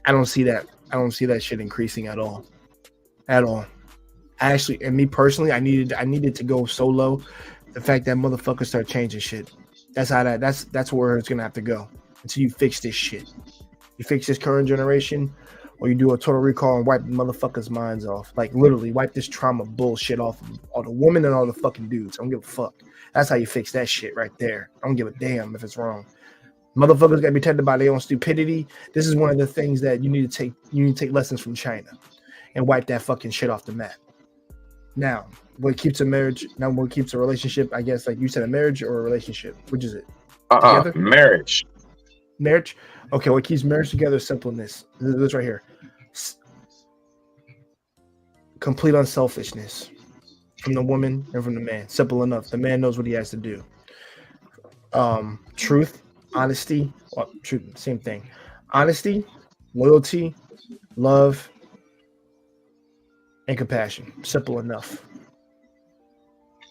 I don't see that shit increasing at all. Actually, and me personally, I needed to go so low. The fact that motherfuckers start changing shit. That's where it's gonna have to go until you fix this shit. You fix this current generation, or you do a total recall and wipe motherfuckers' minds off. Like literally wipe this trauma bullshit off of all the women and all the fucking dudes. I don't give a fuck. That's how you fix that shit right there. I don't give a damn if it's wrong. Motherfuckers gotta be tempted by their own stupidity. This is one of the things that you need to take lessons from China and wipe that fucking shit off the map. Now, what keeps a marriage? Now, what keeps a relationship? I guess, like you said, a marriage or a relationship? Which is it? Marriage. Marriage. Okay, what keeps marriage together is simpleness. This right here. Complete unselfishness from the woman and from the man. Simple enough. The man knows what he has to do. Truth, honesty. Well, truth, same thing. Honesty, loyalty, love, and compassion. Simple enough.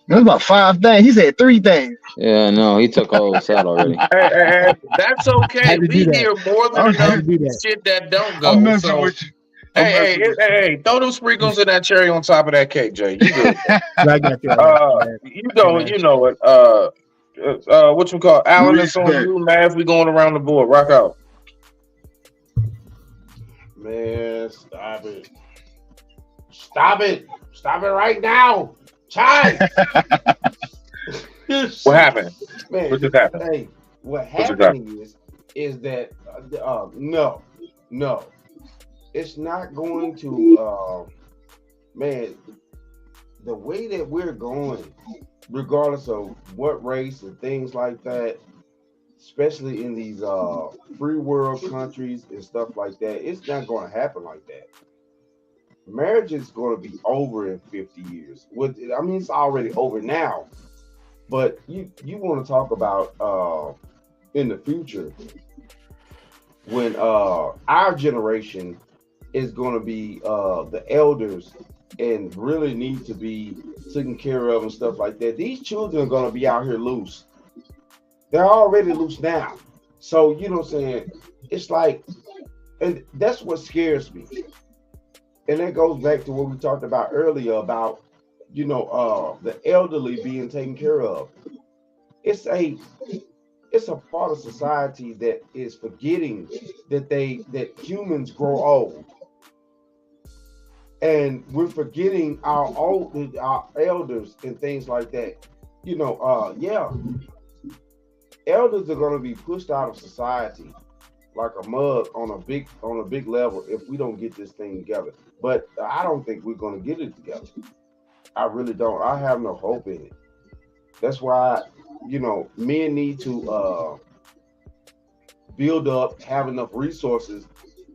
There's about 5 things. He said 3 things. Yeah, no, he took all this out already. Hey, that's okay. We hear more than enough shit that don't go. I'm messing with you. Hey, throw them sprinkles in that cherry on top of that cake, Jay. You good? I got you know it. What you call Alan? It's on you, man. We going around the board. Rock out. Man, stop it. Stop it right now. Child. What happened? Man, what just happened? Hey, what happened is that no. It's not going to man, the way that we're going, regardless of what race and things like that, especially in these free world countries and stuff like that, it's not going to happen like that. Marriage is going to be over in 50 years. It's already over now. But you want to talk about in the future when our generation is going to be the elders and really need to be taken care of and stuff like that. These children are going to be out here loose. They're already loose now. So, you know what I'm saying? It's like, and that's what scares me. And that goes back to what we talked about earlier about, the elderly being taken care of. It's it's a part of society that is forgetting that humans grow old, and we're forgetting our elders and things like that. Yeah, elders are going to be pushed out of society like a mug on a big level if we don't get this thing together. But I don't think we're going to get it together. I really don't. I have no hope in it. That's why, men need to build up, have enough resources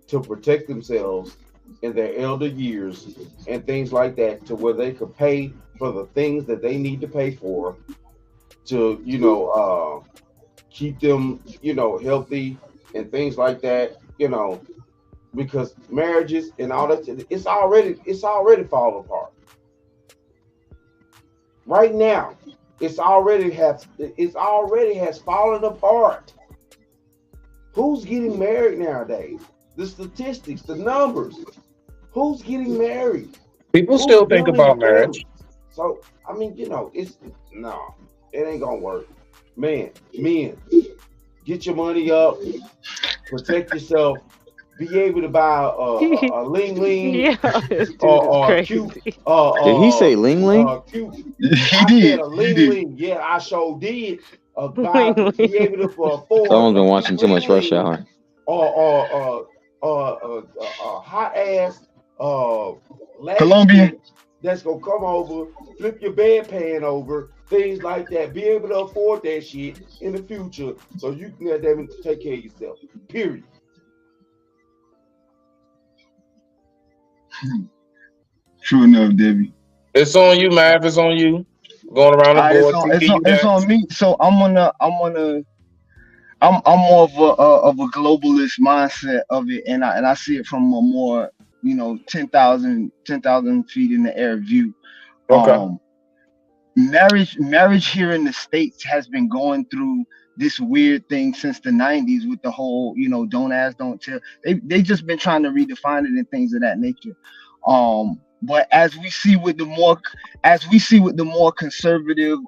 to protect themselves in their elder years and things like that, to where they could pay for the things that they need to pay for to, keep them, healthy and things like that, because marriages and all that, it's already falling apart. Right now, it's already has fallen apart. Who's getting married nowadays? The statistics, the numbers. Who's getting married? People still think about marriage. So I mean, it's no, it ain't gonna work. Men, get your money up, protect yourself, be able to buy a ling ling, Yeah, this dude or is cute. crazy. Did he say ling ling? Cute. He I did. said a ling ling. Yeah, I sure did. Be able to afford Someone's been a watching cute too much ling Rush ling, Hour. or a hot ass Latin Colombian. chick that's gonna come over, flip your bedpan over, things like that. Be able to afford that shit in the future, so you can let them take care of yourself. Period. True enough, Debbie. It's on you, Mav. It's on you. Going around the board. TP, you It's on next. me. So I'm more of a globalist mindset of it, and I see it from a more 10,000 feet in the air view. Okay. Marriage here in the States has been going through this weird thing since the 90s with the whole don't ask, don't tell. They just been trying to redefine it and things of that nature. But as we see with the more conservative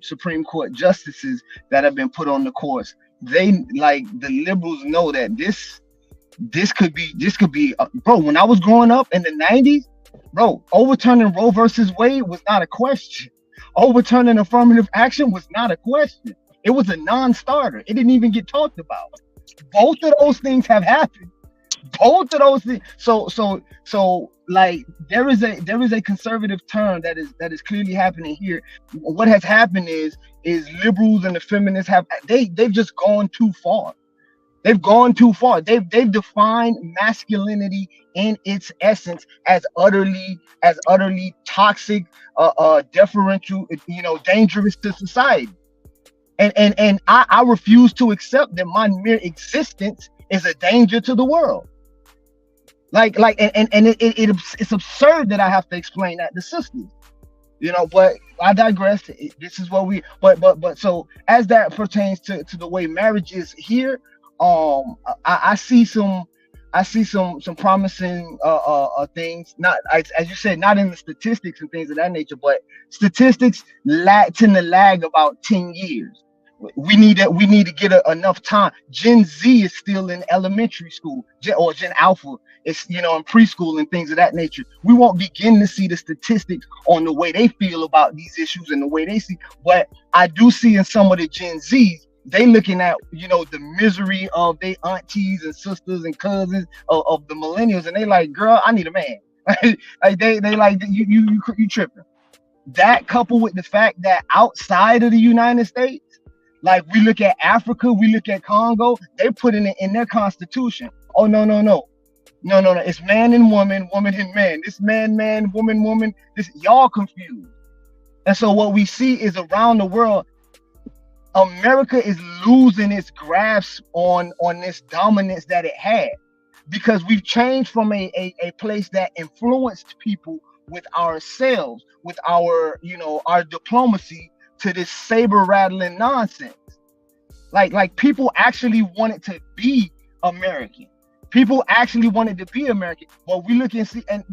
Supreme Court justices that have been put on the courts, they, like the liberals, know that this could be bro. When I was growing up in the 90s, bro, overturning Roe versus Wade was not a question. Overturning affirmative action was not a question. It was a non-starter. It didn't even get talked about. Both of those things have happened. Both of those things. So like there is a conservative turn that is clearly happening here. What has happened is liberals and the feminists they've just gone too far. They've gone too far. They've defined masculinity in its essence as utterly toxic, deferential, dangerous to society. And I refuse to accept that my mere existence is a danger to the world. It's absurd that I have to explain that to sisters. But I digress. This is what but so as that pertains to the way marriage is here, I see some promising things. Not as you said, not in the statistics and things of that nature, but statistics tend to lag about 10 years. We need to get enough time. Gen Z is still in elementary school, or Gen Alpha is in preschool and things of that nature. We won't begin to see the statistics on the way they feel about these issues and the way they see. But I do see in some of the Gen Zs, they looking at the misery of their aunties and sisters and cousins of the millennials, and they like, girl, I need a man. Like they like you tripping. That coupled with the fact that outside of the United States, like we look at Africa, we look at Congo, they're putting it in their constitution. Oh no. It's man and woman, woman and man. This man, woman. This y'all confused. And so what we see is around the world, America is losing its grasp on this dominance that it had, because we've changed from a place that influenced people with ourselves, with our diplomacy, to this saber rattling nonsense. Like people actually wanted to be American. People actually wanted to be American. But we look and see, and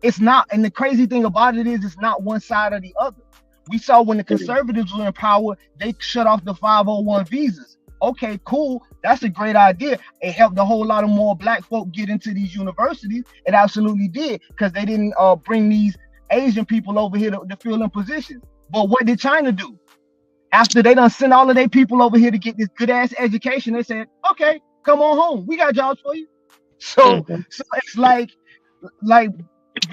it's not. And the crazy thing about it is, it's not one side or the other. We saw when the conservatives were in power, they shut off the 501 visas. okay, cool, that's a great idea. It helped a whole lot of more black folk get into these universities. It absolutely did, because they didn't bring these Asian people over here to fill in positions. But what did China do? After they done sent all of their people over here to get this good ass education, they said, okay, come on home. We got jobs for you. So it's like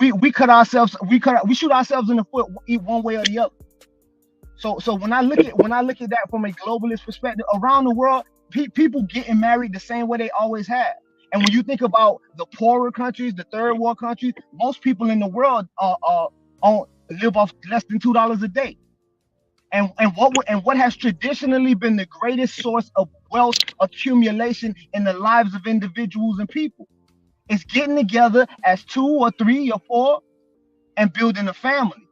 we cut ourselves, we shoot ourselves in the foot one way or the other. So when I look at that from a globalist perspective, around the world, people getting married the same way they always have. And when you think about the poorer countries, the third world countries, most people in the world live off less than $2 a day. And what has traditionally been the greatest source of wealth accumulation in the lives of individuals and people is getting together as 2 or 3 or 4 and building a family.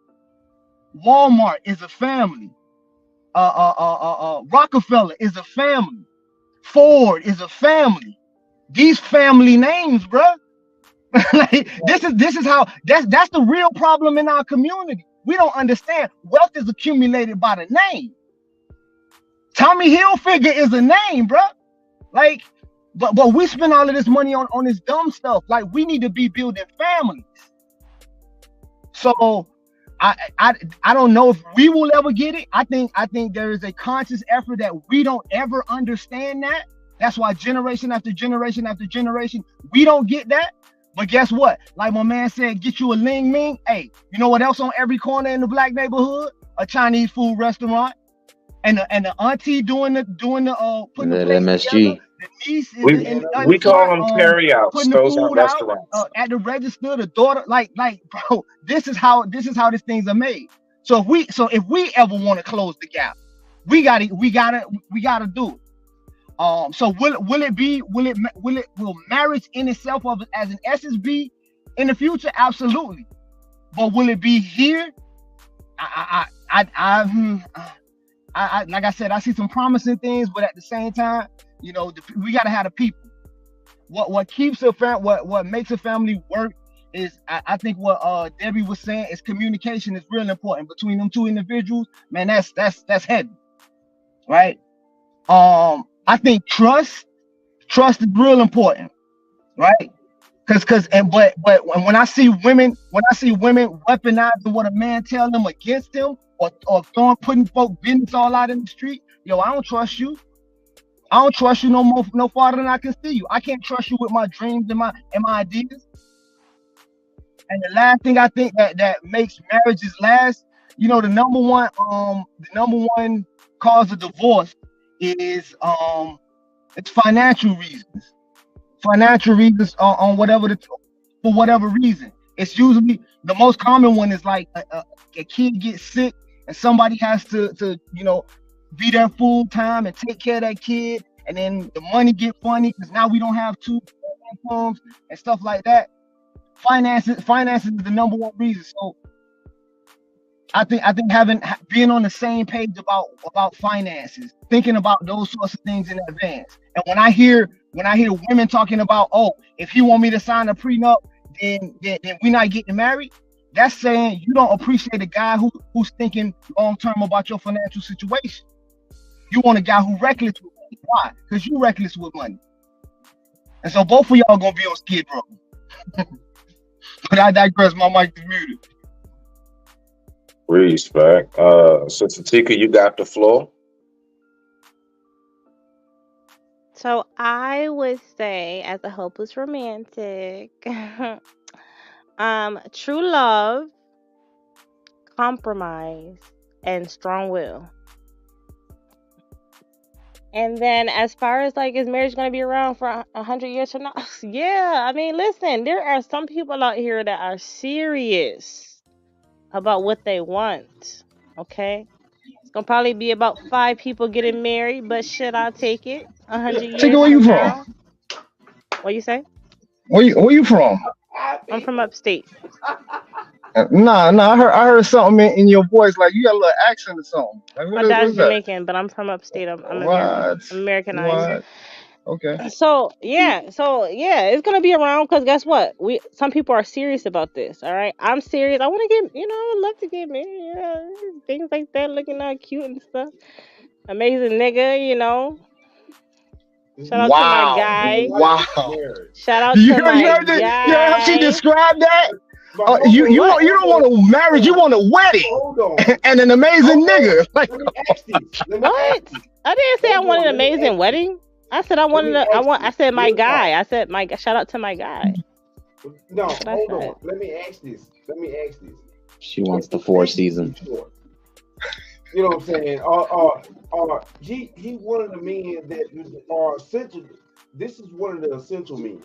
Walmart is a family. Rockefeller is a family. Ford is a family. These family names, bruh. Like, this is how that's the real problem in our community. We don't understand wealth is accumulated by the name. Tommy Hilfiger is a name, bruh. Like, but we spend all of this money on this dumb stuff. Like, we need to be building families. So I don't know if we will ever get it. I think there is a conscious effort that we don't ever understand that. That's why generation after generation after generation, we don't get that. But guess what? Like my man said, get you a Ling Ming. Hey, you know what else on every corner in the black neighborhood? A Chinese food restaurant. And the auntie doing the putting the place MSG. together. The niece is We call them carryouts. putting the Those are food out restaurants. at the register. The daughter, like, bro, this is how these things are made. So if we ever want to close the gap, we gotta do it. So will marriage in itself as an essence be in the future? Absolutely. But will it be here? I like I said, I see some promising things, but at the same time, you know, we gotta have the people. What keeps a family, what makes a family work is, I think what Debbie was saying is communication is real important between them two individuals. Man, that's heavy, right? I think trust is real important, right? But when I see women weaponizing what a man tells them against them, or putting folk business all out in the street, yo, I don't trust you. I don't trust you no farther than I can see you. I can't trust you with my dreams and my ideas. And the last thing I think that makes marriages last, you know, the number one cause of divorce is it's financial reasons. Financial reasons on for whatever reason. It's usually the most common one is like a kid gets sick and somebody has to you know, be there full time and take care of that kid, and then the money get funny because now we don't have two incomes and stuff like that. Finances is the number one reason. So I think being on the same page about finances, thinking about those sorts of things in advance. And when I hear women talking about, oh, if he want me to sign a prenup, then we're not getting married, that's saying you don't appreciate a guy who's thinking long term about your financial situation. You want a guy who's reckless with money. Why? Because you reckless with money. And so both of y'all gonna be on Skid Row. But I digress. My mic is muted. Respect. Sister Tika, you got the floor. So I would say, as a hopeless romantic, true love, compromise, and strong will. And then as far as like, is marriage going to be around for 100 years from now? Yeah, I mean, listen, there are some people out here that are serious about what they want, okay? It's going to probably be about 5 people getting married, but shit, I'll take it. 100 years Tika, where you from from? now. What you say? Where you from? I'm from upstate. Nah, I heard something in your voice, like you got a little accent or something. Like, My what dad's is that? Jamaican, but I'm from upstate. I'm Americanized. What? Okay. So yeah, it's gonna be around because guess what? Some people are serious about this. All right, I'm serious. I want to get, I would love to get married. Yeah, things like that, looking all cute and stuff. Amazing nigga, It's Shout out to my Wow. guy. Wow. marriage. Shout out You to heard, my you heard how she guy. described that? But hold on, You What? don't want a marriage, you want a wedding hold on. and an amazing nigga. Like, Let me ask this. Let me What? ask this. I didn't say I Hold wanted on, an let me amazing ask wedding. I said I Let wanted me a. I ask want. I this. said my Real talk. guy. I said my. Shout out to my guy. No, That's what I hold said. on. Let me ask this. She wants the If four they season. too short, you know what I'm saying? He one of the men that are essential. This is one of the essential men.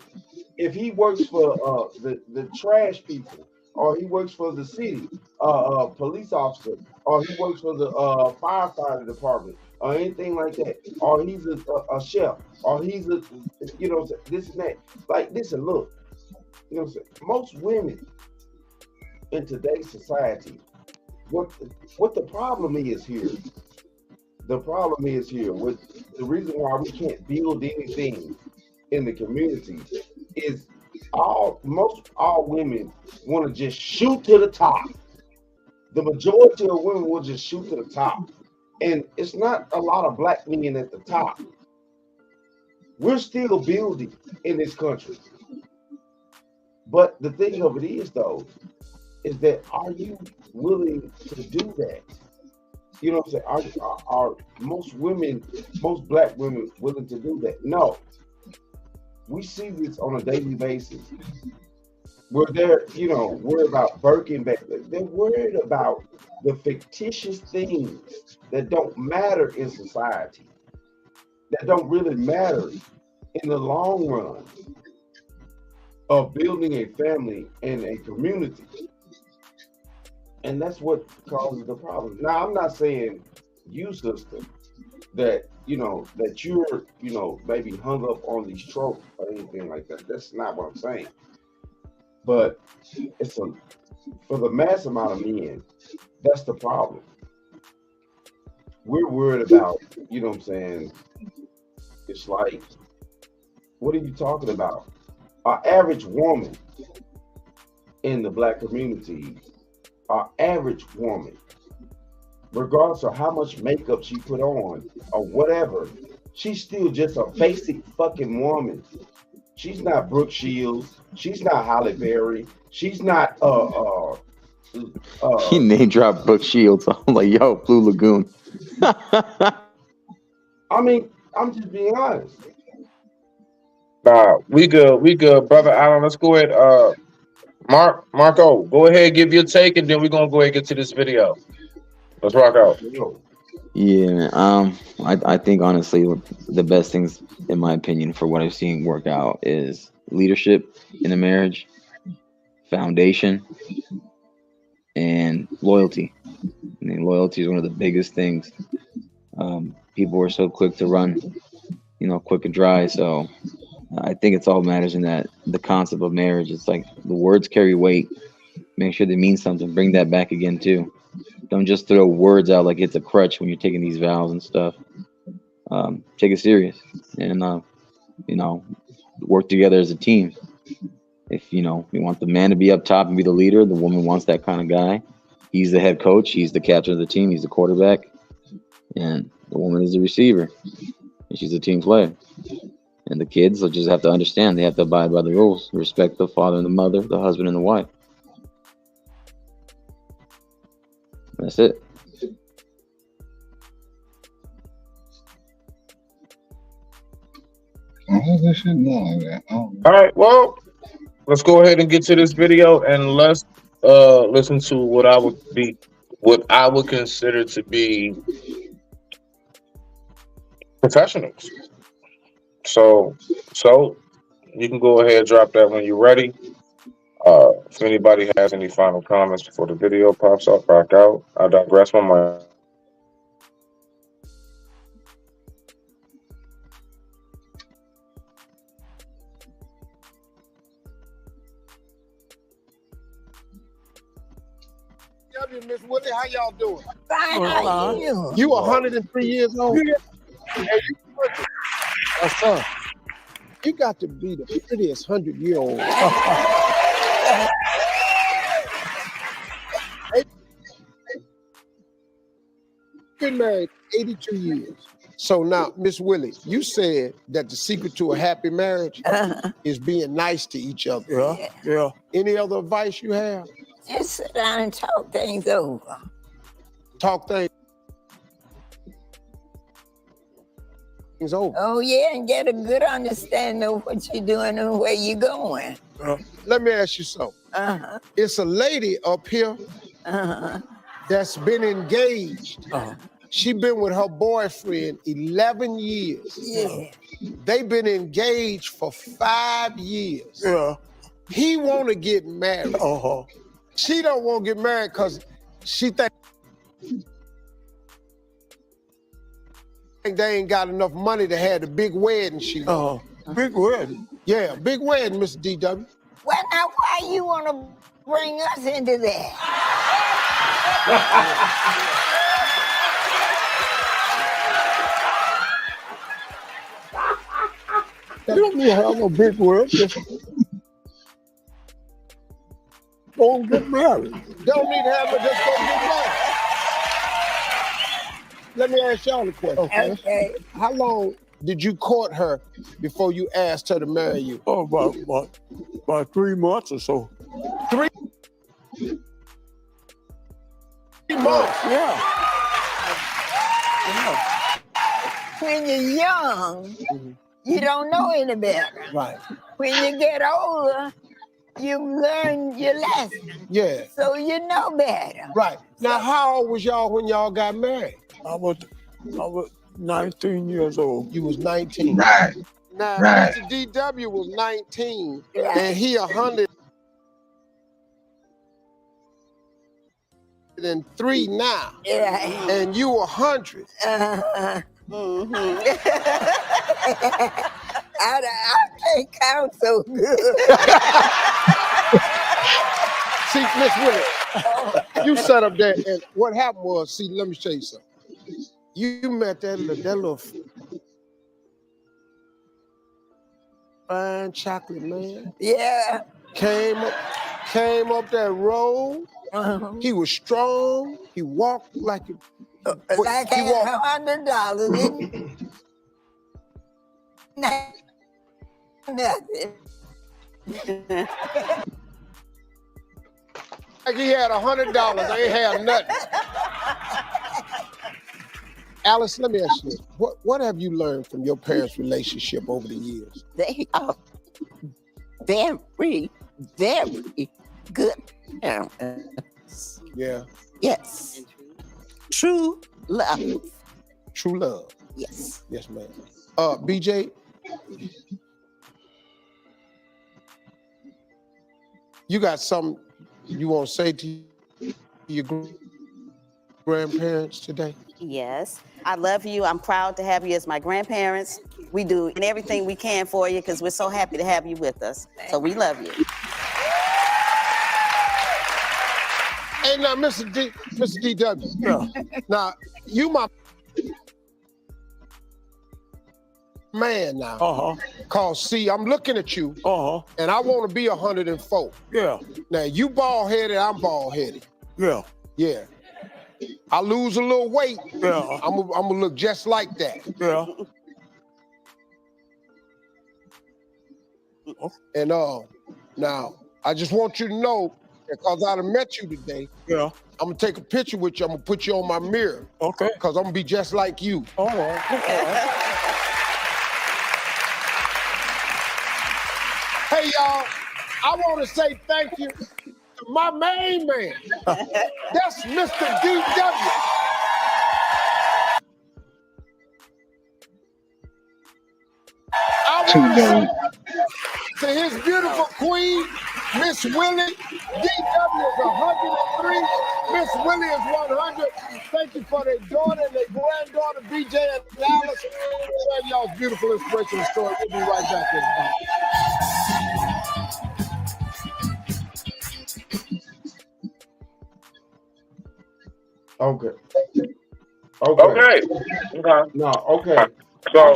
If he works for the trash people, or he works for the city, police officer, or he works for the firefighter department, or anything like that, or he's a chef, or he's a this and that. Like, listen, look, you know what I'm saying? Most women in today's society, what the problem is here? The problem is here. With the reason why we can't build anything in the community is all women want to just shoot to the top. The majority of women will just shoot to the top, and it's not a lot of black men at the top. We're still building in this country, but the thing of it is, though, is that are you willing to do that? You know what I'm saying? Are most black women willing to do that? No. We see this on a daily basis. Where they're, worried about Birkenback. They're worried about the fictitious things that don't matter in society, that don't really matter in the long run of building a family and a community. And that's what causes the problem. Now, I'm not saying you, sister, that that you're maybe hung up on these tropes or anything like that. That's not what I'm saying. But for the mass amount of men, that's the problem. We're worried about, what I'm saying? It's like, what are you talking about? Our average woman in the black community, our average woman, regardless of how much makeup she put on or whatever, she's still just a basic fucking woman. She's not Brooke Shields. She's not Halle Berry. She's not He name dropped Brooke Shields. I'm like, yo, Blue Lagoon. I mean, I'm just being honest. Nah, we good, brother Allen. Let's go ahead. Marco, go ahead, give your take, and then we're gonna go ahead and get to this video. Let's rock out. Yeah, I think honestly, the best things, in my opinion, for what I've seen work out is leadership in a marriage, foundation, and loyalty. I mean, loyalty is one of the biggest things. People are so quick to run, quick and dry. So I think it's all matters in that the concept of marriage. It's like the words carry weight. Make sure they mean something. Bring that back again too. Don't just throw words out like it's a crutch when you're taking these vows and stuff. Take it serious and work together as a team. If you want the man to be up top and be the leader, the woman wants that kind of guy. He's the head coach. He's the captain of the team. He's the quarterback, and the woman is the receiver, and she's a team player. And the kids will just have to understand. They have to abide by the rules. Respect the father and the mother, the husband and the wife. That's it. All right, well, let's go ahead and get to this video, and let's listen to what I would consider to be professionals. So you can go ahead and drop that when you're ready. If anybody has any final comments before the video pops up, rock out. I digress. My mind. Miss Woody, how y'all doing? Fine. You 103 years old? Son, you got to be the prettiest 100-year-old. Been married 82 years. So now, Miss Willie, you said that the secret to a happy marriage is being nice to each other. Yeah. Any other advice you have? Just sit down and talk things over. Talk things over. Oh, yeah, and get a good understanding of what you're doing and where you're going. Let me ask you something. It's a lady up here that's been engaged. She been with her boyfriend 11 years. Yeah. They've been engaged for 5 years. Yeah. He want to get married. She don't want to get married because she think they ain't got enough money to have the big wedding she wants. Big wedding. Yeah, big wedding, Mr. DW. Well, now, why you want to bring us into that? You don't need to have no big wedding. Just go and get married. Don't need to have it, just go get married. Let me ask y'all a question. Okay. How long did you court her before you asked her to marry you? Oh, about 3 months or so. 3 months? Yeah. When you're young, you don't know any better. Right. When you get older, you learn your lesson. Yeah. So you know better. Right. Now, how old was y'all when y'all got married? I was 19 years old. You was 19. Right. Now, Right. Mr. DW was 19, Right. and he 103 now, Yeah. and you 100. I can't count so good. See, Miss Willie, you sat up there, and what happened was, see, let me show you something. You met that little fine chocolate man. Yeah. Came up that road. He was strong. He walked like Like he walked. $100, nothing. Like he had $100. I ain't had nothing. Alice, let me ask you this. What have you learned from your parents' relationship over the years? They are very, very good parents. Yeah. Yes. True love. True love. Yes. Yes, ma'am. BJ, you got something you want to say to your grandparents today? Yes. I love you. I'm proud to have you as my grandparents. We do everything we can for you because we're so happy to have you with us. So we love you. Hey, now, Mr. DW. Yeah. Now, you my man now. Cause see, I'm looking at you. And I want to be 104. Yeah. Now you bald headed, I'm bald headed. Yeah. Yeah. I lose a little weight. Yeah. I'm gonna look just like that. Yeah. And now I just want you to know, because I done met you today. Yeah. I'm gonna take a picture with you. I'm gonna put you on my mirror. Okay. Because I'm gonna be just like you. All right. Hey y'all, I want to say thank you to my main man. That's Mr. DW. I want to say to his beautiful queen, Miss Willie. DW is 103. Miss Willie is 100. Thank you for their daughter and their granddaughter, BJ and Dallas. Share y'all's beautiful inspirational story. We'll be right back, everybody. Okay. No, okay. So I'm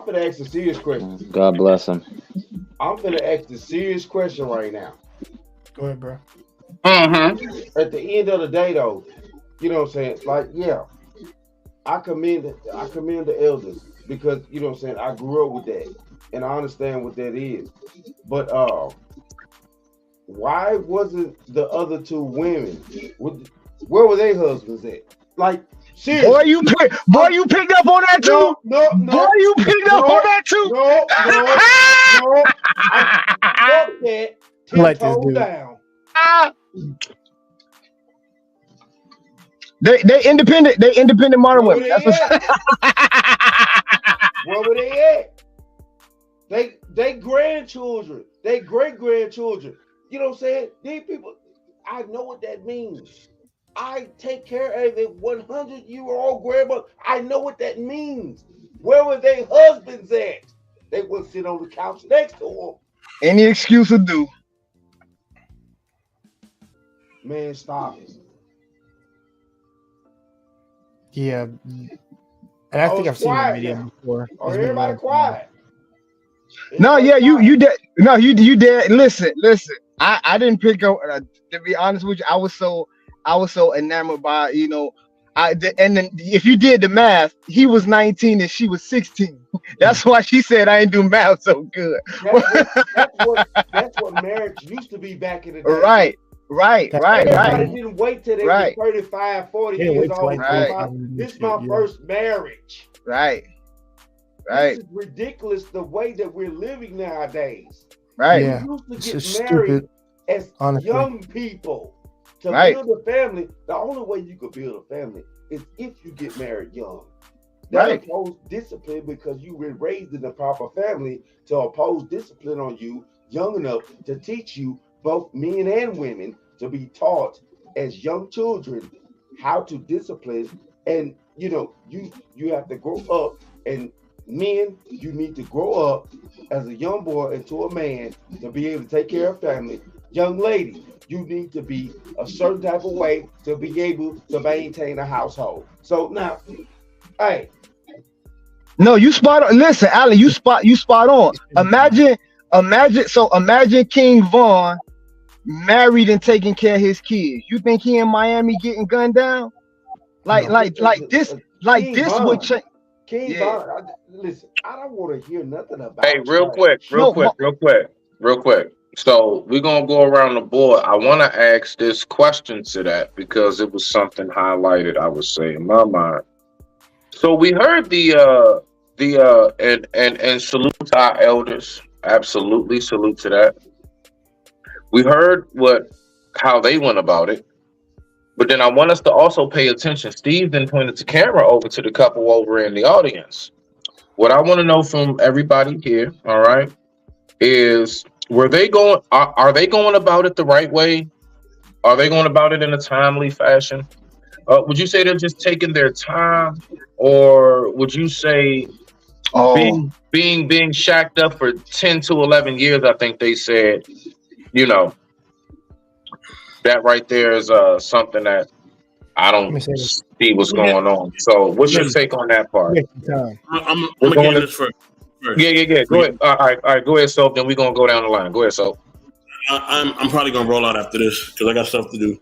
finna ask a serious question. God bless him. I'm finna ask the serious question right now. Go ahead, bro. At the end of the day, though, you know what I'm saying? Like, yeah, I commend the elders because you know what I'm saying. I grew up with that, and I understand what that is. But why wasn't the other two women? Where were their husbands at? Like, seriously. Boy, you picked up on that too. No. Boy, you picked up on that too. No. I fuck that 10 toes down. They independent. They independent modern women. That's Where were they at? They grandchildren, they great grandchildren. You know what I'm saying? These people, I know what that means. I take care of a 100-year-old grandmother. I know what that means. Where were their husbands at? They would sit on the couch next to them. Any excuse will do. Man, stop it. Yeah. And I think I've seen that video before. Everybody quiet. No, yeah, you did. No, you did. Listen. I didn't pick up. To be honest with you, I was so enamored by and then if you did the math, he was 19 and she was 16. That's why she said I ain't do math so good. That's what marriage used to be back in the day. Right. Everybody didn't wait till they were 35, 40 years old. This is my first marriage. Right. This is ridiculous the way that we're living nowadays. Right. We used to get married as young people to build a family. The only way you could build a family is if you get married young. That oppose discipline because you were raised in a proper family to oppose discipline on you young enough to teach you, both men and women, to be taught as young children how to discipline. And you have to grow up, and men, you need to grow up as a young boy into a man to be able to take care of family. Young lady, you need to be a certain type of way to be able to maintain a household. So now, hey. No, you spot on. Listen, Alan, you spot on. Imagine King Von married and taking care of his kids. You think he in Miami getting gunned down? This would change. King Von, listen, I don't want to hear nothing about. Hey, real quick. So we're gonna go around the board. I want to ask this question to that because it was something highlighted, I would say, in my mind. So we heard and salute to our elders. Absolutely salute to that. We heard how they went about it. But then I want us to also pay attention. Steve then pointed the camera over to the couple over in the audience. What I want to know from everybody here, all right, is are they going about it the right way? Are they going about it in a timely fashion? Would you say they're just taking their time, or would you say being shacked up for 10 to 11 years? I think they said, that right there is something that I don't see what's going on. So what's your take on that part? I'm going to this first. Yeah. Go ahead. All right. Go ahead, Soap. Then we're going to go down the line. Go ahead, Soap. I'm probably going to roll out after this because I got stuff to do.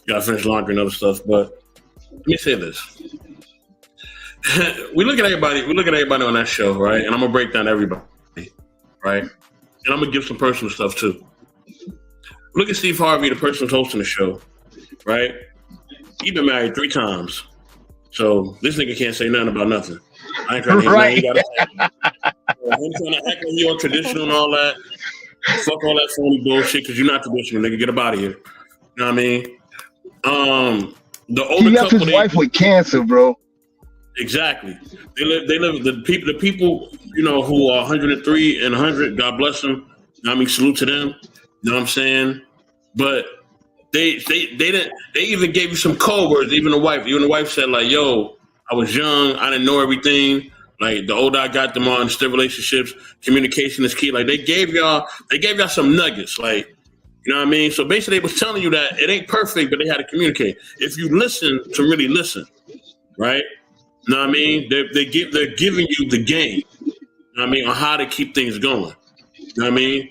Got to finish laundry and other stuff. But let me say this. We look at everybody on that show, right? And I'm going to break down everybody, right? And I'm going to give some personal stuff too. Look at Steve Harvey, the person who's hosting the show, right? He's been married 3 times. So this nigga can't say nothing about nothing. I ain't trying to hear nothing. I'm trying to act like you're traditional and all that. Fuck all that phony bullshit because you're not traditional, nigga. Get up out of here. You know what I mean? The older he left couple, his wife with cancer, bro. Exactly. They live the people, who are 103 and 100, God bless them. I mean, salute to them. You know what I'm saying? But they even gave you some code words. Even the wife said, like, yo, I was young, I didn't know everything. Like, the older I got, the more understood relationships, communication is key. Like, they gave y'all some nuggets. Like, you know what I mean? So basically they was telling you that it ain't perfect, but they had to communicate. If you listen to really listen, right? You know what I mean? They're giving you the game. You know what I mean? On how to keep things going. You know what I mean?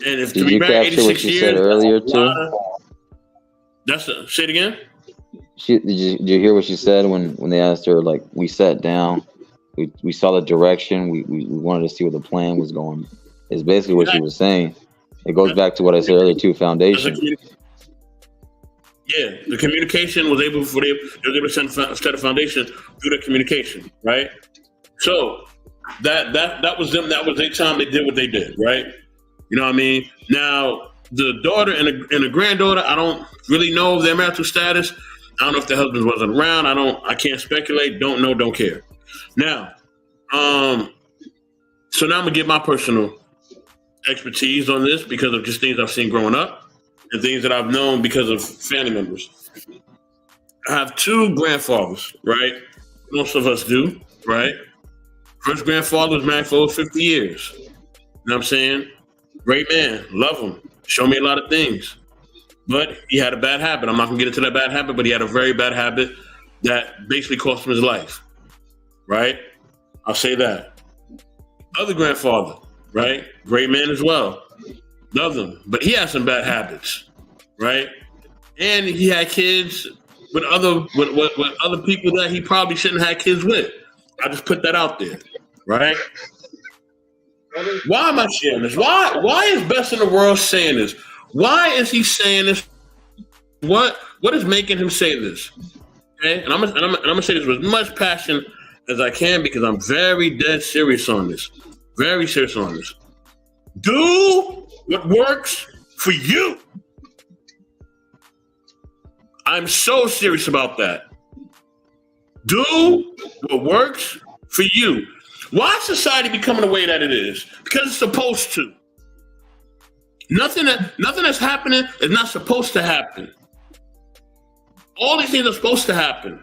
And if Did you capture what you said earlier too? Say it again. Did you hear what she said when they asked her? Like, we sat down, we saw the direction, we wanted to see where the plan was going. Is basically what she was saying. It goes back to what I said earlier too. Foundation. Yeah, the communication was able for they were able to set a foundation through the communication, right? So that was them. That was their time. They did what they did, right? You know what I mean? Now the daughter and the granddaughter, I don't really know their marital status. I don't know if the husband wasn't around. I can't speculate. Don't know. Don't care. Now, so now I'm gonna get my personal expertise on this because of just things I've seen growing up and things that I've known because of family members. I have two grandfathers, right? Most of us do, right? First grandfather was married for over 50 years. You know what I'm saying? Great man, love him, show me a lot of things. But he had a bad habit. I'm not gonna get into that bad habit, but he had a very bad habit that basically cost him his life, right? I'll say that. Other grandfather, right? Great man as well. Love him. But he had some bad habits, right? And he had kids with other people that he probably shouldn't have kids with. I just put that out there, right? Why am I sharing this? Why is Best in the World saying this? Why is he saying this? What is making him say this? Okay, and I'm gonna say this with as much passion as I can because I'm very dead serious on this. Very serious on this. Do what works for you. I'm so serious about that. Do what works for you. Why is society becoming the way that it is? Because it's supposed to. Nothing that's happening is not supposed to happen. All these things are supposed to happen.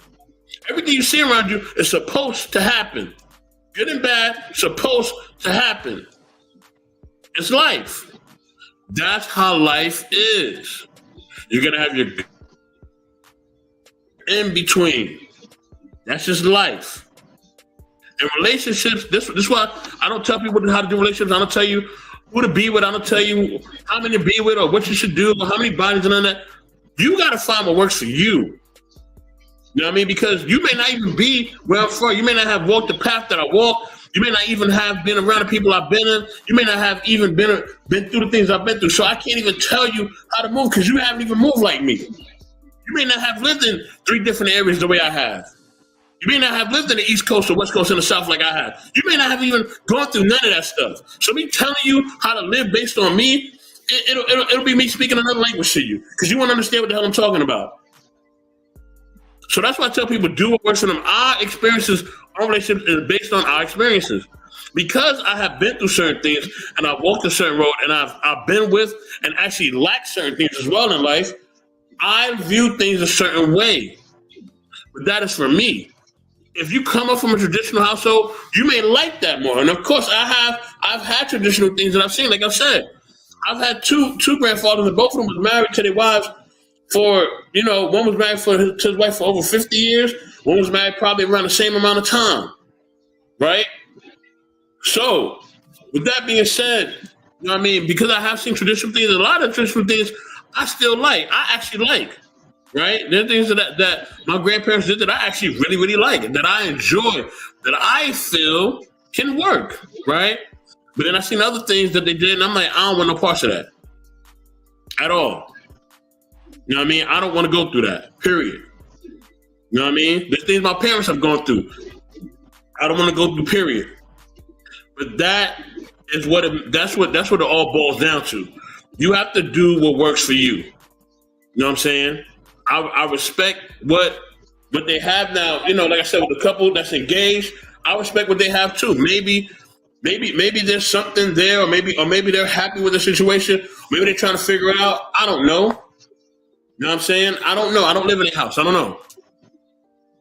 Everything you see around you is supposed to happen. Good and bad, supposed to happen. It's life. That's how life is. You're going to have your in between. That's just life. And relationships, this is why I don't tell people how to do relationships. I don't tell you who to be with. I don't tell you how many to be with or what you should do or how many bodies and all that. You got to find what works for you. You know what I mean? Because you may not even be where I'm from. You may not have walked the path that I walk. You may not even have been around the people I've been in. You may not have even been through the things I've been through. So I can't even tell you how to move because you haven't even moved like me. You may not have lived in 3 different areas the way I have. You may not have lived in the East Coast or West Coast and the South like I have. You may not have even gone through none of that stuff. So me telling you how to live based on me, it'll be me speaking another language to you because you won't understand what the hell I'm talking about. So that's why I tell people do what works for them. Our experiences, our relationships is based on our experiences. Because I have been through certain things and I've walked a certain road and I've been with and actually lacked certain things as well in life, I view things a certain way. But that is for me. If you come up from a traditional household, you may like that more. And of course, I've had traditional things that I've seen. Like I said, I've had two grandfathers and both of them was married to their wives for, one was married to his wife for over 50 years. One was married probably around the same amount of time, right? So, with that being said, you know what I mean? Because I have seen traditional things, a lot of traditional things I still like. I actually like, right? There are things that my grandparents did that I actually really, really like, that I enjoy, that I feel can work, right? But then I seen other things that they did, and I'm like, I don't want no parts of that at all. You know what I mean? I don't want to go through that, period. You know what I mean? There's things my parents have gone through. I don't want to go through, period. But that is that's what it all boils down to. You have to do what works for you. You know what I'm saying? I respect what they have now. Like I said, with a couple that's engaged, I respect what they have too. Maybe there's something there, or maybe they're happy with the situation. Maybe they're trying to figure it out. I don't know. You know what I'm saying? I don't know. I don't live in a house. I don't know.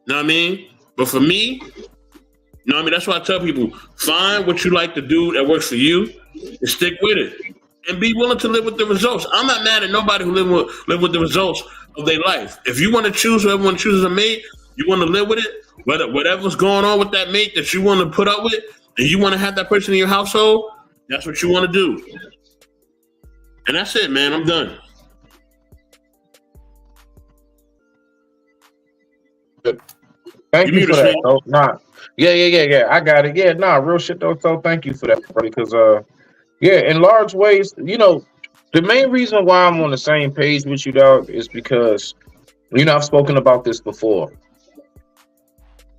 You know what I mean? But for me, you know what I mean? That's why I tell people, find what you like to do that works for you and stick with it. And be willing to live with the results. I'm not mad at nobody who live with the results of their life. If you want to choose whoever want to choose as a mate, you want to live with it, whatever's going on with that mate that you want to put up with, and you want to have that person in your household, that's what you want to do. And that's it, man. I'm done. Thank you muted, for that. Smoke. Though. Nah. Yeah. I got it. Yeah, nah, real shit though. So thank you for that, bro. Because yeah, in large ways, the main reason why I'm on the same page with you, dog, is because I've spoken about this before.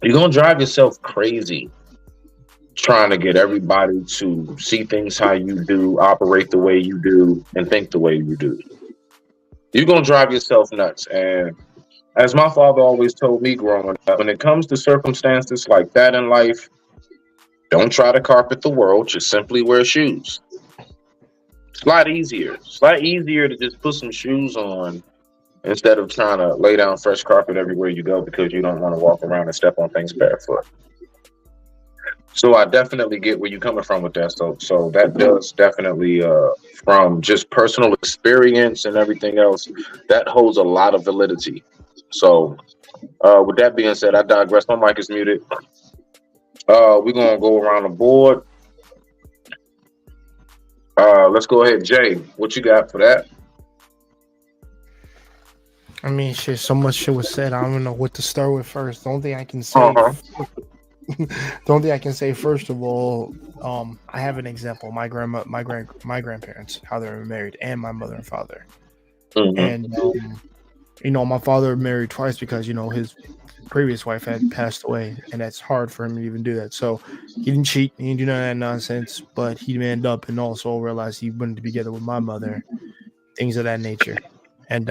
You're gonna drive yourself crazy trying to get everybody to see things how you do, operate the way you do, and think the way you do. You're gonna drive yourself nuts. And as my father always told me growing up, when it comes to circumstances like that in life, don't try to carpet the world, just simply wear shoes. It's a lot easier. It's a lot easier to just put some shoes on instead of trying to lay down fresh carpet everywhere you go because you don't want to walk around and step on things barefoot. So I definitely get where you're coming from with that. So that does definitely, from just personal experience and everything else, that holds a lot of validity. So with that being said, I digress. My mic is muted. We're gonna go around the board. Let's go ahead, Jay. What you got for that? I mean, shit. So much shit was said. I don't even know what to start with first. The only thing I can say. The only thing I can say first of all, I have an example. My grandparents, how they were married, and my mother and father. And my father married twice because his previous wife had passed away, and that's hard for him to even do that. So he didn't cheat, he didn't do none of that nonsense, but he ended up and also realized he wanted to be together with my mother, things of that nature. And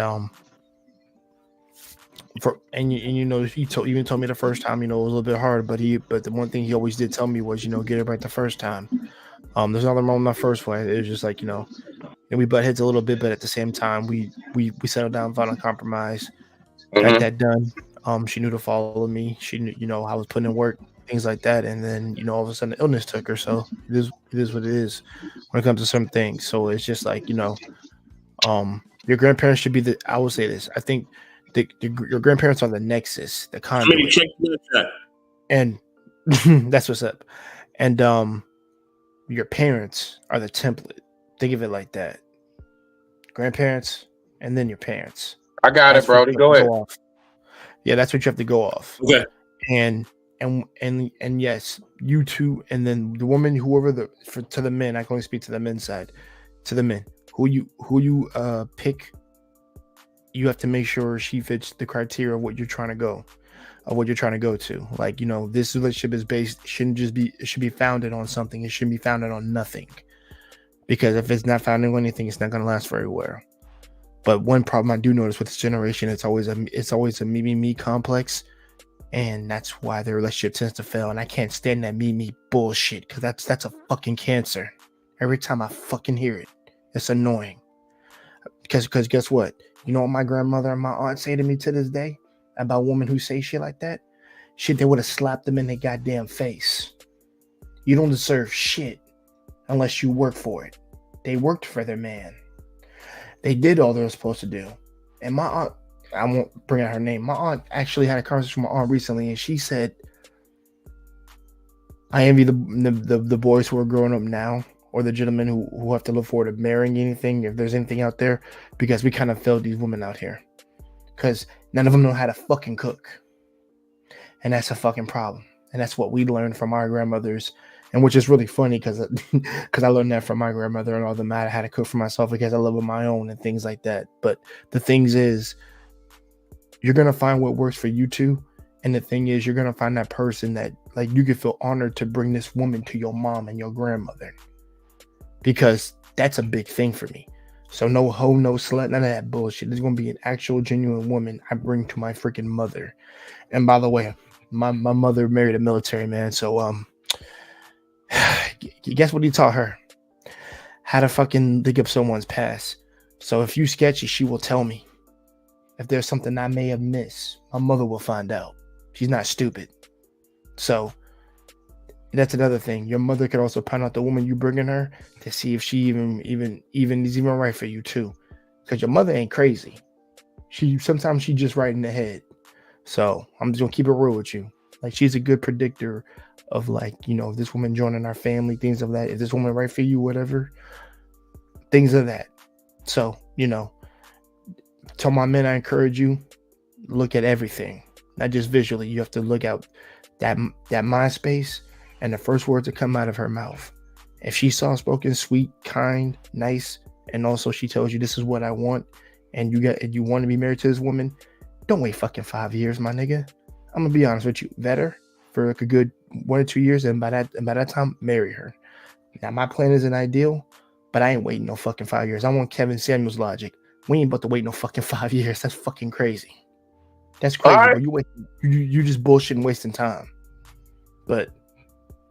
he even told me the first time, it was a little bit hard, but the one thing he always did tell me was, get it right the first time. There's nothing wrong with my first wife. It was just like, and we butt heads a little bit, but at the same time, we settled down, found a compromise, got that done. She knew to follow me. She knew, I was putting in work, things like that. And then, all of a sudden, the illness took her. So it is what it is when it comes to some things. So it's just like, your grandparents should be I will say this. I think your grandparents are the nexus, the conduit. And that's what's up. And your parents are the template. Think of it like that. Grandparents and then your parents. I got it, Brody. Go ahead. Yeah, that's what you have to go off. Okay. And yes, you two, and then the woman, whoever to the men, I can only speak to the men's side. To the men, who you pick, you have to make sure she fits the criteria of what you're trying to go to. Like, this relationship is based, it should be founded on something. It shouldn't be founded on nothing. Because if it's not founded on anything, it's not going to last very well. But one problem I do notice with this generation, it's always a me complex, and that's why their relationship tends to fail. And I can't stand that me bullshit, because that's a fucking cancer. Every time I fucking hear it, it's annoying. Because guess what? You know what my grandmother and my aunt say to me to this day about women who say shit like that? Shit, they would have slapped them in their goddamn face. You don't deserve shit unless you work for it. They worked for their man. They did all they were supposed to do. And my aunt, I won't bring out her name. My aunt actually had a conversation with my aunt recently, and she said, I envy the boys who are growing up now, or the gentlemen who have to look forward to marrying anything, if there's anything out there, because we kind of failed these women out here. Because none of them know how to fucking cook. And that's a fucking problem. And that's what we learned from our grandmothers. And which is really funny because I learned that from my grandmother and all the matter how to cook for myself because I live on my own and things like that. But the things is, you're going to find what works for you two. And the thing is, you're going to find that person that, like, you could feel honored to bring this woman to your mom and your grandmother. Because that's a big thing for me. So no hoe, no slut, none of that bullshit. There's going to be an actual genuine woman I bring to my freaking mother. And by the way, my mother married a military man. So, guess what he taught her? How to fucking dig up someone's past. So if you sketchy, she will tell me. If there's something I may have missed, my mother will find out. She's not stupid. So that's another thing. Your mother could also find out the woman you bring in her to see if she even is even right for you too. Because your mother ain't crazy. Sometimes she just right in the head. So I'm just gonna keep it real with you. Like, she's a good predictor of, like, if this woman joining our family, things of that. If this woman right for you, whatever, things of that. So, to my men, I encourage you, look at everything. not just visually. You have to look out that mind space and the first words that come out of her mouth. If she's soft spoken, sweet, kind, nice, and also she tells you this is what I want, and you want to be married to this woman, don't wait fucking 5 years, my nigga. I'm gonna be honest with you. Vet her for like a good 1 or 2 years, and by that time, marry her. Now my plan isn't ideal, but I ain't waiting no fucking 5 years. I want Kevin Samuels logic. We ain't about to wait no fucking 5 years. That's fucking crazy. That's crazy, bro. You just bullshit and wasting time. But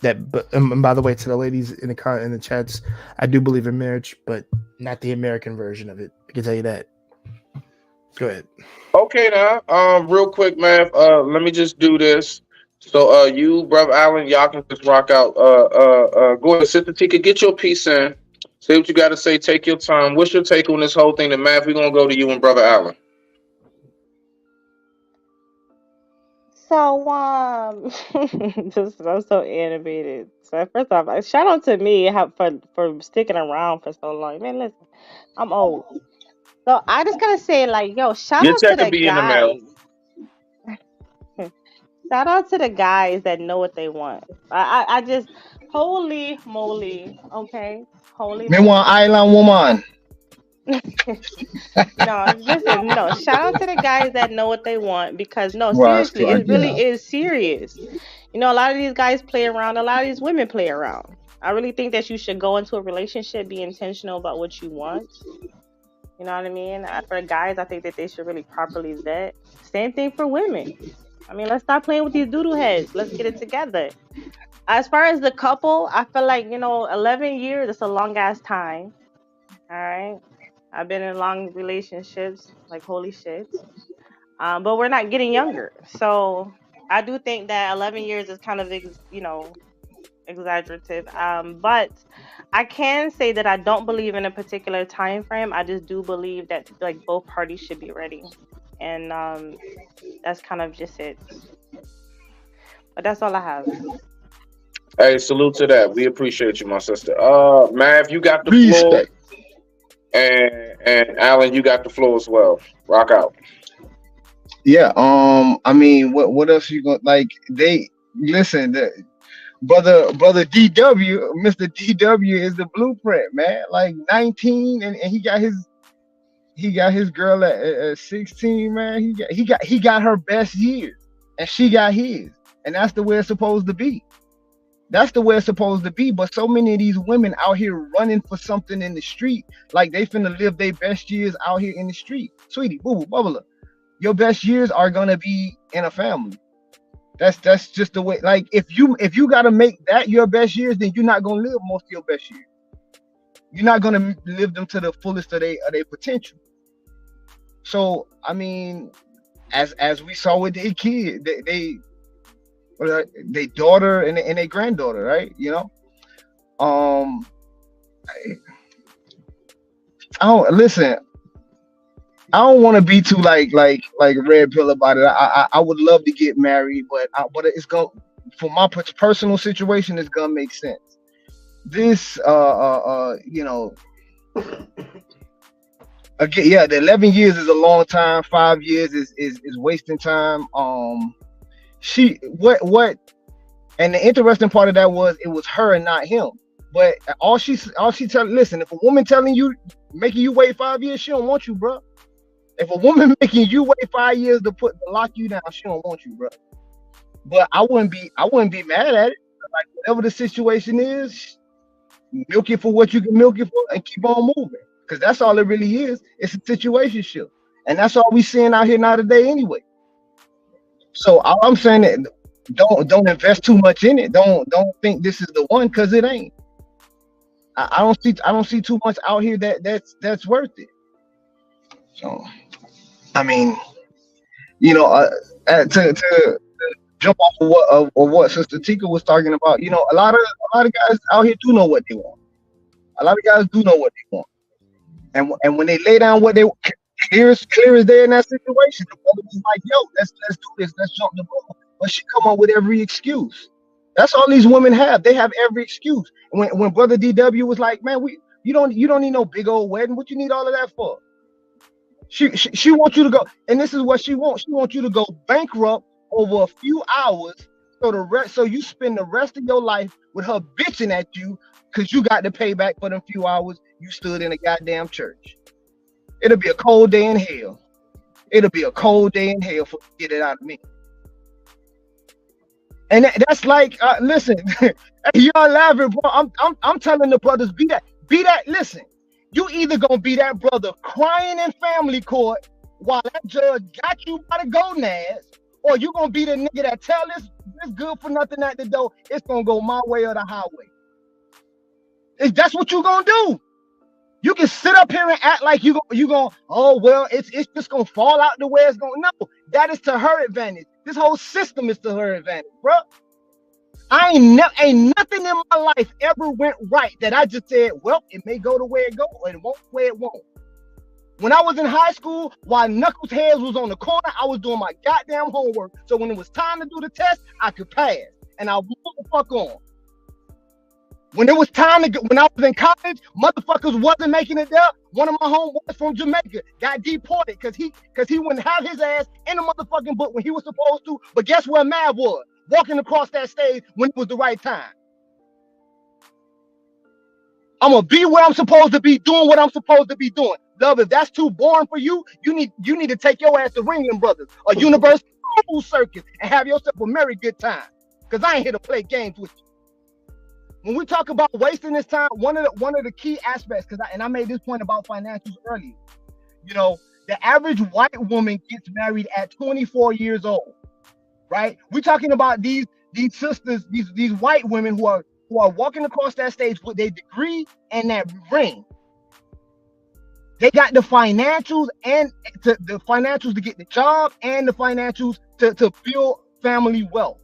and by the way, to the ladies in the chats, I do believe in marriage, but not the American version of it. I can tell you that. Go ahead. Okay, now, real quick, man. Let me just do this. So, you, brother Allen, y'all can just rock out. Go ahead, Sister Tika, get your piece in. Say what you got to say. Take your time. What's your take on this whole thing? The math, we're gonna go to you and brother Allen. So I'm so animated. So first off, shout out to me for sticking around for so long. Man, listen, I'm old. So I just gotta say, like, yo, shout Your out to check will the be in the mail. guys. Shout out to the guys that know what they want. I just holy moly, okay, holy Me want moly. island woman. No, listen, no. Shout out to the guys that know what they want because no, Ross seriously, Clark, it really yeah. is serious. You know, a lot of these guys play around, a lot of these women play around. I really think that you should go into a relationship, be intentional about what you want. You know what I mean? For guys, I think that they should really properly vet. Same thing for women. I mean, let's stop playing with these doodle heads. Let's get it together. As far as the couple, I feel like, 11 years, it's a long ass time. All right. I've been in long relationships, like holy shit. But we're not getting younger. So I do think that 11 years is kind of, exaggerative. But I can say that I don't believe in a particular time frame. I just do believe that like both parties should be ready. And that's kind of just it. But that's all I have. Hey, salute to that. We appreciate you, my sister. Mav, you got the floor. And Alan, you got the floor as well. Rock out. Yeah. I mean, what else you going like? They listen. Brother DW, Mr. DW is the blueprint, man. Like 19, and he got his girl at 16, man. He got her best years, and she got his, and that's the way it's supposed to be. That's the way it's supposed to be. But so many of these women out here running for something in the street, like they finna live their best years out here in the street. Sweetie, boo boo, bubbler. Your best years are gonna be in a family. That's just the way. Like if you gotta make that your best years, then you're not gonna live most of your best years. You're not gonna live them to the fullest of their potential. So I mean, as we saw with their kid, they daughter and their granddaughter, right? I don't listen. I don't want to be too like red pill about it. I would love to get married, but it's going for my personal situation. It's gonna make sense. This again, yeah, the 11 years is a long time. 5 years is wasting time. And the interesting part of that was it was her and not him. But all she telling, listen, if a woman telling you, making you wait 5 years, she don't want you, bro. If a woman making you wait 5 years to lock you down, she don't want you, bro. But I wouldn't be mad at it. Like whatever the situation is, milk it for what you can milk it for and keep on moving. Because that's all it really is. It's a situationship. And that's all we seeing out here now today anyway. So all I'm saying that don't invest too much in it. Don't think this is the one, because it ain't. I don't see too much out here that's worth it. So I mean, to jump off of what Sister Tika was talking about, a lot of guys out here do know what they want. A lot of guys do know what they want, and when they lay down what they clear as day in that situation, the brother was like, "Yo, let's do this, let's jump the ball." But she come up with every excuse. That's all these women have. They have every excuse. When Brother DW was like, "Man, you don't need no big old wedding. What you need all of that for?" She wants you to go, and this is what she wants. She wants you to go bankrupt over a few hours. So you spend the rest of your life with her bitching at you because you got to pay back for them few hours you stood in a goddamn church. It'll be a cold day in hell. It'll be a cold day in hell for get it out of me. And that's like, listen, y'all laughing, bro. I'm telling the brothers, be that. Listen, you either gonna be that brother crying in family court while that judge got you by the gonads, or you gonna be the nigga that tell this good for nothing at the door. It's gonna go my way or the highway. That's what you gonna do. You can sit up here and act like you gonna, oh well, it's just gonna fall out the way it's gonna. No, that is to her advantage. This whole system is to her advantage, bro. Ain't nothing in my life ever went right that I just said, well, it may go the way it go, or it won't the way it won't. When I was in high school, while Knuckles Heads was on the corner, I was doing my goddamn homework. So when it was time to do the test, I could pass, and I moved the fuck on. When it was time to go, when I was in college, motherfuckers wasn't making it there. One of my homeboys from Jamaica got deported because he wouldn't have his ass in the motherfucking book when he was supposed to. But guess where Mav was? Walking across that stage when it was the right time. I'm gonna be where I'm supposed to be, doing what I'm supposed to be doing. Love, if that's too boring for you, you need to take your ass to Ringling Brothers or University Circus and have yourself a merry good time. Cause I ain't here to play games with you. When we talk about wasting this time, one of the key aspects, I made this point about financials earlier. You know, the average white woman gets married at 24 years old, right? We're talking about these sisters, these white women who are walking across that stage with their degree and that ring. They got the financials to get the job and the financials to build family wealth.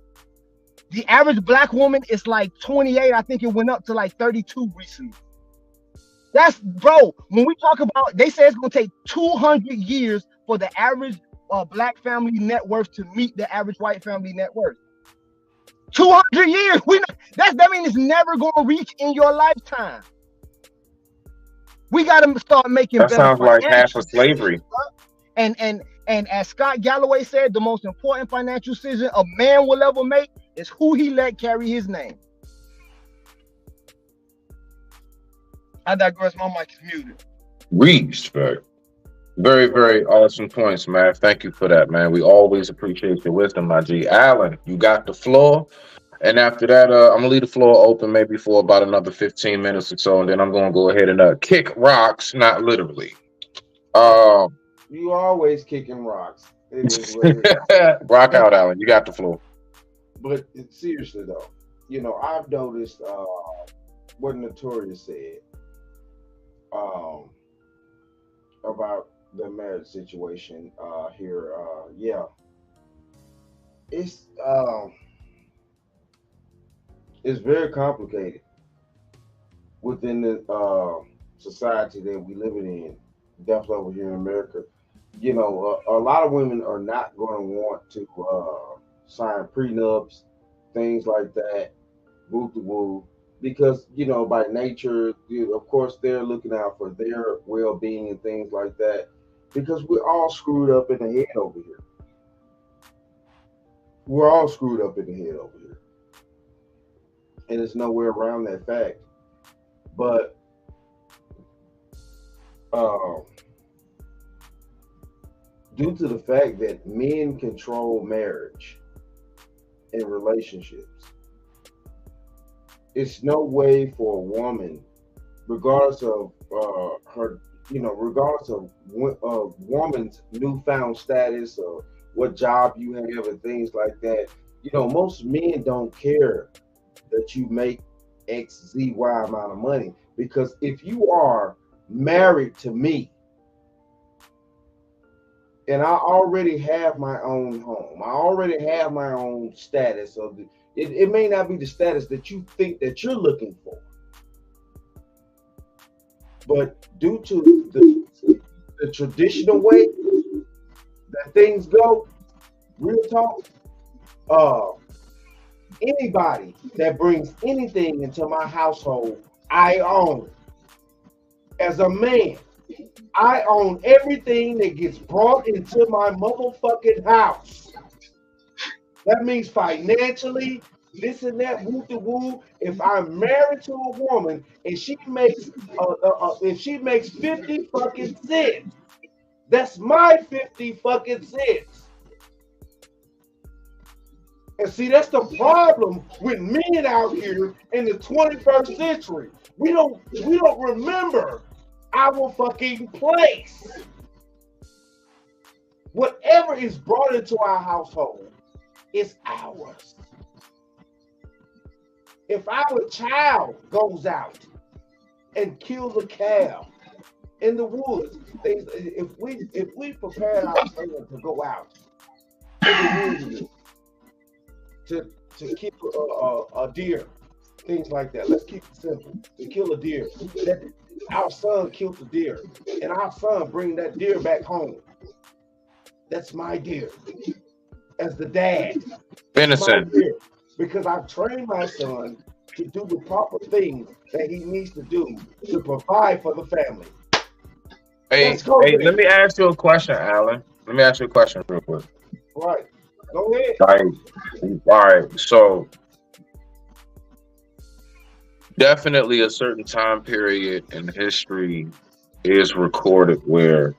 The average black woman is like 28. I think it went up to like 32 recently. That's, bro, when we talk about, they say it's going to take 200 years for the average black family net worth to meet the average white family net worth. 200 years. That means it's never going to reach in your lifetime. We got to start making that better sounds like half of slavery. And as Scott Galloway said, the most important financial decision a man will ever make is who he let carry his name. I digress. My mic is muted. Respect. Very, very awesome points, man. Thank you for that, man. We always appreciate your wisdom, my G. Alan, you got the floor. And after that, I'm gonna leave the floor open maybe for about another 15 minutes or so, and then I'm gonna go ahead and kick rocks, not literally. You always kicking rocks. It is what it is. Rock out, Alan. You got the floor. But seriously though, you know, I've noticed what Notorious said about the marriage situation here. Yeah, it's very complicated within the society that we living in. Definitely over here in America, you know, a lot of women are not going to want to sign prenups, things like that, woo, because, you know, by nature, of course, they're looking out for their well-being and things like that, because we're all screwed up in the head over here. We're all screwed up in the head over here. And there's nowhere around that fact. But due to the fact that men control marriage and relationships, it's no way for a woman, regardless of her, you know, regardless of woman's newfound status or what job you have and things like that, you know, most men don't care that you make X, Z, Y amount of money, because if you are married to me and I already have my own home, I already have my own status of it may not be the status that you think that you're looking for, but due to the traditional way that things go, real talk, anybody that brings anything into my household, I own. As a man, I own everything that gets brought into my motherfucking house. That means financially, this and that, woo to woo. If I'm married to a woman and she makes, if she makes 50 fucking cents, that's my 50 fucking cents. And see, that's the problem with men out here in the 21st century. We don't remember our fucking place. Whatever is brought into our household is ours. If our child goes out and kills a cow in the woods, if we prepare our children to go out in the woods to kill a deer, things like that. Let's keep it simple. To kill a deer, that our son killed the deer, and our son bring that deer back home. That's my deer. As the dad, Venison. because I've trained my son to do the proper things that he needs to do to provide for the family. Hey, let me ask you a question, Alan. Let me ask you a question real quick. Right. Go ahead. All right. So definitely a certain time period in history is recorded where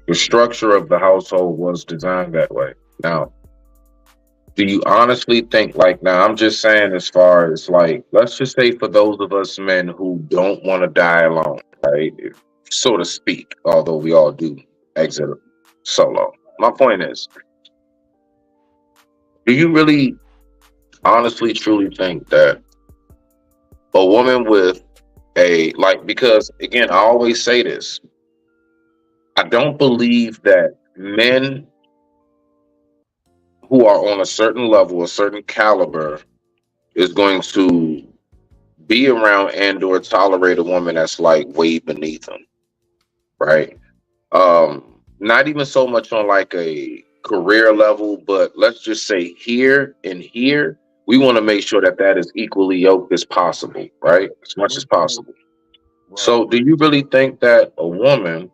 the structure of the household was designed that way. Now, do you honestly think, like, now I'm just saying, as far as, like, let's just say for those of us men who don't want to die alone, right, so to speak, although we all do exit solo. My point is, do you really honestly truly think that a woman with because again, I always say this, I don't believe that men who are on a certain level, a certain caliber, is going to be around and or tolerate a woman that's like way beneath them, right? Not even so much on like a career level, but let's just say here and here, we want to make sure that that is equally yoked as possible, right? As much as possible. Right. So do you really think that a woman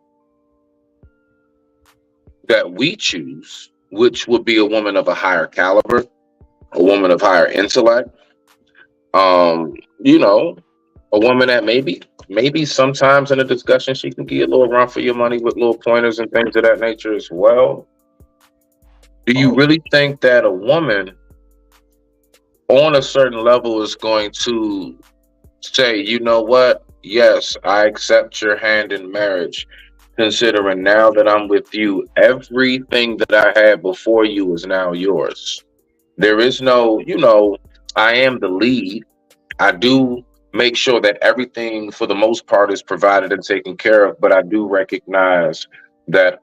that we choose, which would be a woman of a higher caliber, a woman of higher intellect, you know, a woman that maybe sometimes in a discussion she can get a little run for your money with little pointers and things of that nature as well. Do you really think that a woman on a certain level is going to say, you know what? Yes, I accept your hand in marriage, considering now that I'm with you, everything that I had before you is now yours. There is no, you know, I am the lead. I do make sure that everything for the most part is provided and taken care of, but I do recognize that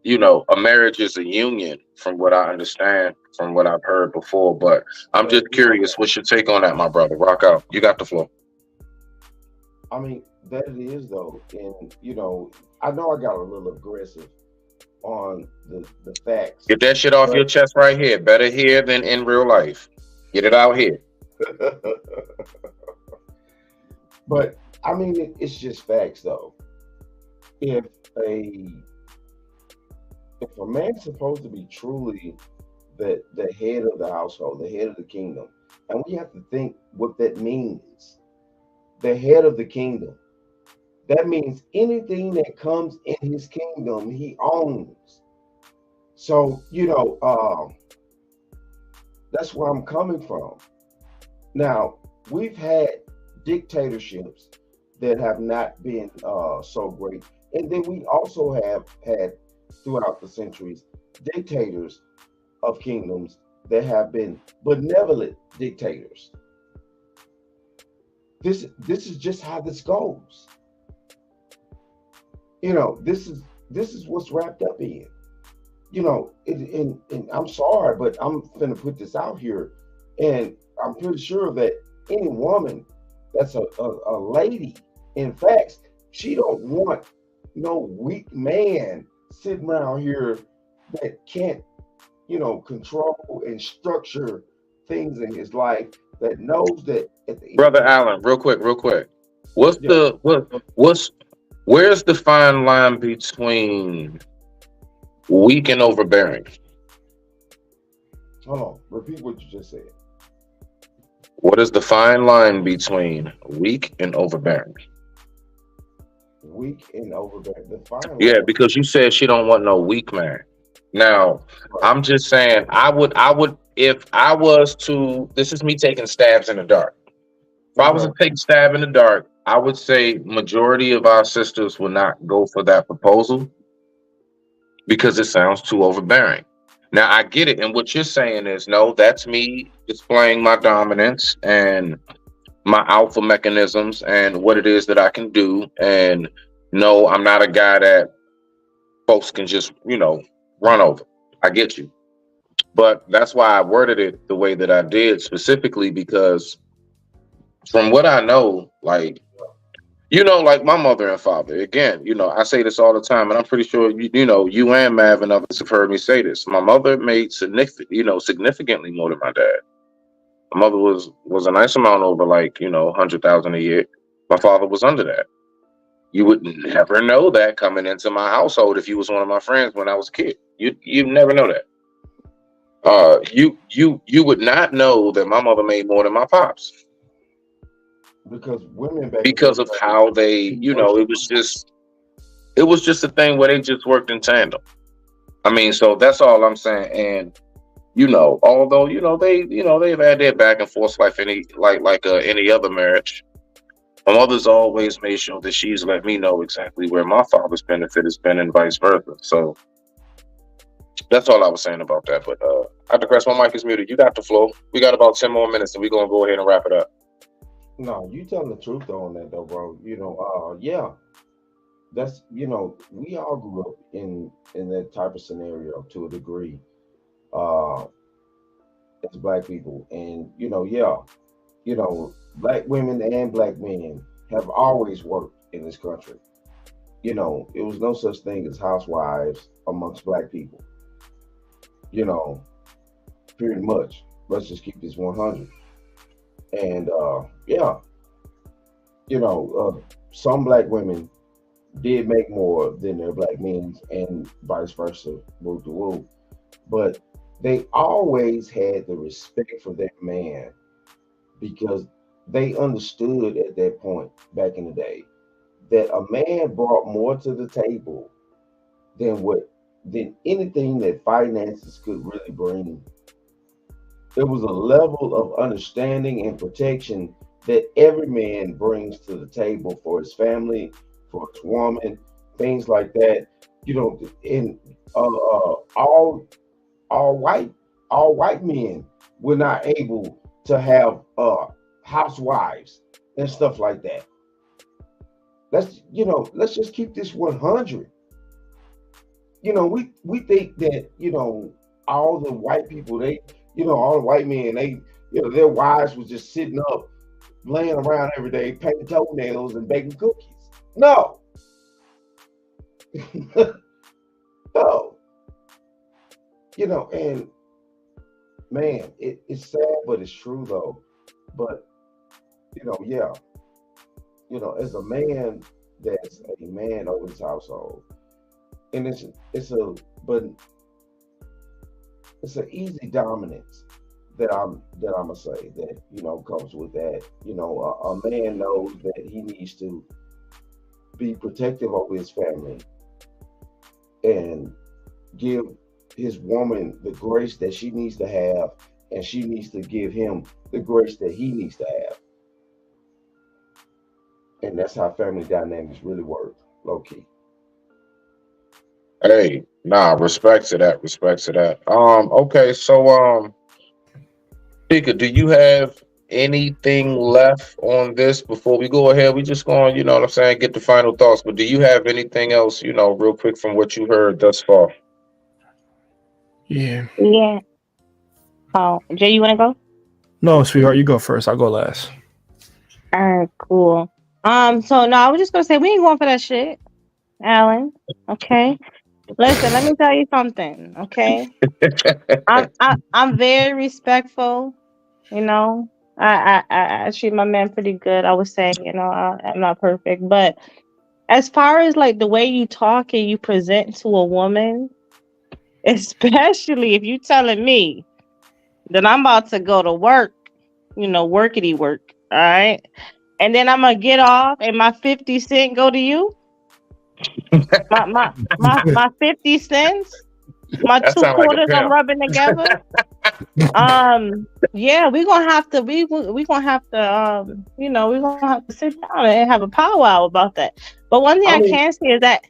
you know, a marriage is a union from what I understand, from what I've heard before. But I'm just curious, what's your take on that, my brother? Rock out. You got the floor. I mean, that it is though, and you know, I know I got a little aggressive on the facts. Get that shit off your chest right here. Better here than in real life. Get it out here. But I mean, it's just facts though. If a man's supposed to be truly the head of the household, the head of the kingdom, and we have to think what that means. The head of the kingdom. That means anything that comes in his kingdom, he owns. So, you know, that's where I'm coming from. Now, we've had dictatorships that have not been so great. And then we also have had, throughout the centuries, dictators of kingdoms that have been benevolent dictators. This is just how this goes. You know, this is what's wrapped up in. You know, and I'm sorry, but I'm gonna put this out here, and I'm pretty sure that any woman that's a lady, in fact, she don't want no weak man sitting around here that can't, you know, control and structure things in his life, that knows that at the Brother Allen, real quick. Where's the fine line between weak and overbearing? Hold on. Repeat what you just said. What is the fine line between weak and overbearing? Weak and overbearing. The fine Yeah, line. because you said she don't want no weak man. Now, Right. I'm just saying, I would, if I was to, this is me taking stabs in the dark. If I was to Okay. take a stab in the dark, I would say majority of our sisters will not go for that proposal because it sounds too overbearing. Now I get it, and what you're saying is no, that's me displaying my dominance and my alpha mechanisms and what it is that I can do. And no, I'm not a guy that folks can just, run over. I get you. But that's why I worded it the way that I did, specifically because from what I know, like, like my mother and father, again, I say this all the time, and I'm pretty sure you and Mav and others have heard me say this. My mother made significantly more than my dad. My mother was a nice amount over, like, 100,000 a year. My father was under that. You would never know that coming into my household if you was one of my friends when I was a kid. You never know that. You would not know that my mother made more than my pops Because women back in because those of days, how they, be worship. it was just a thing where they just worked in tandem. I mean, so that's all I'm saying. And although they've had their back and forth like any other marriage. My mother's always made sure that she's let me know exactly where my father's benefit has been and vice versa. So that's all I was saying about that. But I digress. My mic is muted. You got the flow. We got about 10 more minutes and we're gonna go ahead and wrap it up. No, you telling the truth though on that though, bro. Yeah, that's we all grew up in that type of scenario to a degree, uh, as black people, and yeah, black women and black men have always worked in this country. It was no such thing as housewives amongst black people. You know, pretty much. Let's just keep this 100. And yeah, some black women did make more than their black men, and vice versa, woo to woo. But they always had the respect for their man because they understood at that point back in the day that a man brought more to the table than anything that finances could really bring. There was a level of understanding and protection that every man brings to the table for his family, for his woman, things like that. And all white all white men were not able to have housewives and stuff like that. Let's just keep this 100. We think that all the white people all the white men their wives was just sitting up laying around every day painting toenails and baking cookies. No. No. And man, it's sad, but it's true though. But yeah, as a man that's a man over his household, and but it's an easy dominance that I'm gonna say that comes with that. A man knows that he needs to be protective of his family and give his woman the grace that she needs to have, and she needs to give him the grace that he needs to have. And that's how family dynamics really work, low key. Hey, nah, respect to that. Respect to that. Okay, so Tika, do you have anything left on this before we go ahead? We just going, what I'm saying, get the final thoughts. But do you have anything else, real quick from what you heard thus far? Yeah. Yeah. Oh, Jay, you want to go? No, sweetheart, you go first. I'll go last. All right, cool. So no, I was just gonna say we ain't going for that shit, Alan. Okay. Listen, let me tell you something. Okay. I'm very respectful. You know, I treat my man pretty good. I would say, I'm not perfect, but as far as like the way you talk and you present to a woman, especially if you telling me Then I'm about to go to work, workity work. All right. And then I'm gonna get off and my 50 cent go to you. My 50 cents, my That two sounds like a quarters I'm pimp. rubbing together. Yeah, we're gonna have to we gonna have to we're gonna have to sit down and have a powwow about that. But one thing I I mean, can say is that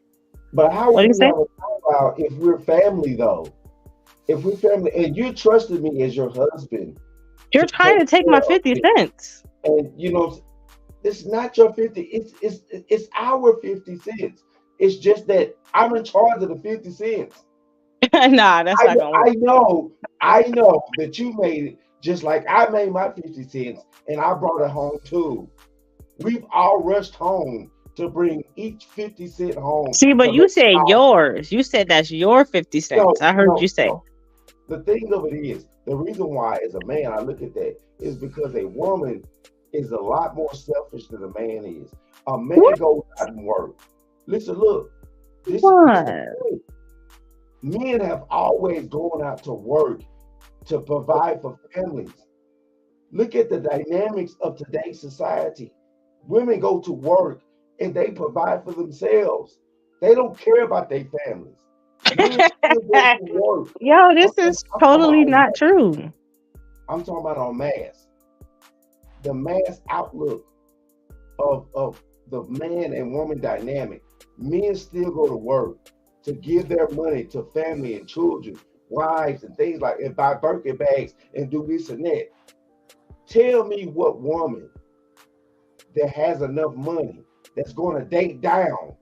but how what would do you we say? have a powwow if we're family though? If we're family and you trusted me as your husband You're to trying take to take care my of 50 it, cents. and it's not your 50, it's our 50 cents. It's just that I'm in charge of the 50 cents. Nah, that's I not know, gonna I work. know, I know that you made it just like I made my 50 cents and I brought it home too. We've all rushed home to bring each 50 cent home See, to but you make said our yours. You said that's your 50 cents. I heard you say. no. The thing of it is, the reason why as a man I look at that is because a woman is a lot more selfish than a man is. A man What? goes out and work. Listen, look, this is the What? point. Men have always gone out to work to provide for families. Look at the dynamics of today's society. Women go to work and they provide for themselves. They don't care about their families. Men still go to work. Yo, I'm this talking, is I'm talking about totally on not mass. true. I'm talking about on mass. The mass outlook of the man and woman dynamic. Men still go to work to give their money to family and children, wives and things like and buy Birkin bags and do this and that. Tell me what woman that has enough money that's going to date down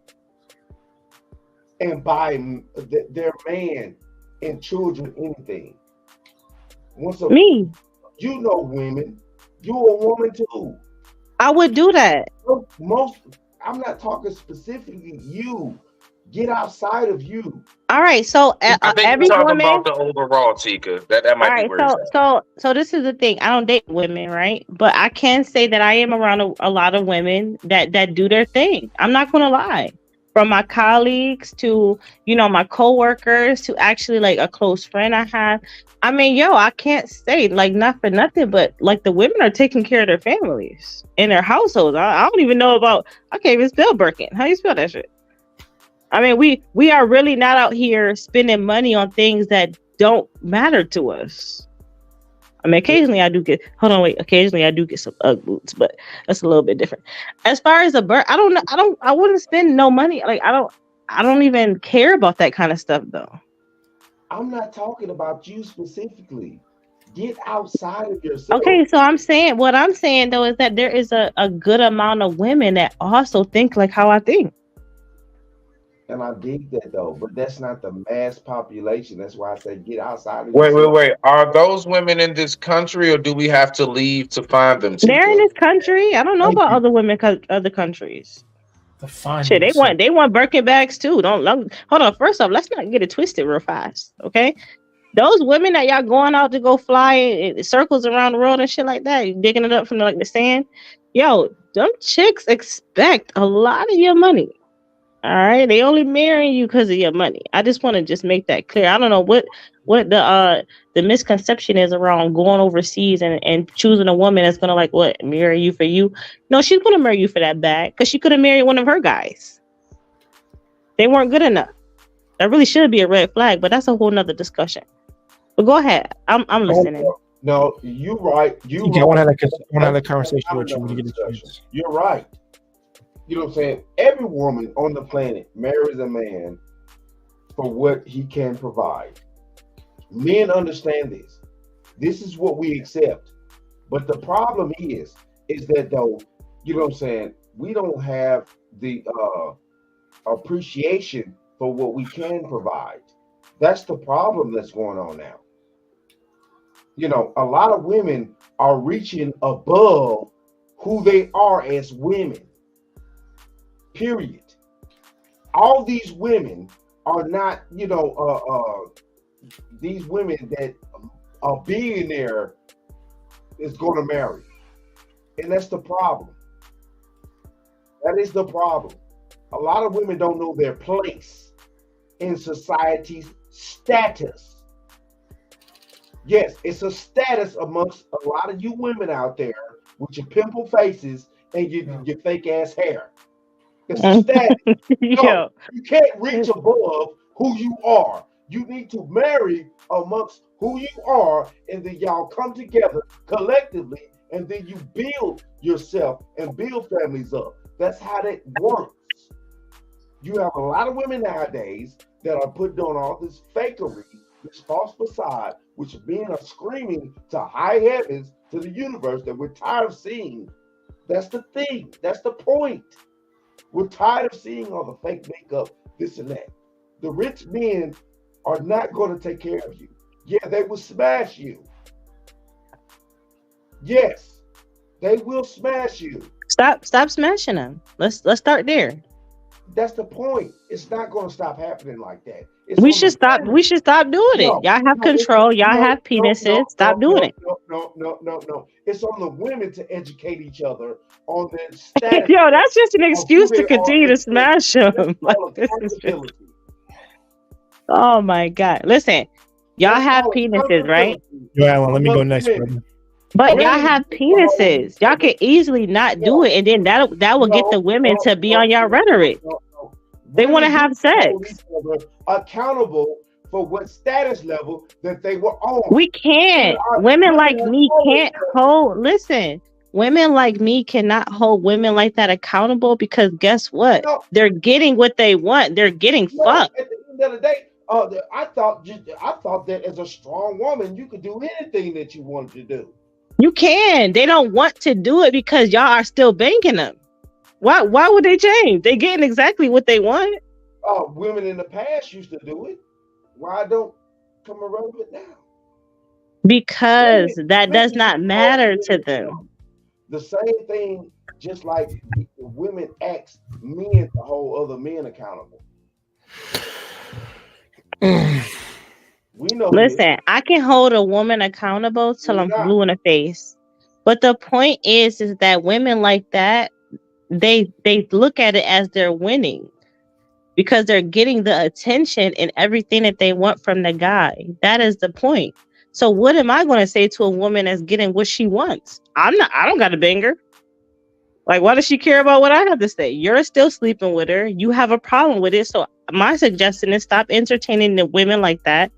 and buy their man and children anything. Once a Me, women, you a woman too. I would do that. Most, I'm not talking specifically you. Get outside of you. All right, so I think you're every talking about woman. the overall, Tika. That All might be right, where he's so at. this is the thing. I don't date women, right? But I can say that I am around a lot of women that do their thing. I'm not gonna lie. From my colleagues to my coworkers to actually like a close friend I have. I mean, I can't say like not for nothing, but like the women are taking care of their families and their households. I don't even know about. I can't even spell Birkin. How you spell that shit? I mean, we are really not out here spending money on things that don't matter to us. I mean, occasionally I do get. Hold on, wait. Occasionally I do get some UGG boots, but that's a little bit different. As far as a bird, I don't know. I wouldn't spend no money. Like I don't even care about that kind of stuff though. I'm not talking about you specifically. Get outside of yourself. Okay, so what I'm saying though is that there is a good amount of women that also think like how I think. And I dig that though, but that's not the mass population. That's why I say get outside of Wait, wait, yourself. wait. Are those women in this country, or do we have to leave to find them, They're in Tika? this country. I don't know Thank about you. other women, other countries. To find Shit, themselves. they want Birkin bags too. Don't hold on. First off, let's not get it twisted real fast, okay? Those women that y'all going out to go fly in circles around the world and shit like that, you digging it up from the sand. Yo, them chicks expect a lot of your money. All right, they only marrying you because of your money. I just want to just make that clear. I don't know what the misconception is around going overseas and choosing a woman that's gonna like what marry you for you. No, she's gonna marry you for that bag because she could have married one of her guys. They weren't good enough. That really should be a red flag, but that's a whole nother discussion. But go ahead. I'm listening. No, you're right. You TK, I want to right. have that conversation That's with you when you get a another chance. discussion. You're right. You know what I'm saying? Every woman on the planet marries a man for what he can provide. Men understand this. This is what we accept. But the problem is that though, you know what I'm saying, we don't have the appreciation for what we can provide. That's the problem that's going on now. You know, a lot of women are reaching above who they are as women. Period. All these women are not, these women that a billionaire is going to marry. And that's the problem. That is the problem. A lot of women don't know their place in society's status. Yes, it's a status amongst a lot of you women out there with your pimple faces and your fake ass hair. It's a status. No, Yo. you can't reach above who you are. You need to marry amongst who you are, and then y'all come together collectively, and then you build yourself and build families up. That's how that works. You have a lot of women nowadays that are putting on all this fakery, this false facade, which men are screaming to high heavens, to the universe, that we're tired of seeing. That's the thing. That's the point. We're tired of seeing all the fake makeup, this and that. The rich men are not going to take care of you. Yeah, they will smash you. Yes, they will smash you. Stop smashing them. Let's start there. That's the point. It's not going to stop happening like that. It's We on should the stop. women. We should stop doing it. No, Y'all have no, it's control. Y'all no, have penises. Stop doing it. No. It's on the women to educate each other on the status Yo, that's just an of who excuse they to are. continue to smash them. That's Like, called this is just, accountability. oh my God. Listen, y'all That's have called penises, right? accountability Yeah, well, let me go amongst next, men. brother. But y'all Women have need to hold penises. each Y'all other. can easily not do No, it, and then that will get the women to be on y'all rhetoric. No. They want to Women have need to hold sex. each other accountable for what status level that they were on. We can't. Women like me can't hold. Listen, women like me cannot hold women like that accountable, because guess what? No. They're getting what they want. They're getting fucked. At the end of the day, I thought that as a strong woman, you could do anything that you wanted to do. You can. They don't want to do it because y'all are still banking them. Why would they change? They getting exactly what they want. Women in the past used to do it. Why don't come around with it now? Because that does Women not need matter hold to men them. accountable. The same thing, just like women ask men to hold other men accountable. We know this. Listen, I can hold a woman accountable till I'm blue in the face. But the point is that women like that, they look at it as they're winning because they're getting the attention and everything that they want from the guy. That is the point. So what am I going to say to a woman that's getting what she wants? I don't got a banger. Like, why does she care about what I have to say? You're still sleeping with her. You have a problem with it. So my suggestion is stop entertaining the women like that.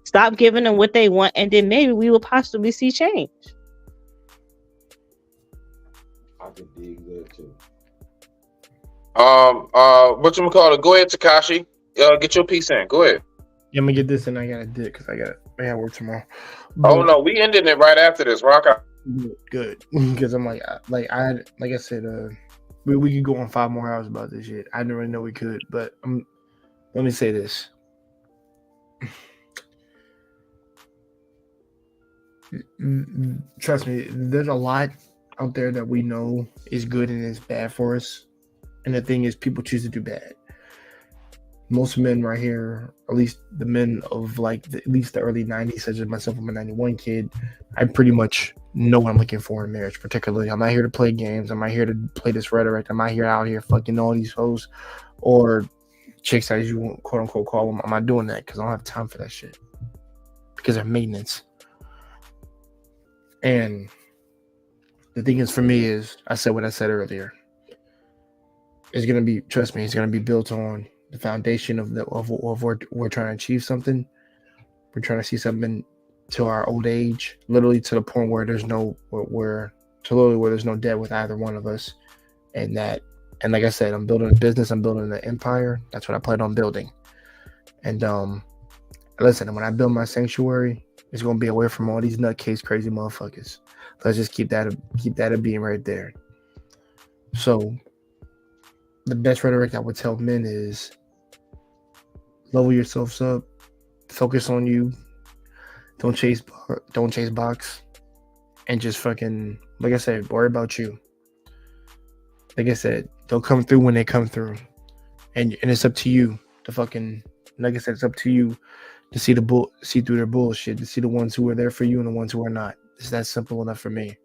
Stop giving them what they want, and then maybe we will possibly see change. I can dig that too. Whatchamacallit? Go ahead, Takashi. Get your piece in. Go ahead. Yeah, I'm gonna get this, and I gotta dip because I gotta work tomorrow. Oh no, we ending it right after this. Rock out. Good, because I'm like I said, we could go on 5 more hours about this shit. I didn't really know we could, but let me say this. Trust me, there's a lot out there that we know is good and is bad for us, and the thing is, people choose to do bad. Most men right here, at least the men of at least the early 90s, such as myself, I'm a 91 kid, I pretty much know what I'm looking for in marriage. Particularly, I'm not here to play games. I'm not here to play this rhetoric. I'm not here out here fucking all these hoes or chicks, as you quote unquote call them. I'm not doing that because I don't have time for that shit, because they're maintenance. And the thing is, for me, is I said what I said earlier. It's gonna be, trust me, it's gonna be built on the foundation of we're trying to achieve something. We're trying to see something to our old age, literally to the point where there's no where there's no debt with either one of us. And like I said, I'm building a business, I'm building an empire. That's what I plan on building. And listen, when I build my sanctuary, it's gonna be away from all these nutcase crazy motherfuckers. Let's just keep that a beam right there. So the best rhetoric I would tell men is level yourselves up, focus on you, don't chase box, and just fucking, like I said, worry about you. Like I said, they'll come through when they come through, and it's up to you to fucking, like I said, it's up to you to see through their bullshit, to see the ones who are there for you and the ones who are not. It's that simple enough for me.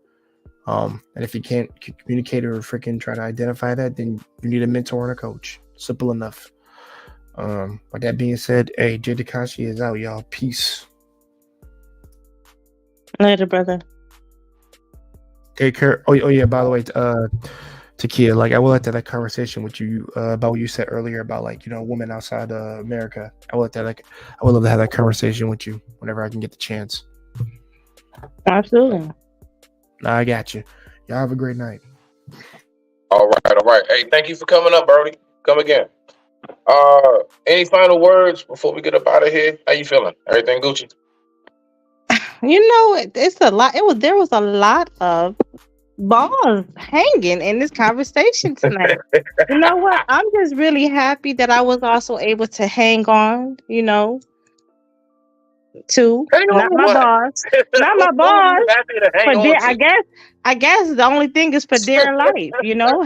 And if you can't communicate or freaking try to identify that, then you need a mentor and a coach. Simple enough. With that being said, hey, Jay Takashi is out, y'all. Peace. Later, brother. Hey, Kurt. Oh yeah. By the way, Takia, like I would like to have that conversation with you about what you said earlier about like women outside America. I would love to have that conversation with you whenever I can get the chance. Absolutely. Nah, I got you. Y'all have a great night. All right. Hey, thank you for coming up, Brody. Come again. Any final words before we get up out of here? How you feeling? Everything Gucci? It's a lot. There was a lot of balls hanging in this conversation tonight. You know what? I'm just really happy that I was also able to hang on. To not my boss, not my boss. For dear, I guess the only thing is for dear life.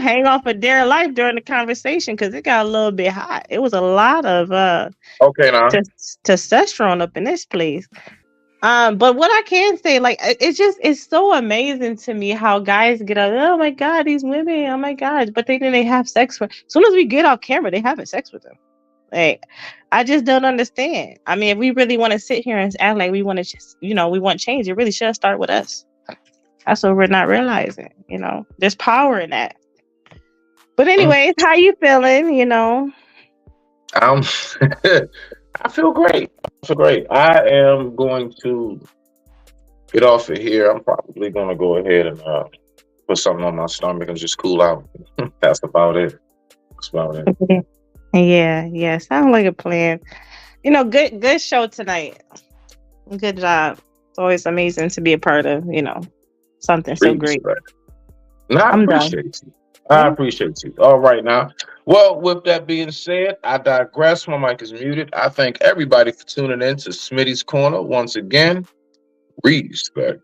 Hang on for dear life during the conversation because it got a little bit hot. It was a lot of okay now testosterone up in this place. But what I can say, like, it's so amazing to me how guys get up. Oh my God, these women! Oh my God! But then they have sex with. As soon as we get off camera, they having sex with them. Like, I just don't understand. I mean, if we really want to sit here and act like we want to just, we want change, it really should start with us. That's what we're not realizing. There's power in that. But anyways, how you feeling? I feel great. I am going to get off of here. I'm probably going to go ahead and put something on my stomach and just cool out. That's about it. Yeah. Sounds like a plan. Good show tonight. Good job. It's always amazing to be a part of, something so great. No, I appreciate you. I appreciate you. All right now. Well, with that being said, I digress. My mic is muted. I thank everybody for tuning in to Smitty's Corner once again. Respect.